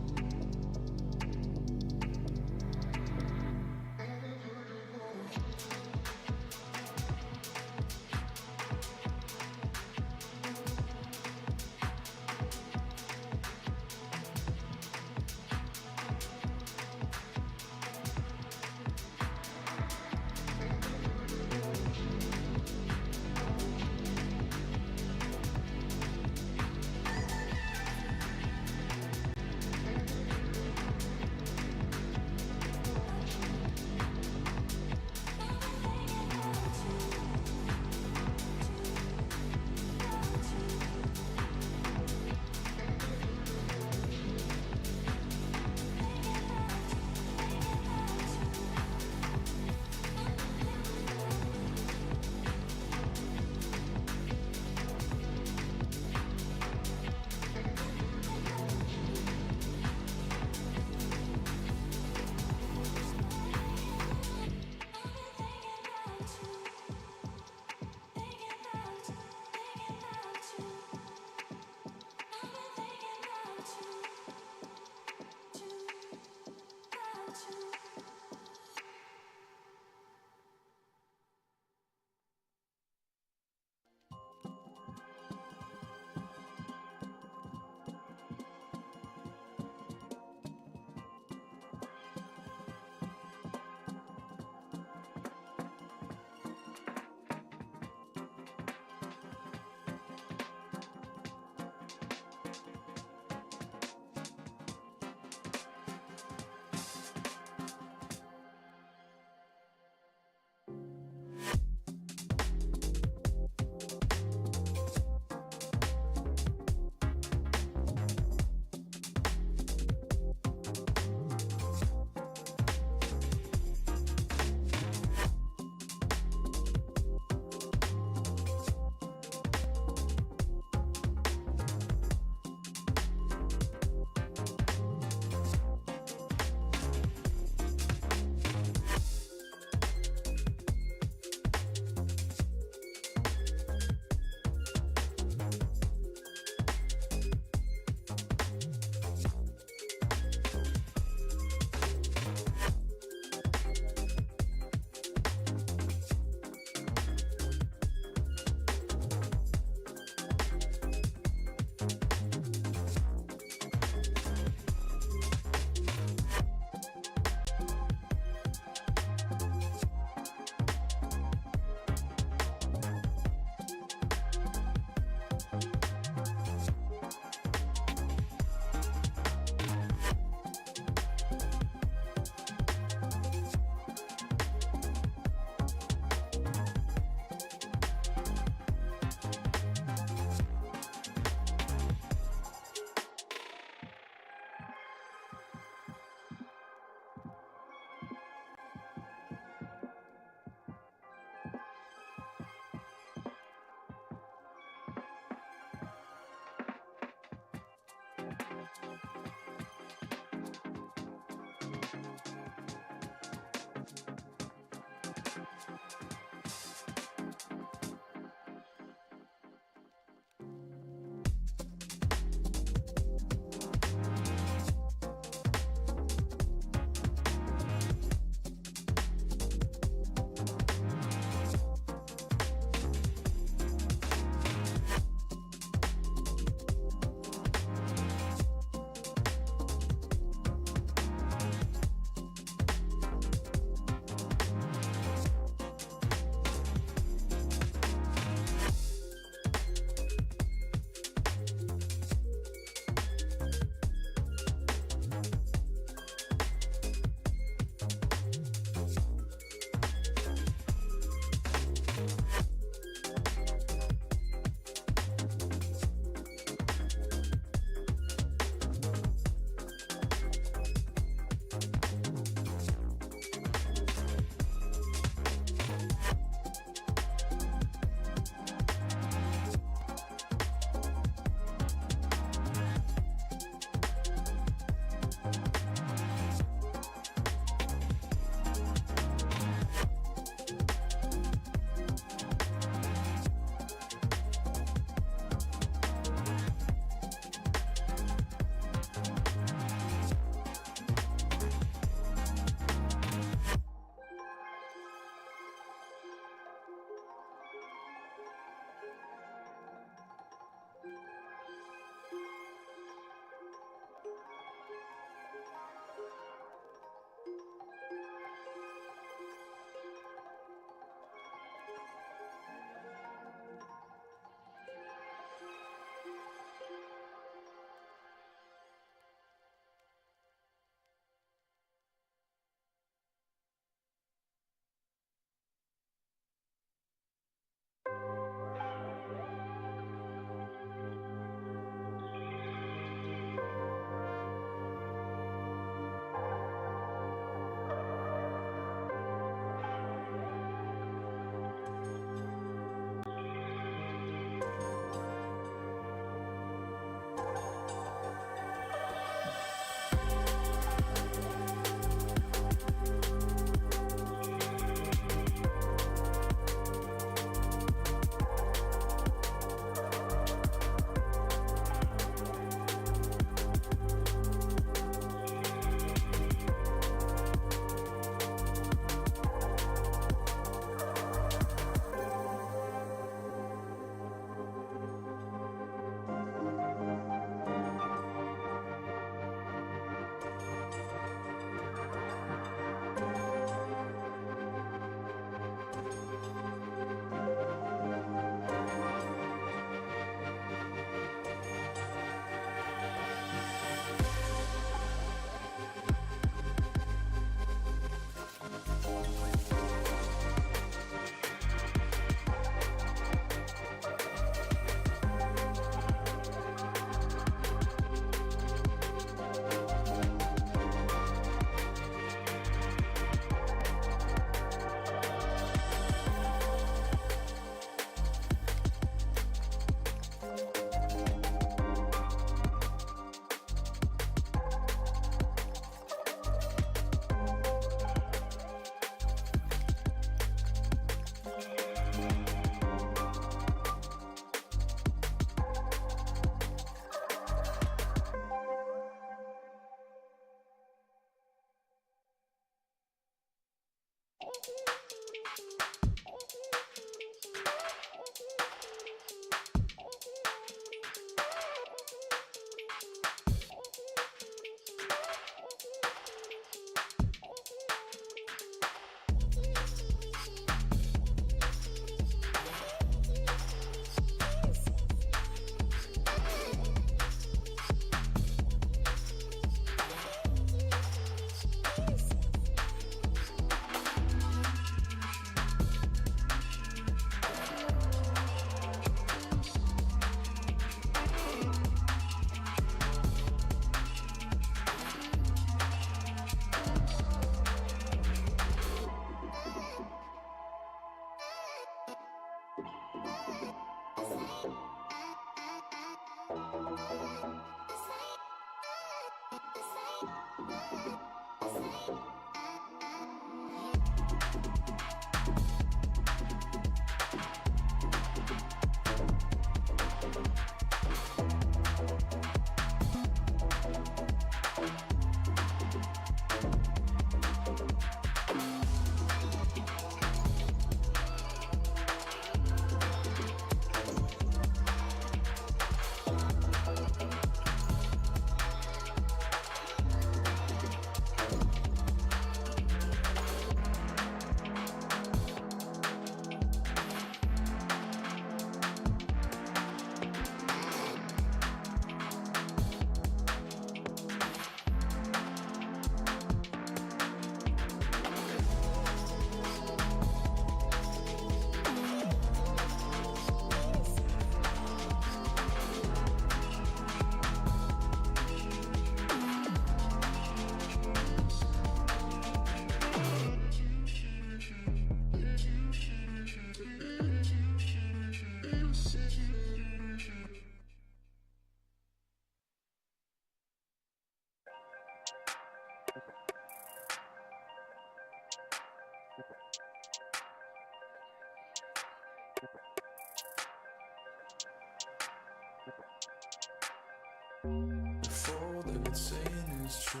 [SPEAKER 19] If all they've been saying is true,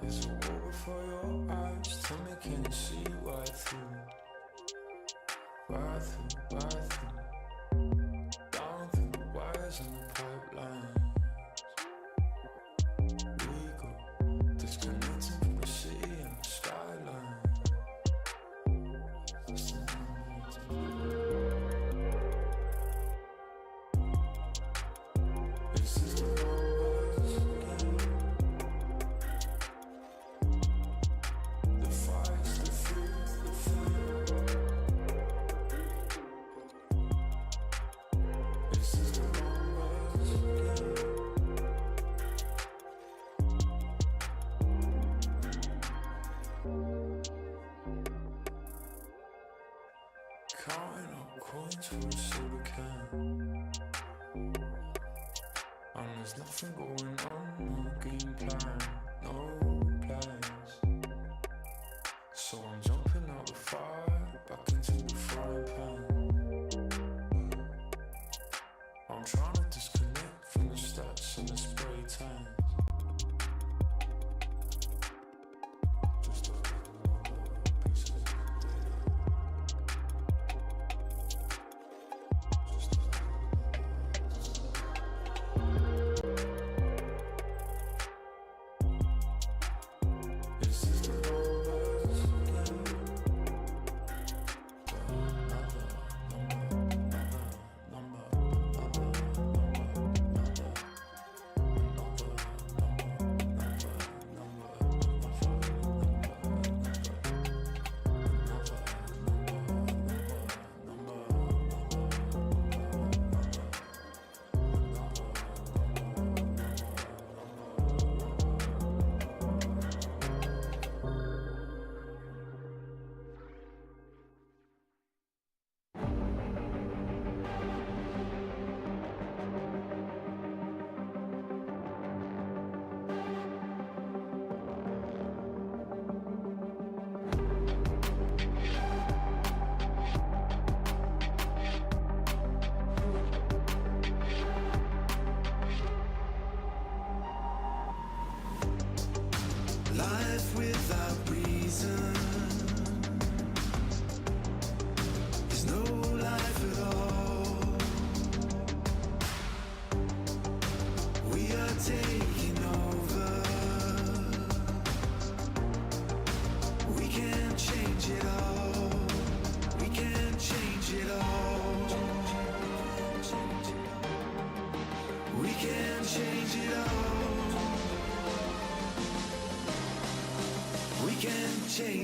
[SPEAKER 19] there's a war before your eyes. Tell me, can you see right through? Right through, right through. Down through the wires and the pipelines. We go disconnecting from the city and the skyline. Counting up coins for a soda can, and there's nothing going on, no game plan, no plans. So I'm jumping out the fire, back into the frying pan. I'm trying to disconnect from the stats and the spray tan.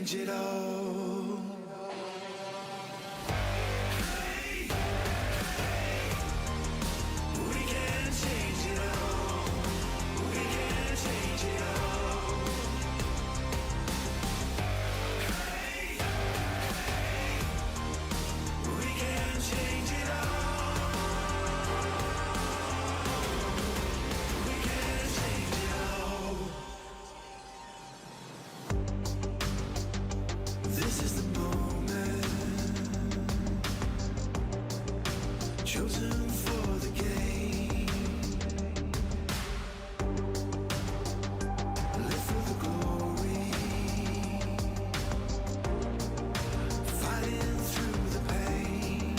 [SPEAKER 15] change it all. We can change it all. We can change it all. We can change it all. We can change it all. This is the moment chosen for the game. Live for the glory, fighting through the pain,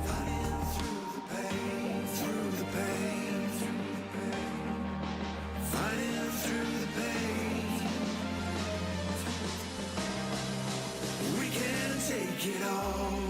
[SPEAKER 15] fighting through the pain, through the pain, through the pain, fighting through the pain. We can take it all.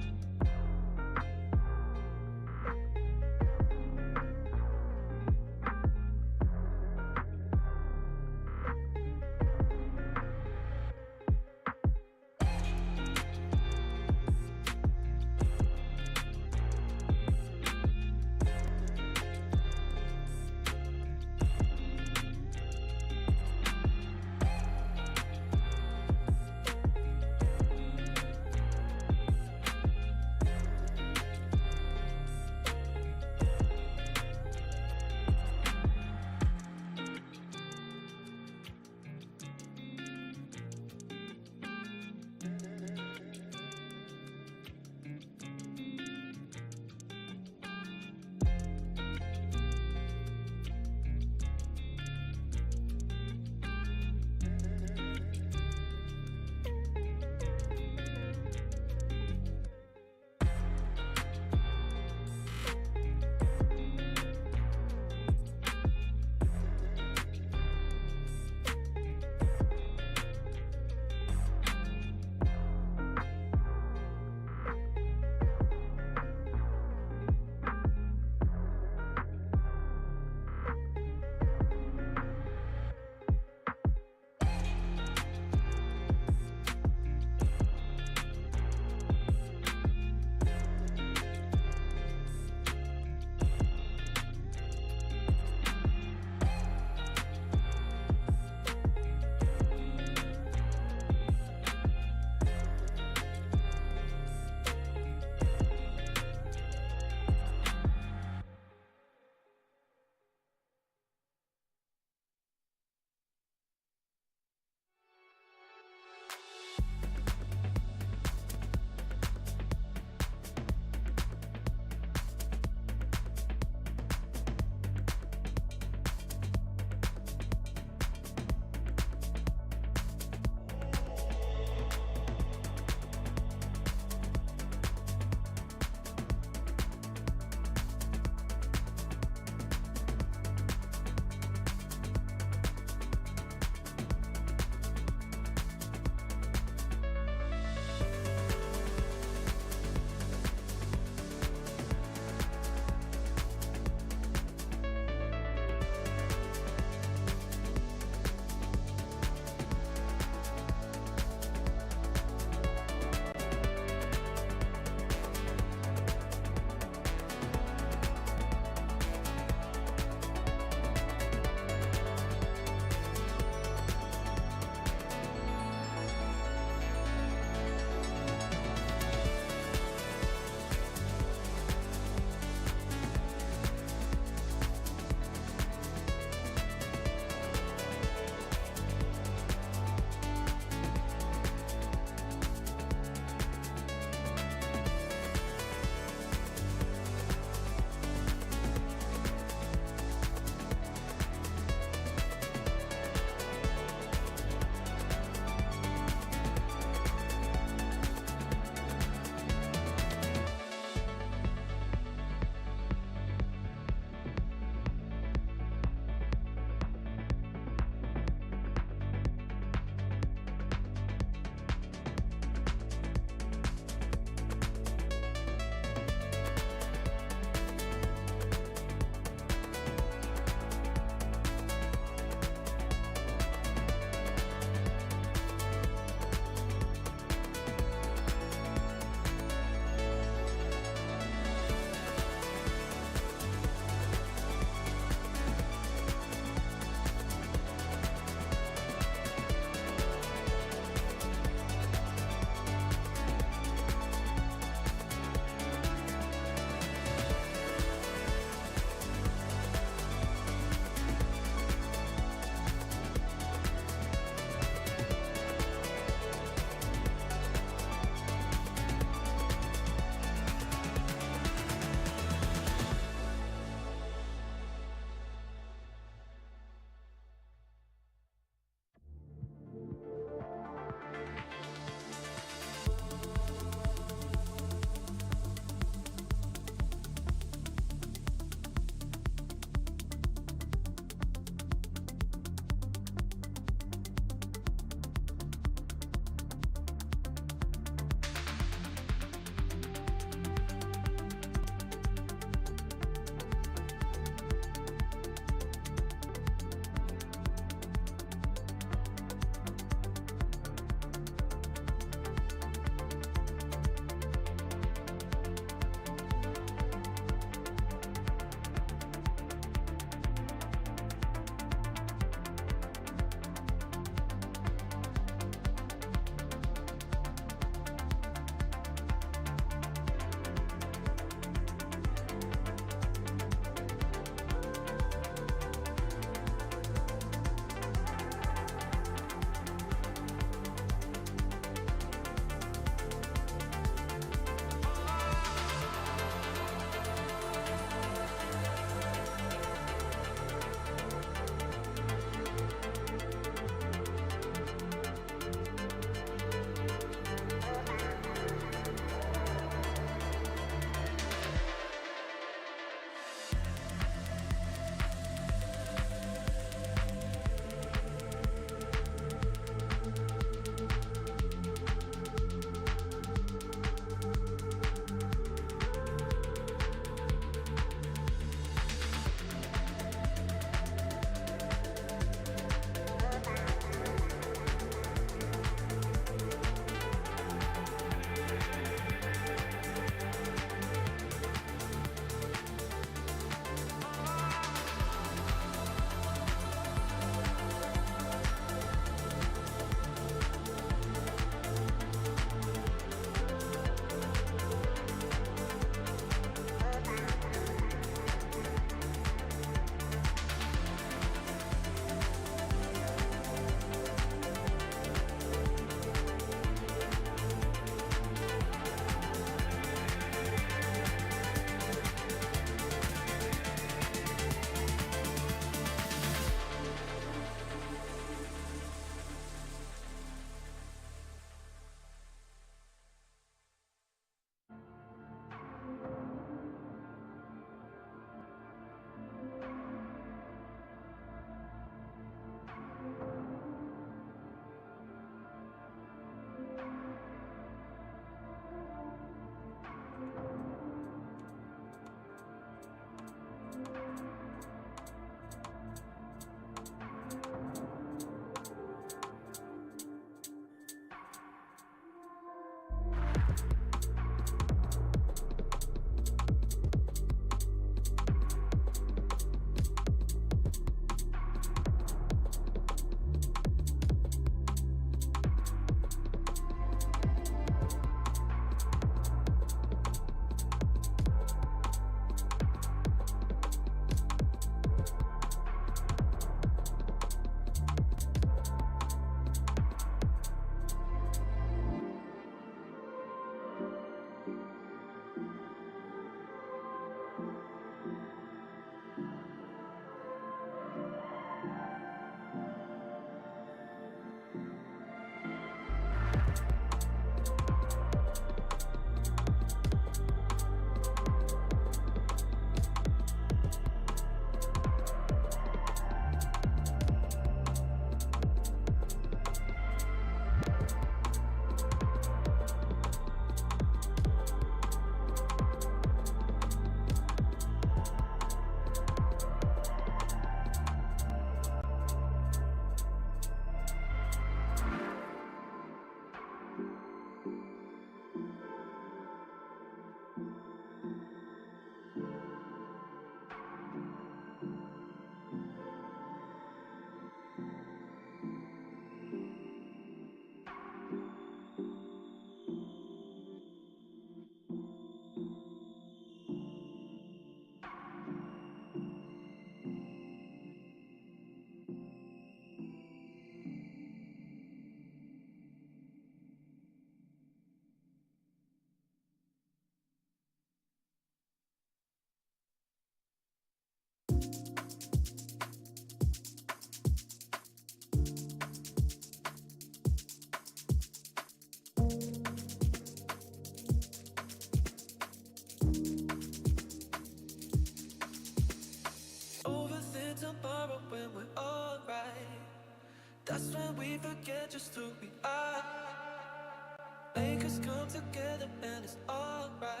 [SPEAKER 19] us come together and it's alright.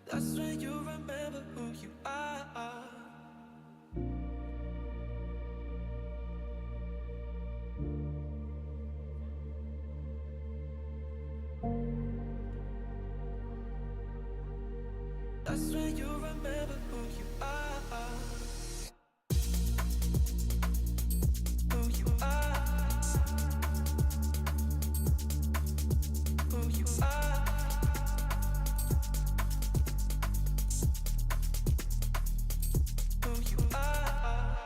[SPEAKER 19] That's when you remember who you are. That's when you remember who you are. Who you are. Who you are. Who you are.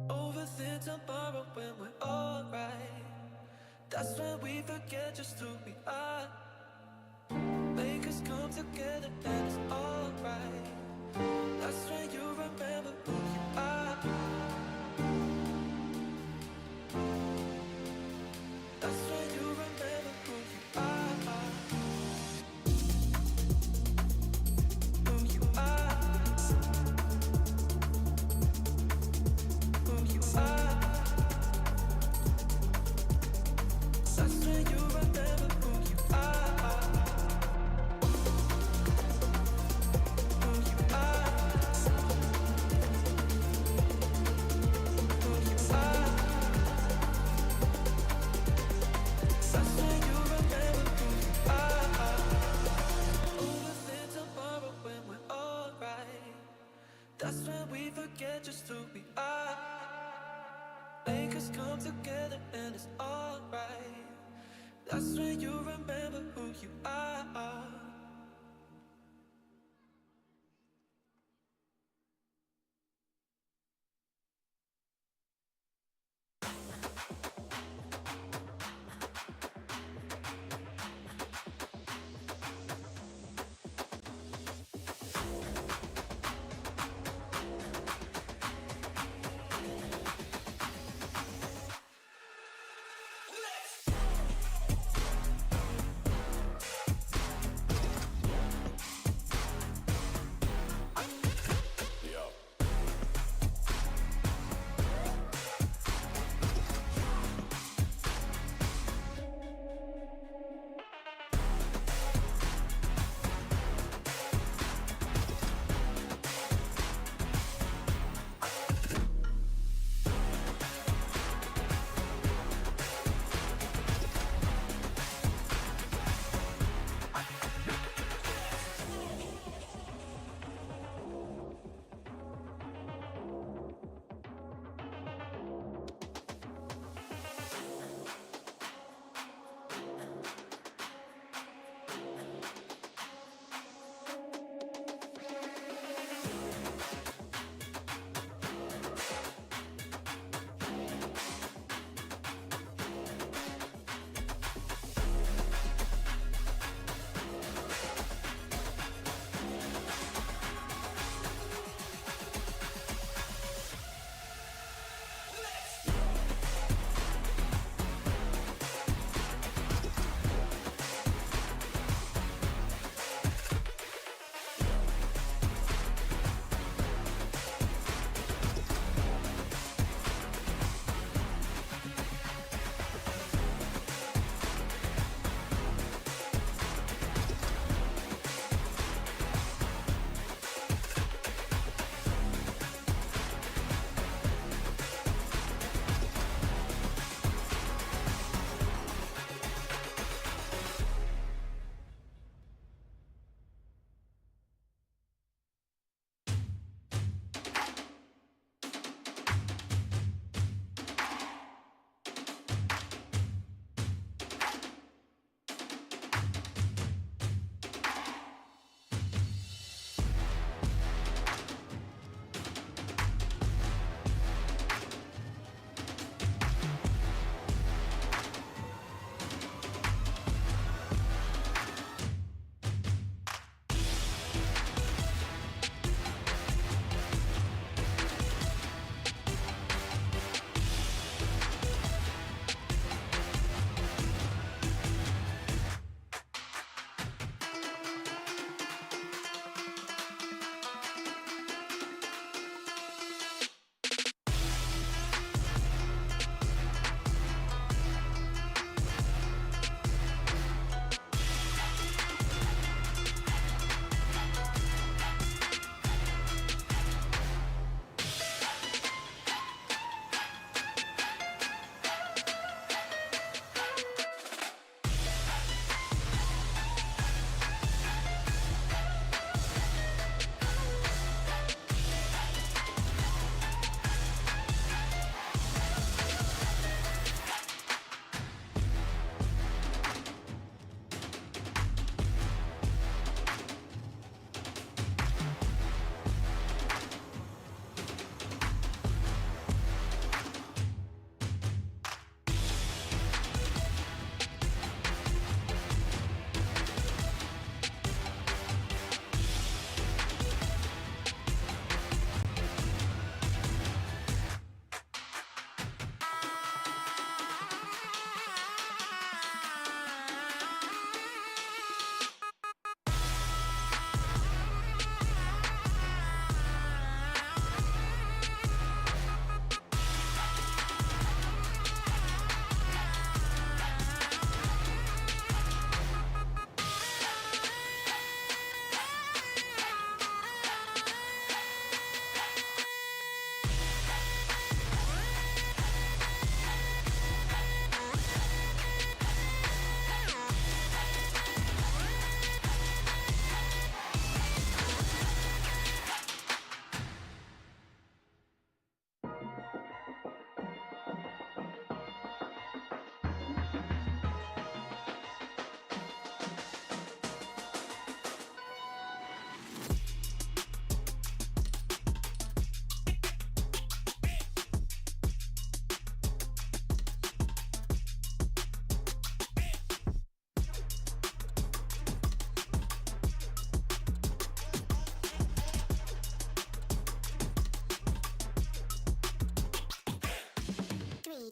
[SPEAKER 19] Overthink tomorrow when we're alright. That's when we forget just who we are. Make us come together and it's alright. That's when you remember who you are. That's when you remember who you are. Who you are. Who you are. That's when you remember who you are. Who you are. Who you are. That's when you remember who you are. Overthink tomorrow when we're alright. That's when we forget just who we are. Make us come together and it's alright. That's when you remember who you are.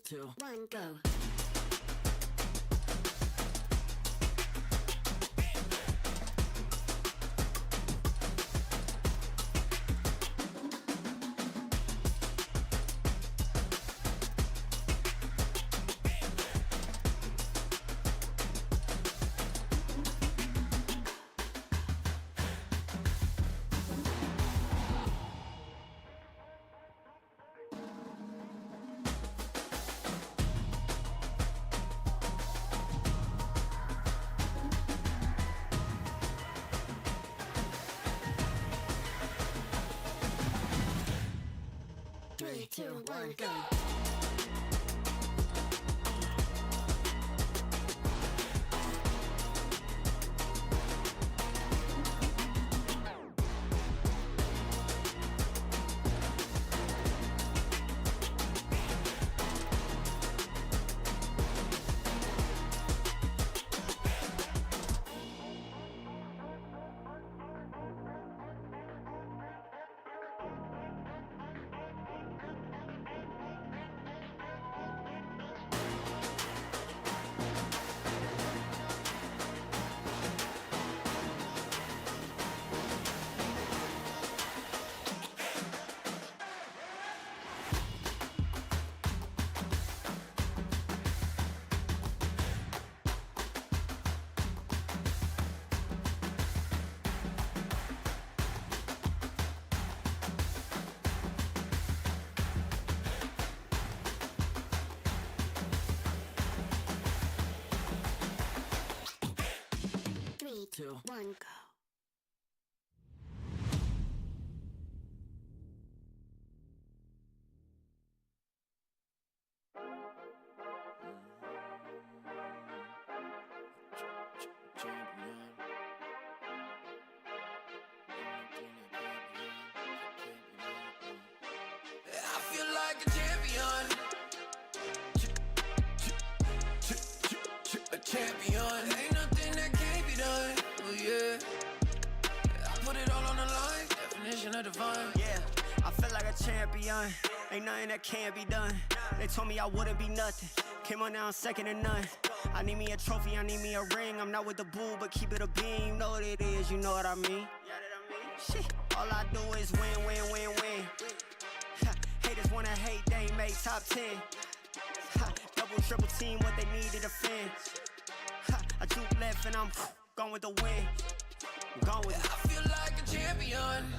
[SPEAKER 20] 2, 1, go. Three, two, one, go. Three, two, one, go.
[SPEAKER 21] I feel like a champion. A champion. Ain't nothing that can't be done. Oh yeah. I put it all on the line. Definition of divine.
[SPEAKER 22] Yeah, I feel like a champion. Ain't nothing that can't be done. They told me I wouldn't be nothing. Came on now, second to none. I need me a trophy, I need me a ring. I'm not with the bull, but keep it a beam. You know what it is, you know what I mean. Shit, all I do is win, win, win, win. Haters wanna hate, they ain't make top 10. Double, triple team, what they need to defend. I juke left and I'm gone with the win. Gone with it.
[SPEAKER 21] I feel like a champion.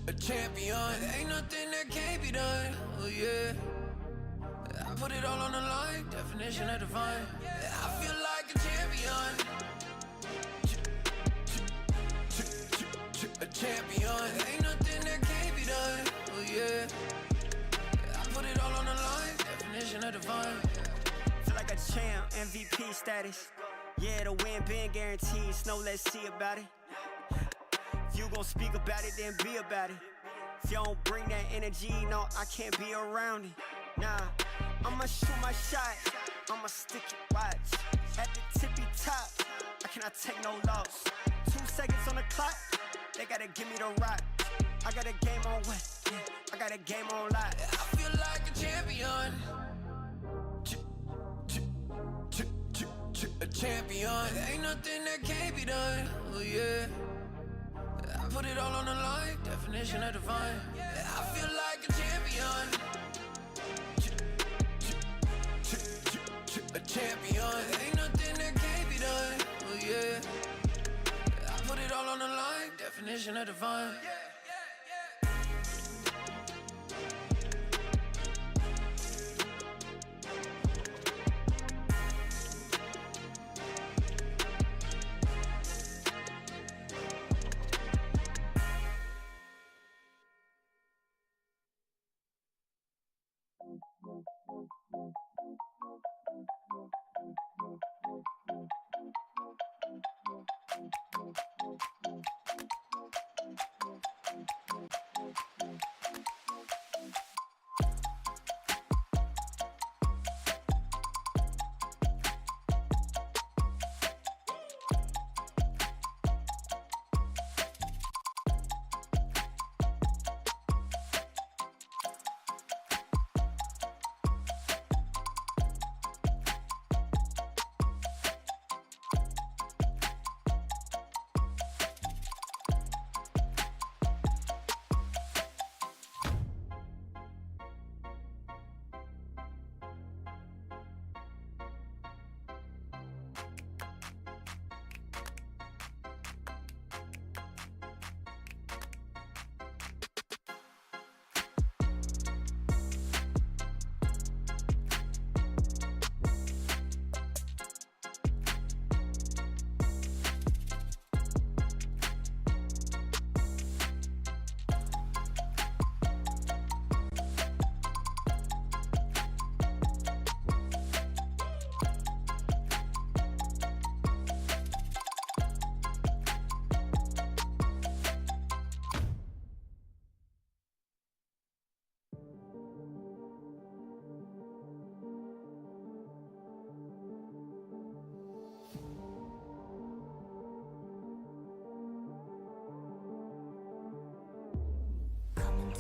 [SPEAKER 21] A champion. Ain't nothing that can't be done. Oh yeah. I put it all on the line. Definition of divine. I feel like a champion. A champion. Ain't nothing that can't be done. Oh yeah. I put it all on the line. Definition of divine.
[SPEAKER 22] Feel like a champ, MVP status. Yeah, the win been guaranteed. So let's see about it. If you gon' speak about it, then be about it. If you don't bring that energy, no, I can't be around it. Nah, I'ma shoot my shot. I'ma stick it, watch. At the tippy top, I cannot take no loss. 2 seconds on the clock, they gotta give me the rock. I got a game on what? Yeah, I got a game on lock.
[SPEAKER 21] I feel like a champion. A champion. Ain't nothing that can't be done. Oh yeah. I put it all on the line. Definition of divine. I feel like a champion. A champion. Ain't nothing that can't be done. Oh yeah. I put it all on the line. Definition of divine.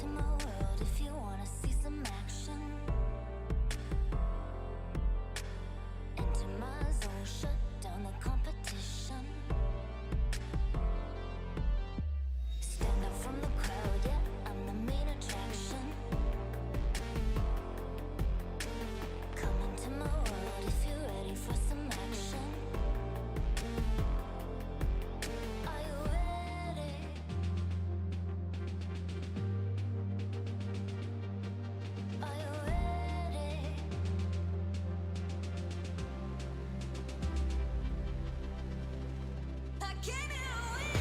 [SPEAKER 1] into my world if you wanna see some action. Enter my zone, shut down the competition. Stand up from the crowd, yeah, I'm the main attraction. Come into my world if you're ready for some action. Are you ready? Are you ready? I came here to win.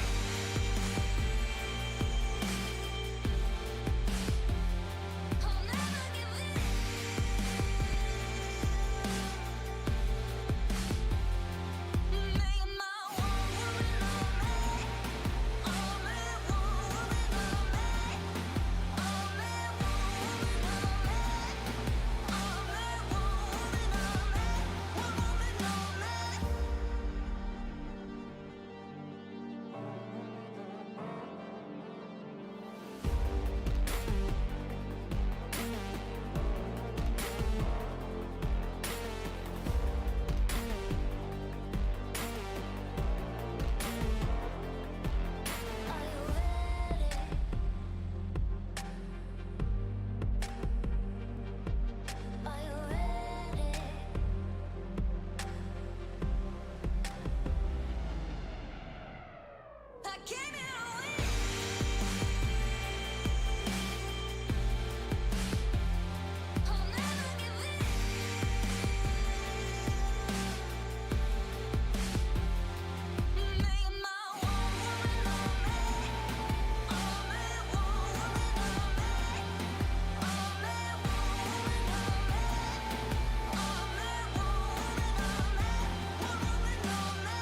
[SPEAKER 1] I'll never give in. Make my one woman on me. Only one woman on me. Only one woman on me. Only one woman on me. One woman on me. Are you ready? Are you ready? I came here to win. I'll never give in. Make my one woman on me. Only one woman on me. Only one woman on me. Only one woman on me. One woman on me.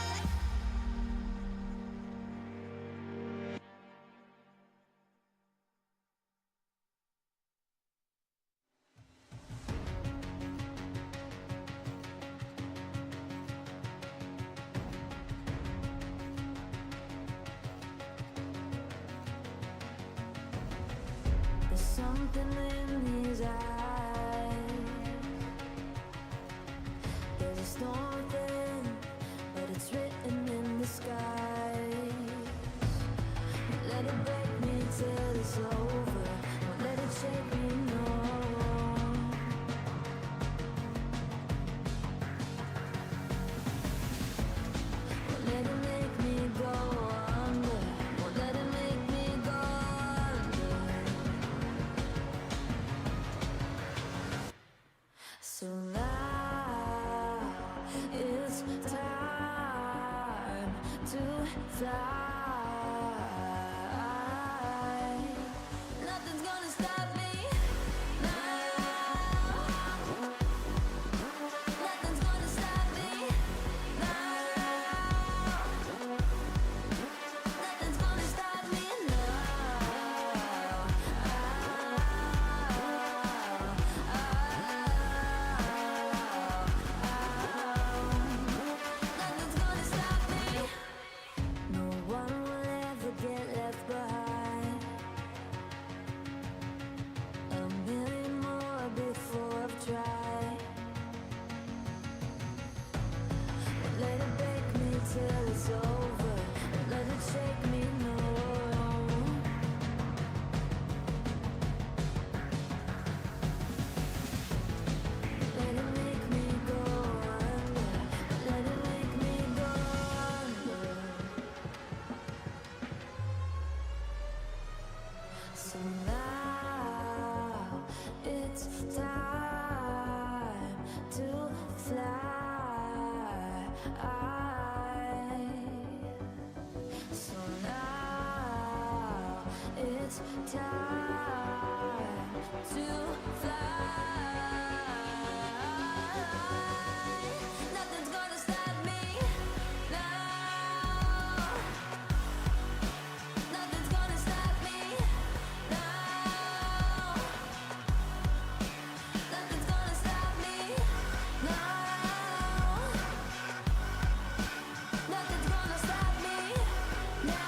[SPEAKER 1] There's something in his eyes. There's a storm within, but it's written in the skies. Won't let it break me till it's over. Won't let it shake me, no. Won't let it make me go under. Won't let it make me go under. So now it's time to fly. Nothing's gonna stop me now. Nothing's gonna stop me now. Nothing's gonna stop me now. Nothing's gonna stop me. No one will ever get left behind. A million more before I've tried. Won't let it break me till it's over. Won't let it shake me, no. Let it make me go under. Let it make me go under. So now it's time to fly. So now it's time to fly. Nothing's gonna stop me now. Nothing's gonna stop me now. Nothing's gonna stop me now. Nothing's gonna stop me now.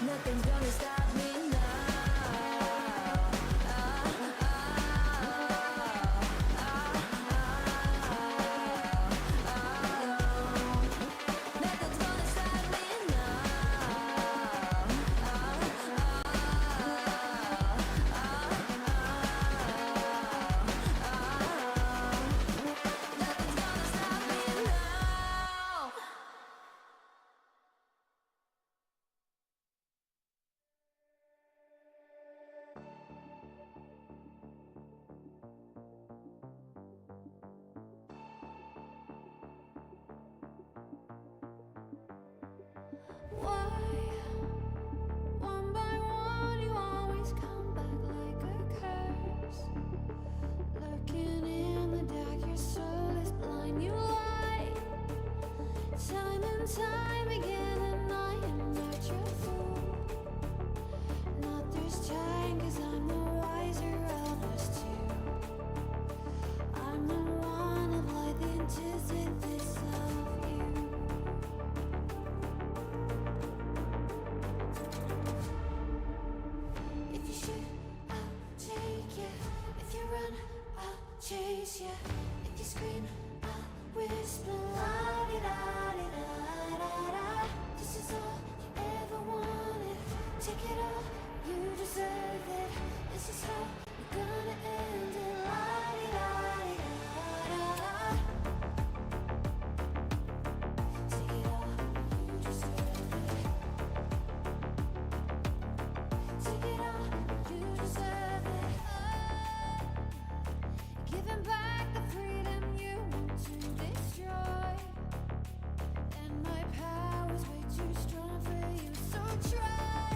[SPEAKER 1] Nothing's gonna time again, and I am not your fool. Not this time, 'cause I'm the wiser of us two. I'm the one of light, the antithesis of you. If you shoot, I'll take you. If you run, I'll chase you. If you scream, I'll whisper. La-di-da-di-da-da-da. This is all you ever wanted. Take it all, you deserve it. This is how we're gonna end it. La-di-da-di-da-da-da. Take it all, you deserve it. Take it all, you deserve it. Giving back the freedom you want to destroy. And my power's way too strong for you, so try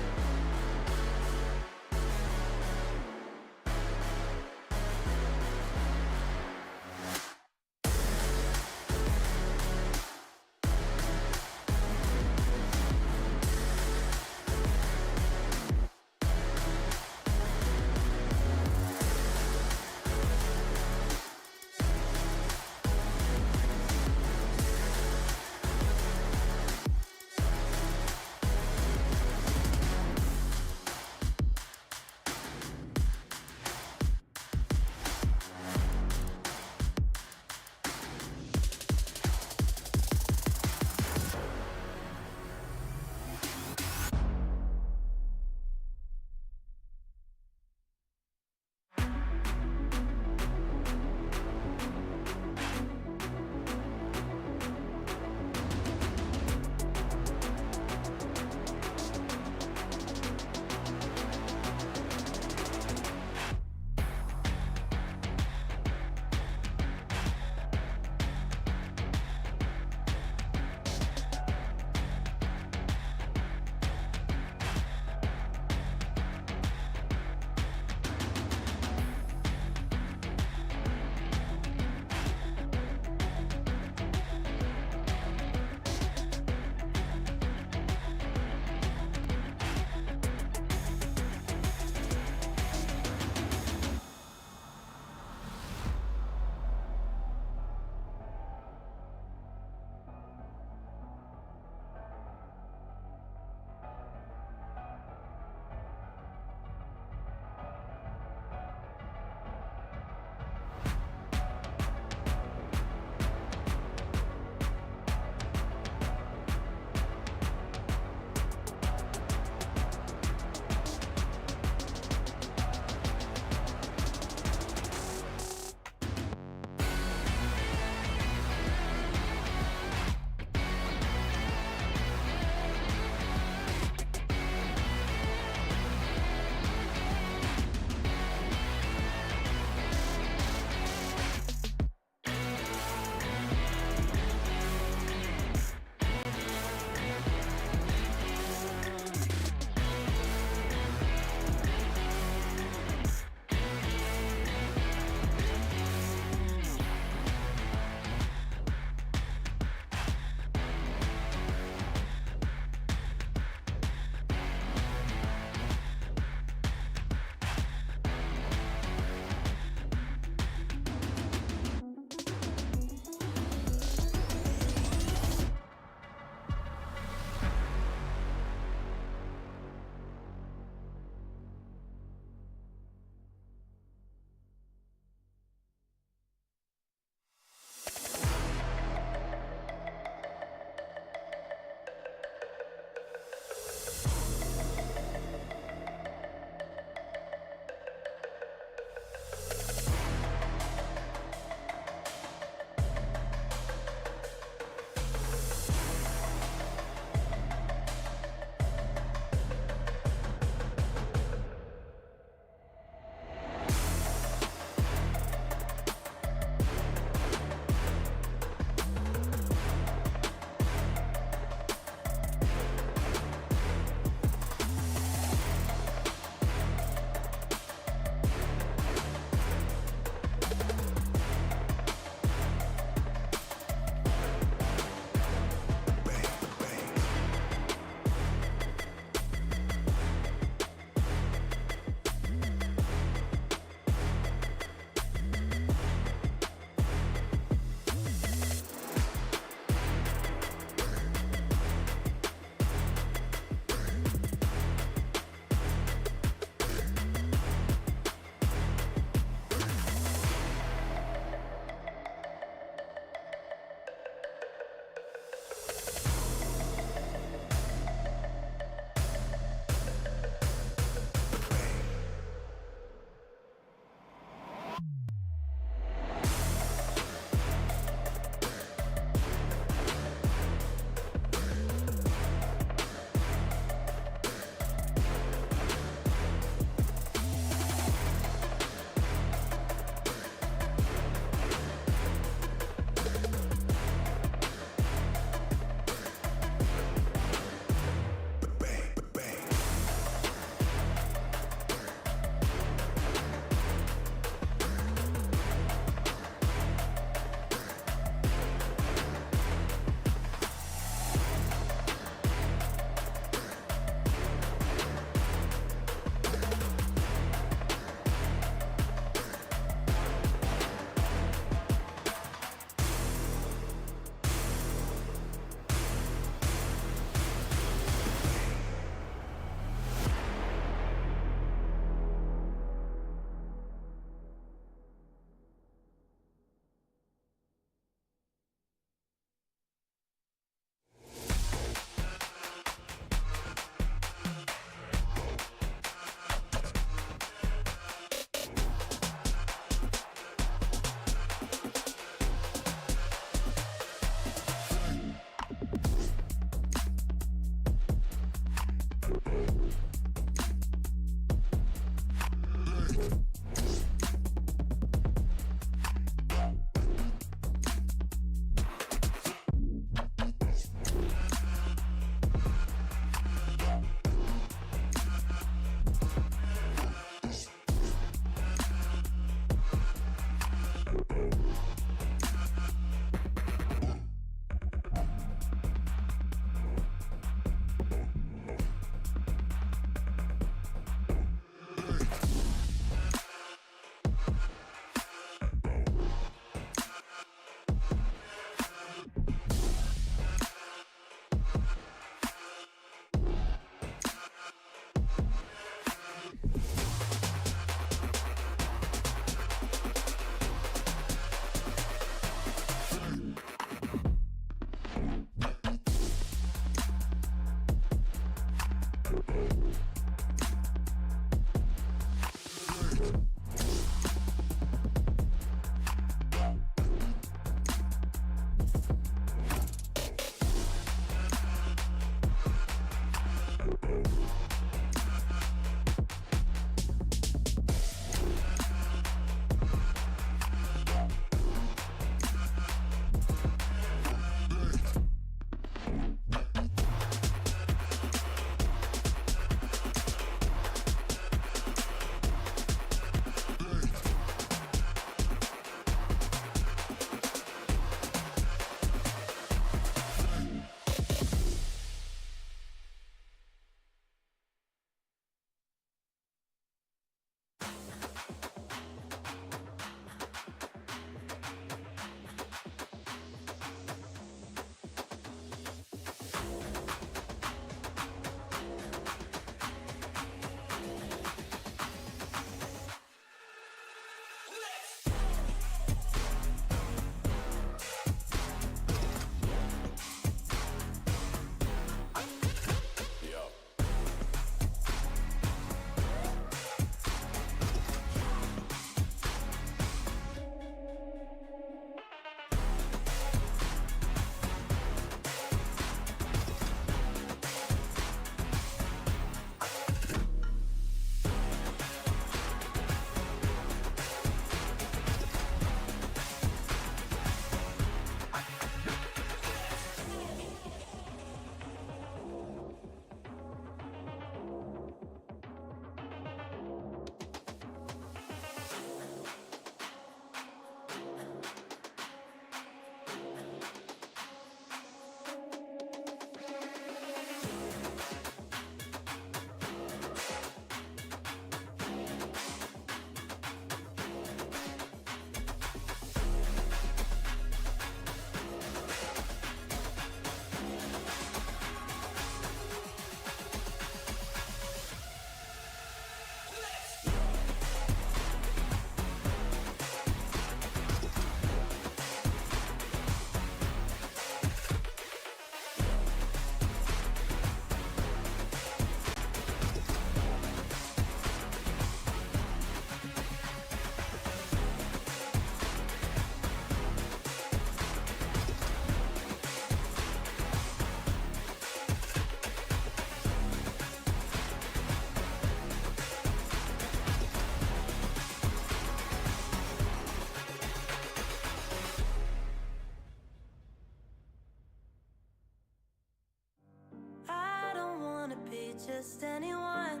[SPEAKER 2] just anyone.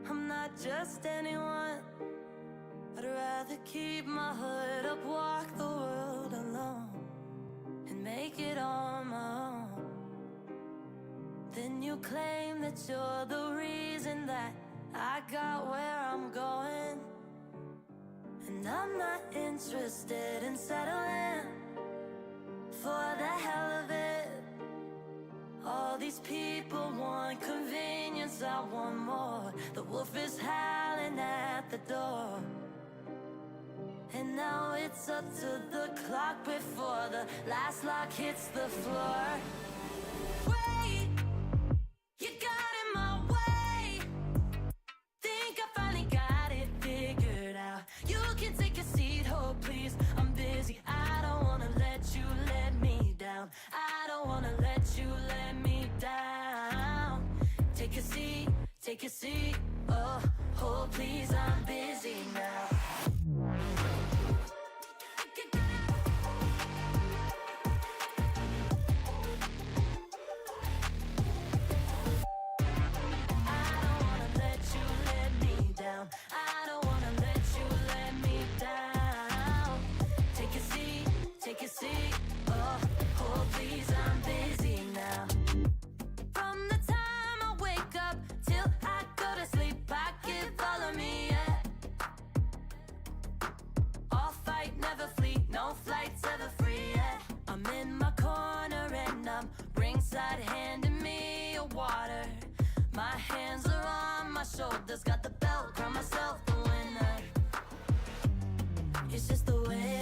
[SPEAKER 2] I'm not just anyone. I'd rather keep my hood up, walk the world alone, and make it on my own. Then you claim that you're the reason that I got where I'm going. And I'm not interested in settling for the hell of it. All these people want convenience, I want more. The wolf is howling at the door. And now it's up to the clock before the last lock hits the floor. Wait, you got in my way. Think I finally got it figured out. You can take a seat, oh please, I'm busy. I don't wanna let you let me down. I don't wanna let you let me down. Take a seat, take a seat. Oh, oh, please, I'm busy now. I don't wanna let you let me down. Take a seat, take a seat. Oh, oh, please, I'm busy now. From the time I wake up till I go to sleep, I give all of me, yeah. All fight, never flee, no flights ever free, yeah. I'm in my corner and I'm ringside handing me a water. My hands are on my shoulders, got the belt, crown myself the winner. It's just the way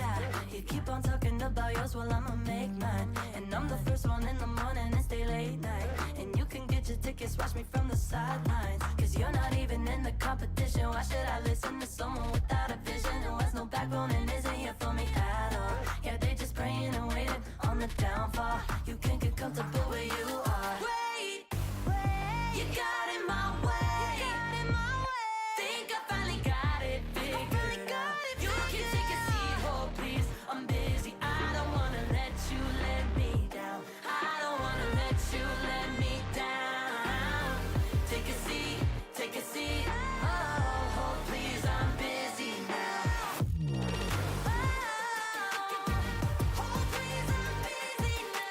[SPEAKER 2] you keep on talking about yours while I'ma make mine. And I'm the first one in the morning and stay late night. And you can get your tickets, watch me from the sidelines. Cause you're not even in the competition. Why should I listen to someone without a vision who has no backbone and isn't here for me at all? Yeah, they just praying and waiting on the downfall. You can get comfortable where you are. Wait, you got in my way. Think I finally got it figured out. You can take a seat, oh please, I'm busy. I don't wanna let you let me down. I don't wanna let you let me down. Take a seat, take a seat. Oh, oh please, I'm busy now. Oh, oh please, I'm busy now.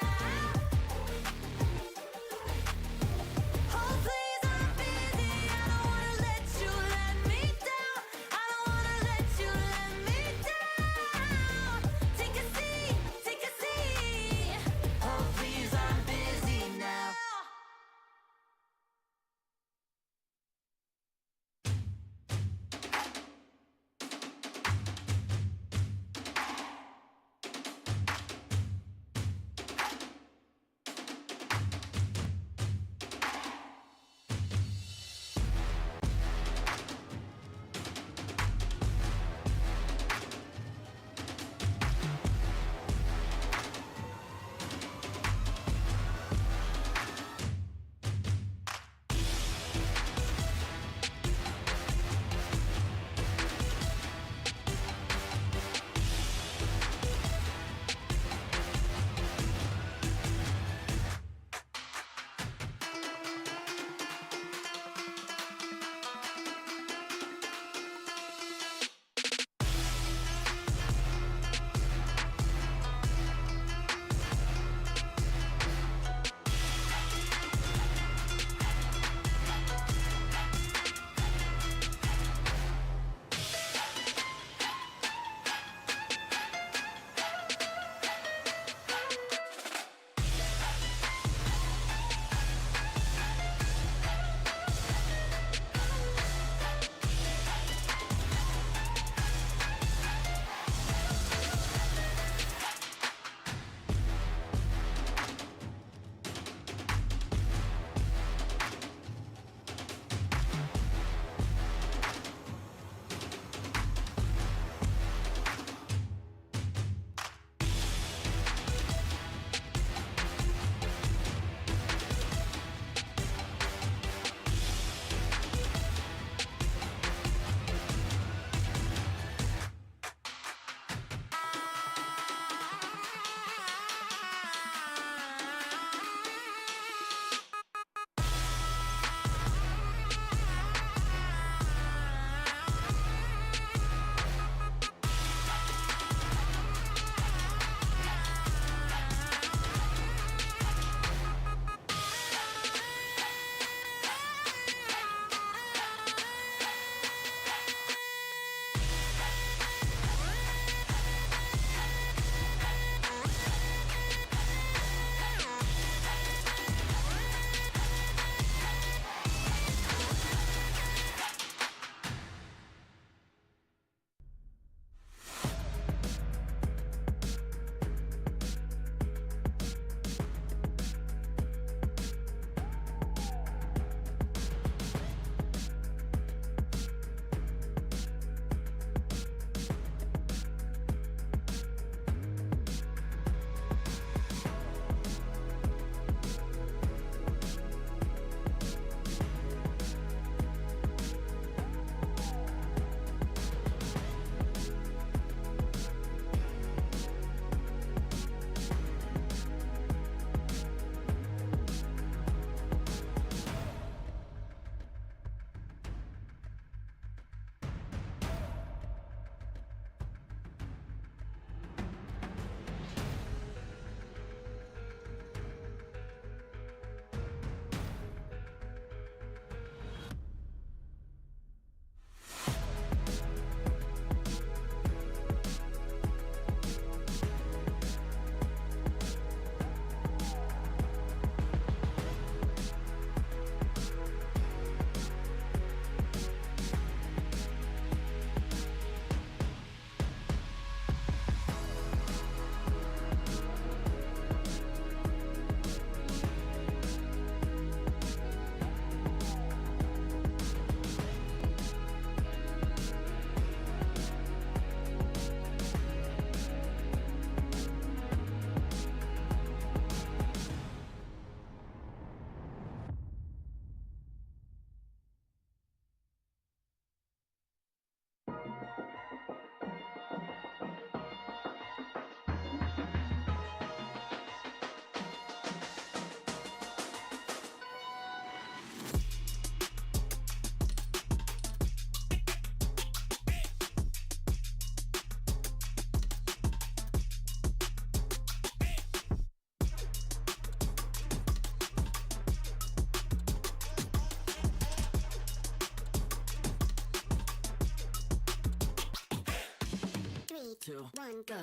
[SPEAKER 20] 2, 1, go.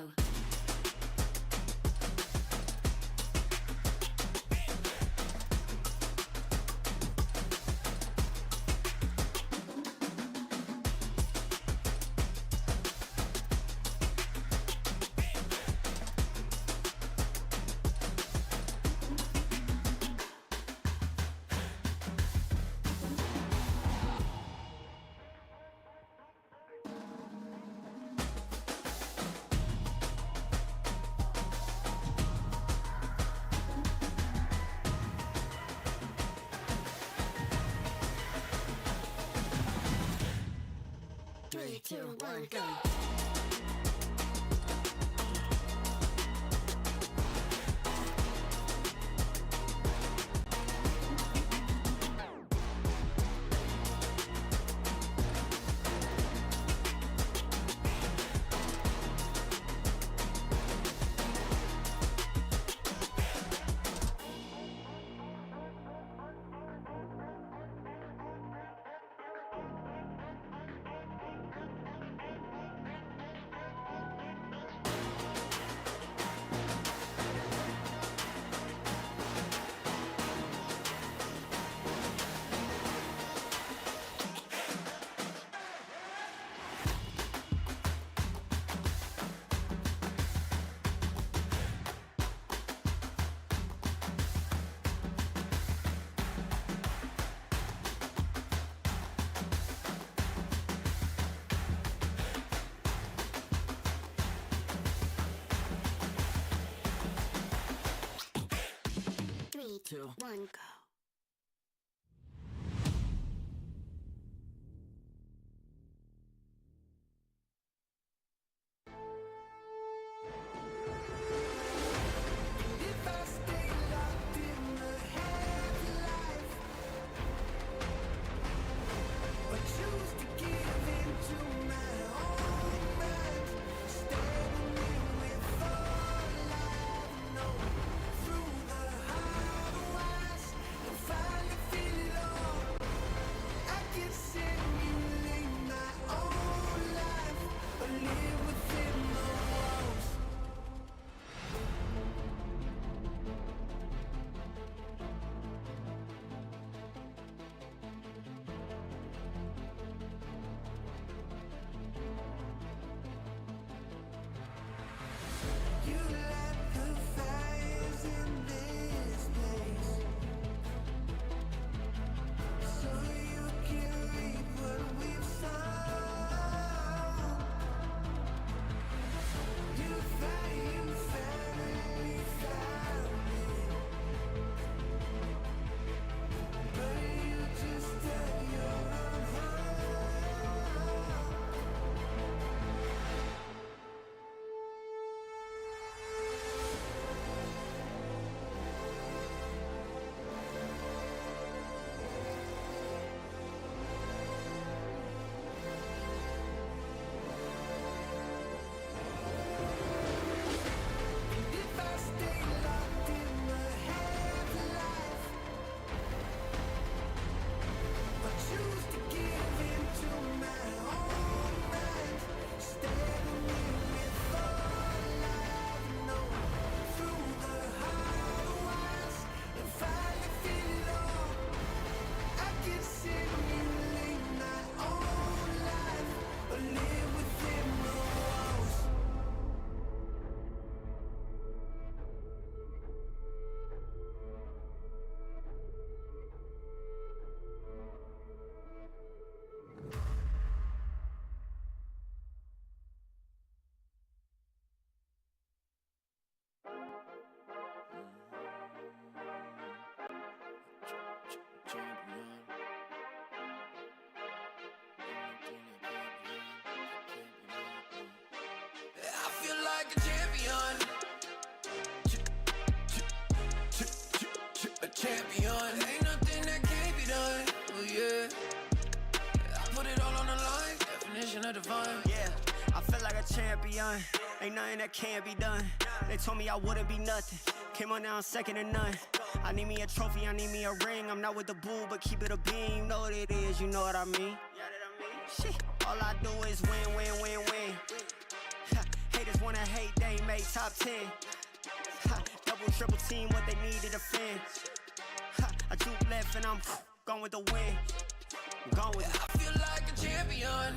[SPEAKER 20] Three, two, one, go. Three, two, one, go.
[SPEAKER 21] champion. Ain't nothing that can't be done. Oh yeah. I put it all on the line. Definition of divine.
[SPEAKER 22] Yeah, I feel like a champion. Ain't nothing that can't be done. They told me I wouldn't be nothing. Came on now, second to none. I need me a trophy, I need me a ring. I'm not with the bull, but keep it a beam. You know what it is, you know what I mean. Shit, all I do is win, win, win, win. wanna hate, they ain't made top 10. Ha, double, triple team, what they need to defend. Ha, I do left and I'm gone with the win. I'm gone with it.
[SPEAKER 21] I feel like a champion.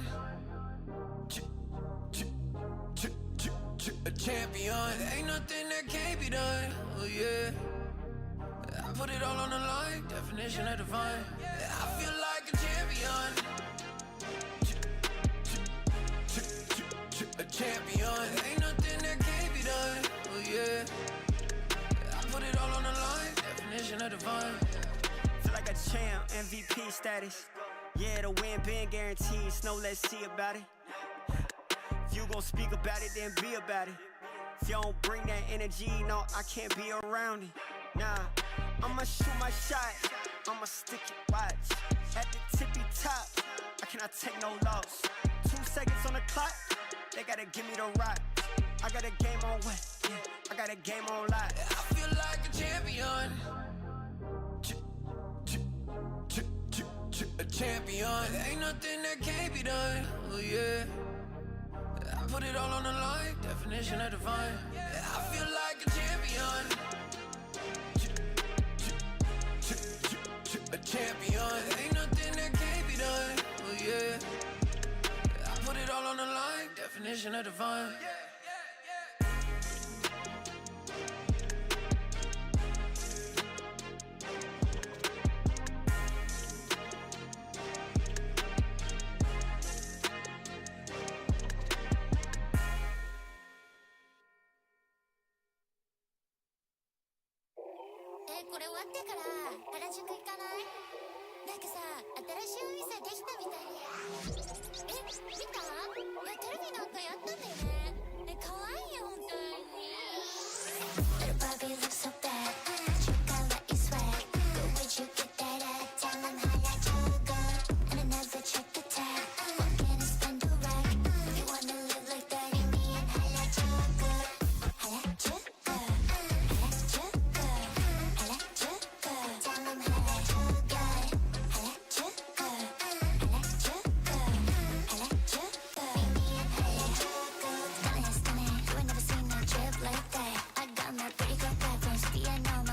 [SPEAKER 21] A champion. Ain't nothing that can't be done. Oh yeah. I put it all on the line. Definition of divine. I feel like a champion. A champion. Ain't nothing that can't be done. Oh yeah. I put it all on the line. Definition of divine.
[SPEAKER 22] Feel like a champ, MVP status. Yeah, the win been guaranteed. So let's see about it. If you gon' speak about it, then be about it. If you don't bring that energy, no, I can't be around it. Nah, I'ma shoot my shot. I'ma stick it, watch. At the tippy top, I cannot take no loss. 2 seconds on the clock, they gotta give me the rock. I got a game on what? Yeah, I got a game on lock.
[SPEAKER 21] I feel like a champion. A champion. Ain't nothing that can't be done. Oh yeah. I put it all on the line. Definition of divine. I feel like a champion. A champion. Ain't nothing that can't be done. Oh yeah. I put it all on the line. Definition of divine.
[SPEAKER 1] I got my pretty girl platforms, yeah, I know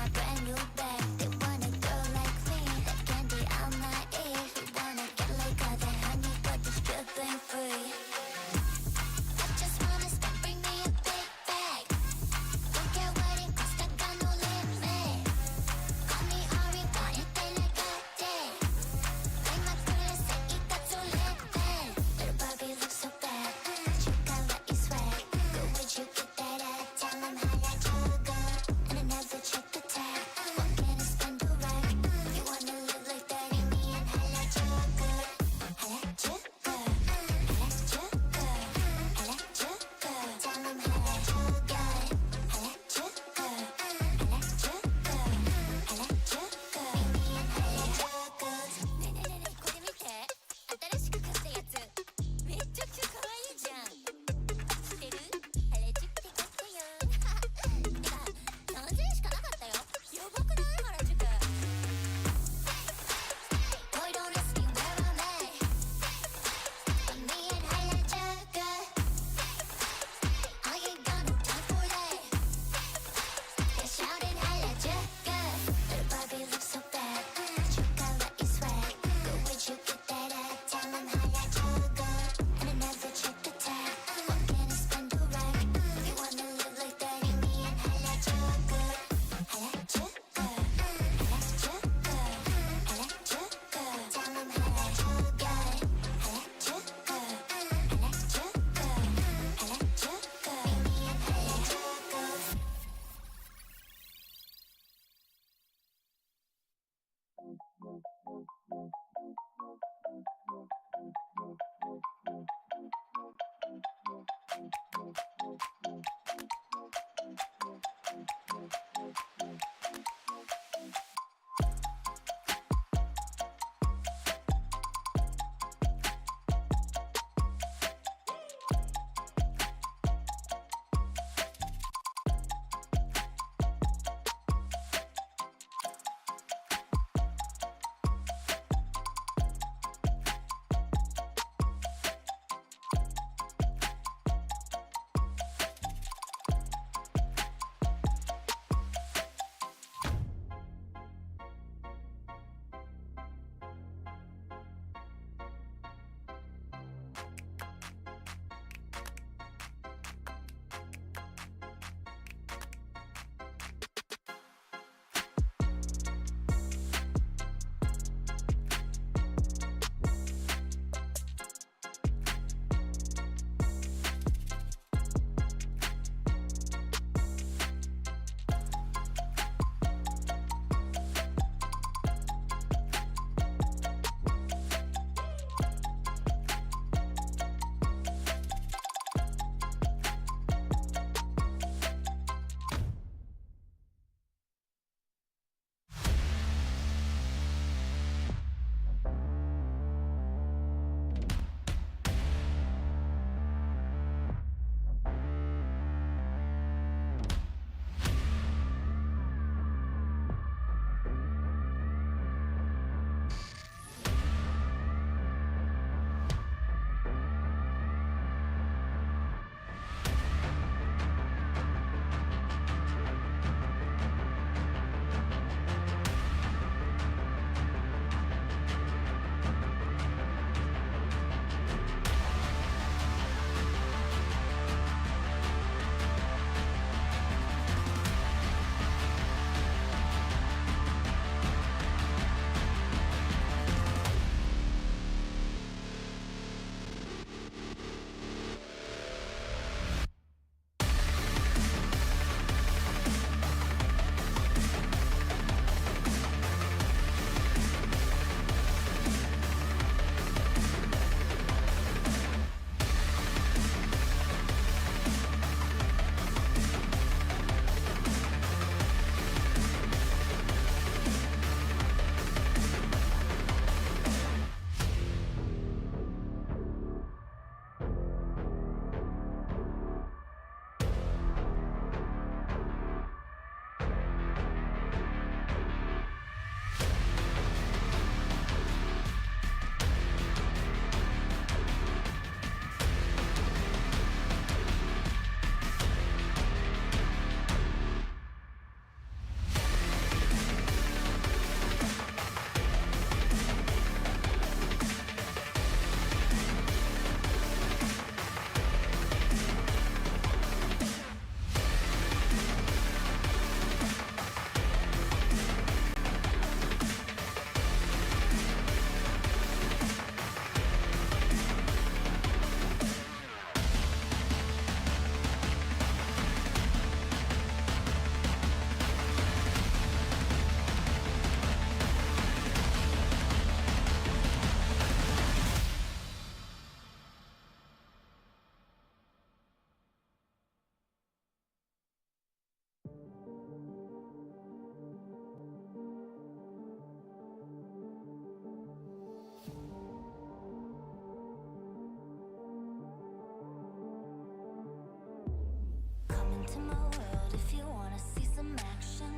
[SPEAKER 1] action.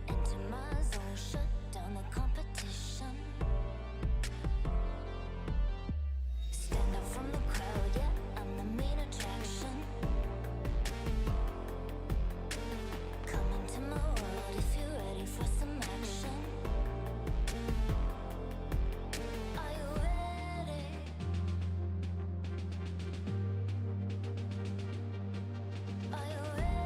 [SPEAKER 1] Into my zone, shut down the competition. Stand out from the crowd, yeah, I'm the main attraction. Come into my world if you're ready for some action. Are you ready? Are you ready?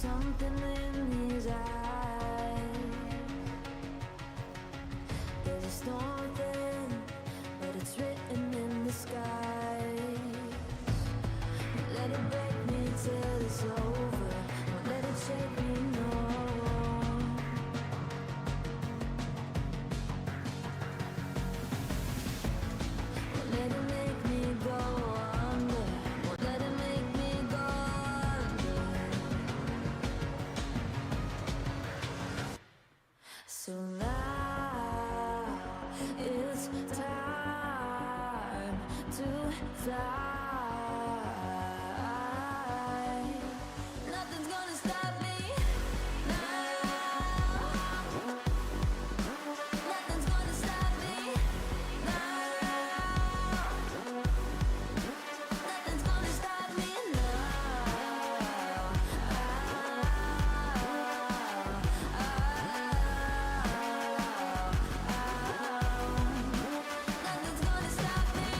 [SPEAKER 2] something in his eyes. There's a storm within, but it's written in the skies. Let it break me till it's over. Don't let it shake me, no. Don't let it make me go under. Don't let it make me go under. So now it's time to fly. Nothing's gonna stop me now. Nothing's gonna stop me now. Nothing's gonna stop me now. Nothing's gonna stop me.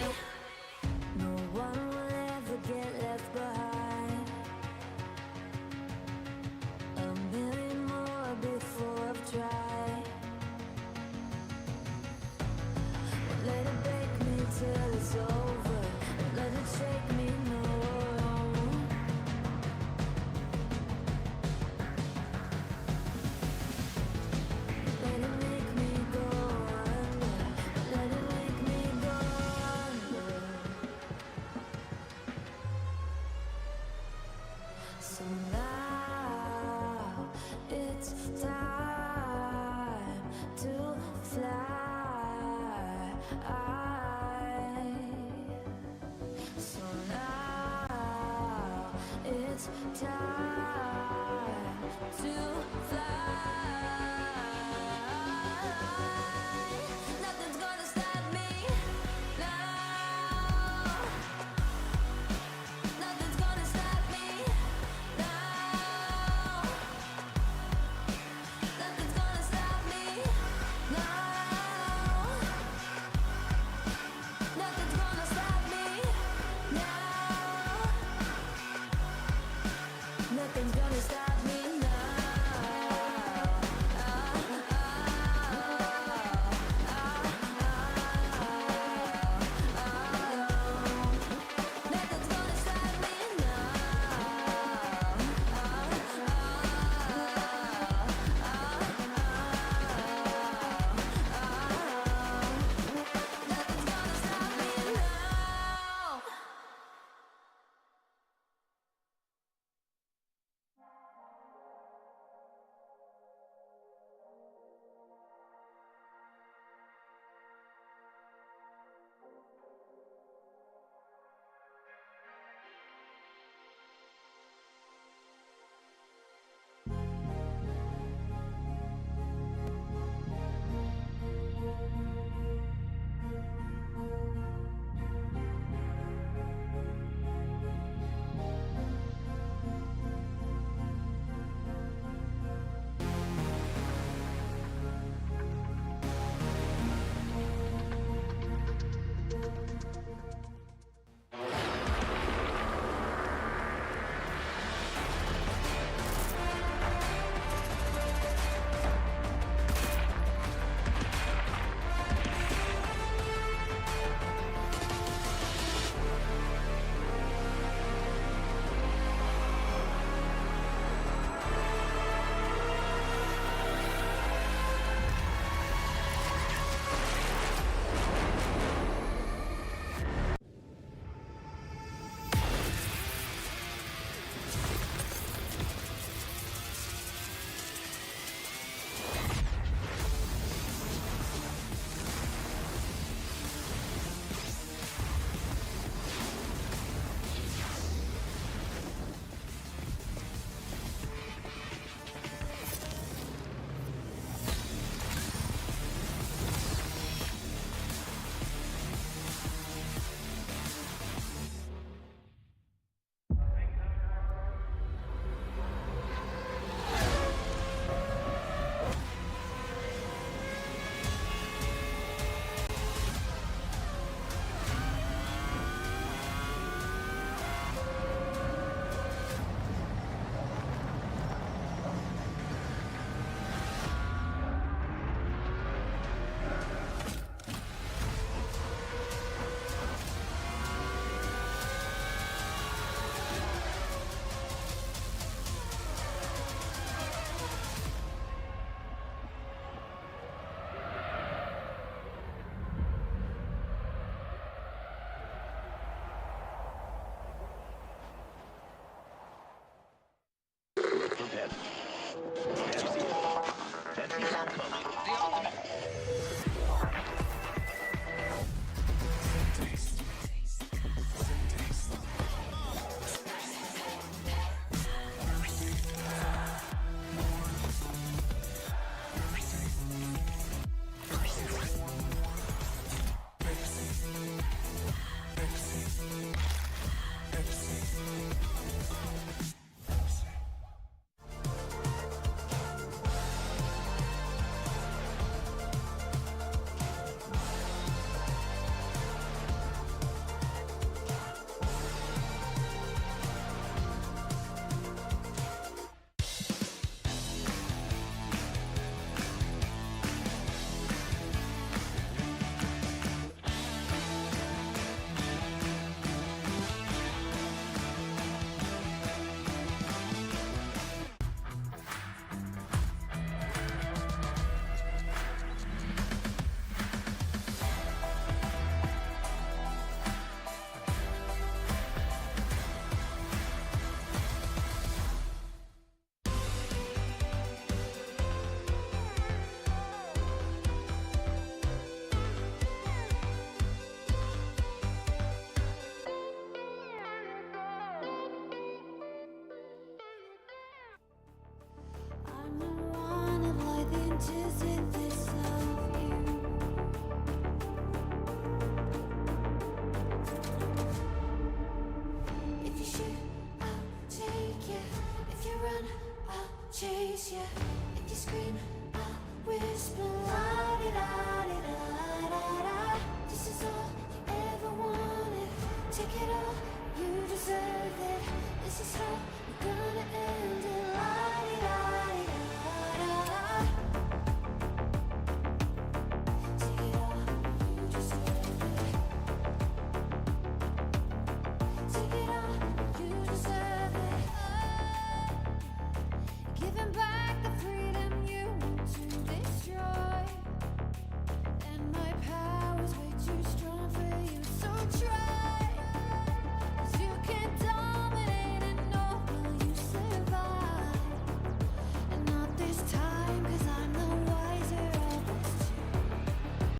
[SPEAKER 2] No one will ever get left behind. A million more before I've tried. Won't let it break me till it's over. Won't let it shake me, no. Let it make me go under. Let it make me go under. So now it's time to fly. So now it's time to fly. Nothing's gonna stop me now. Nothing's gonna stop me now. Nothing's gonna stop me now. Nothing's gonna stop me now.
[SPEAKER 1] much is it this love you? If you shoot, I'll take you. If you run, I'll chase you. If you scream, I'll whisper la di da di da da da. This is all you ever wanted. Take it all, you deserve it. This is how we're gonna end it. La di da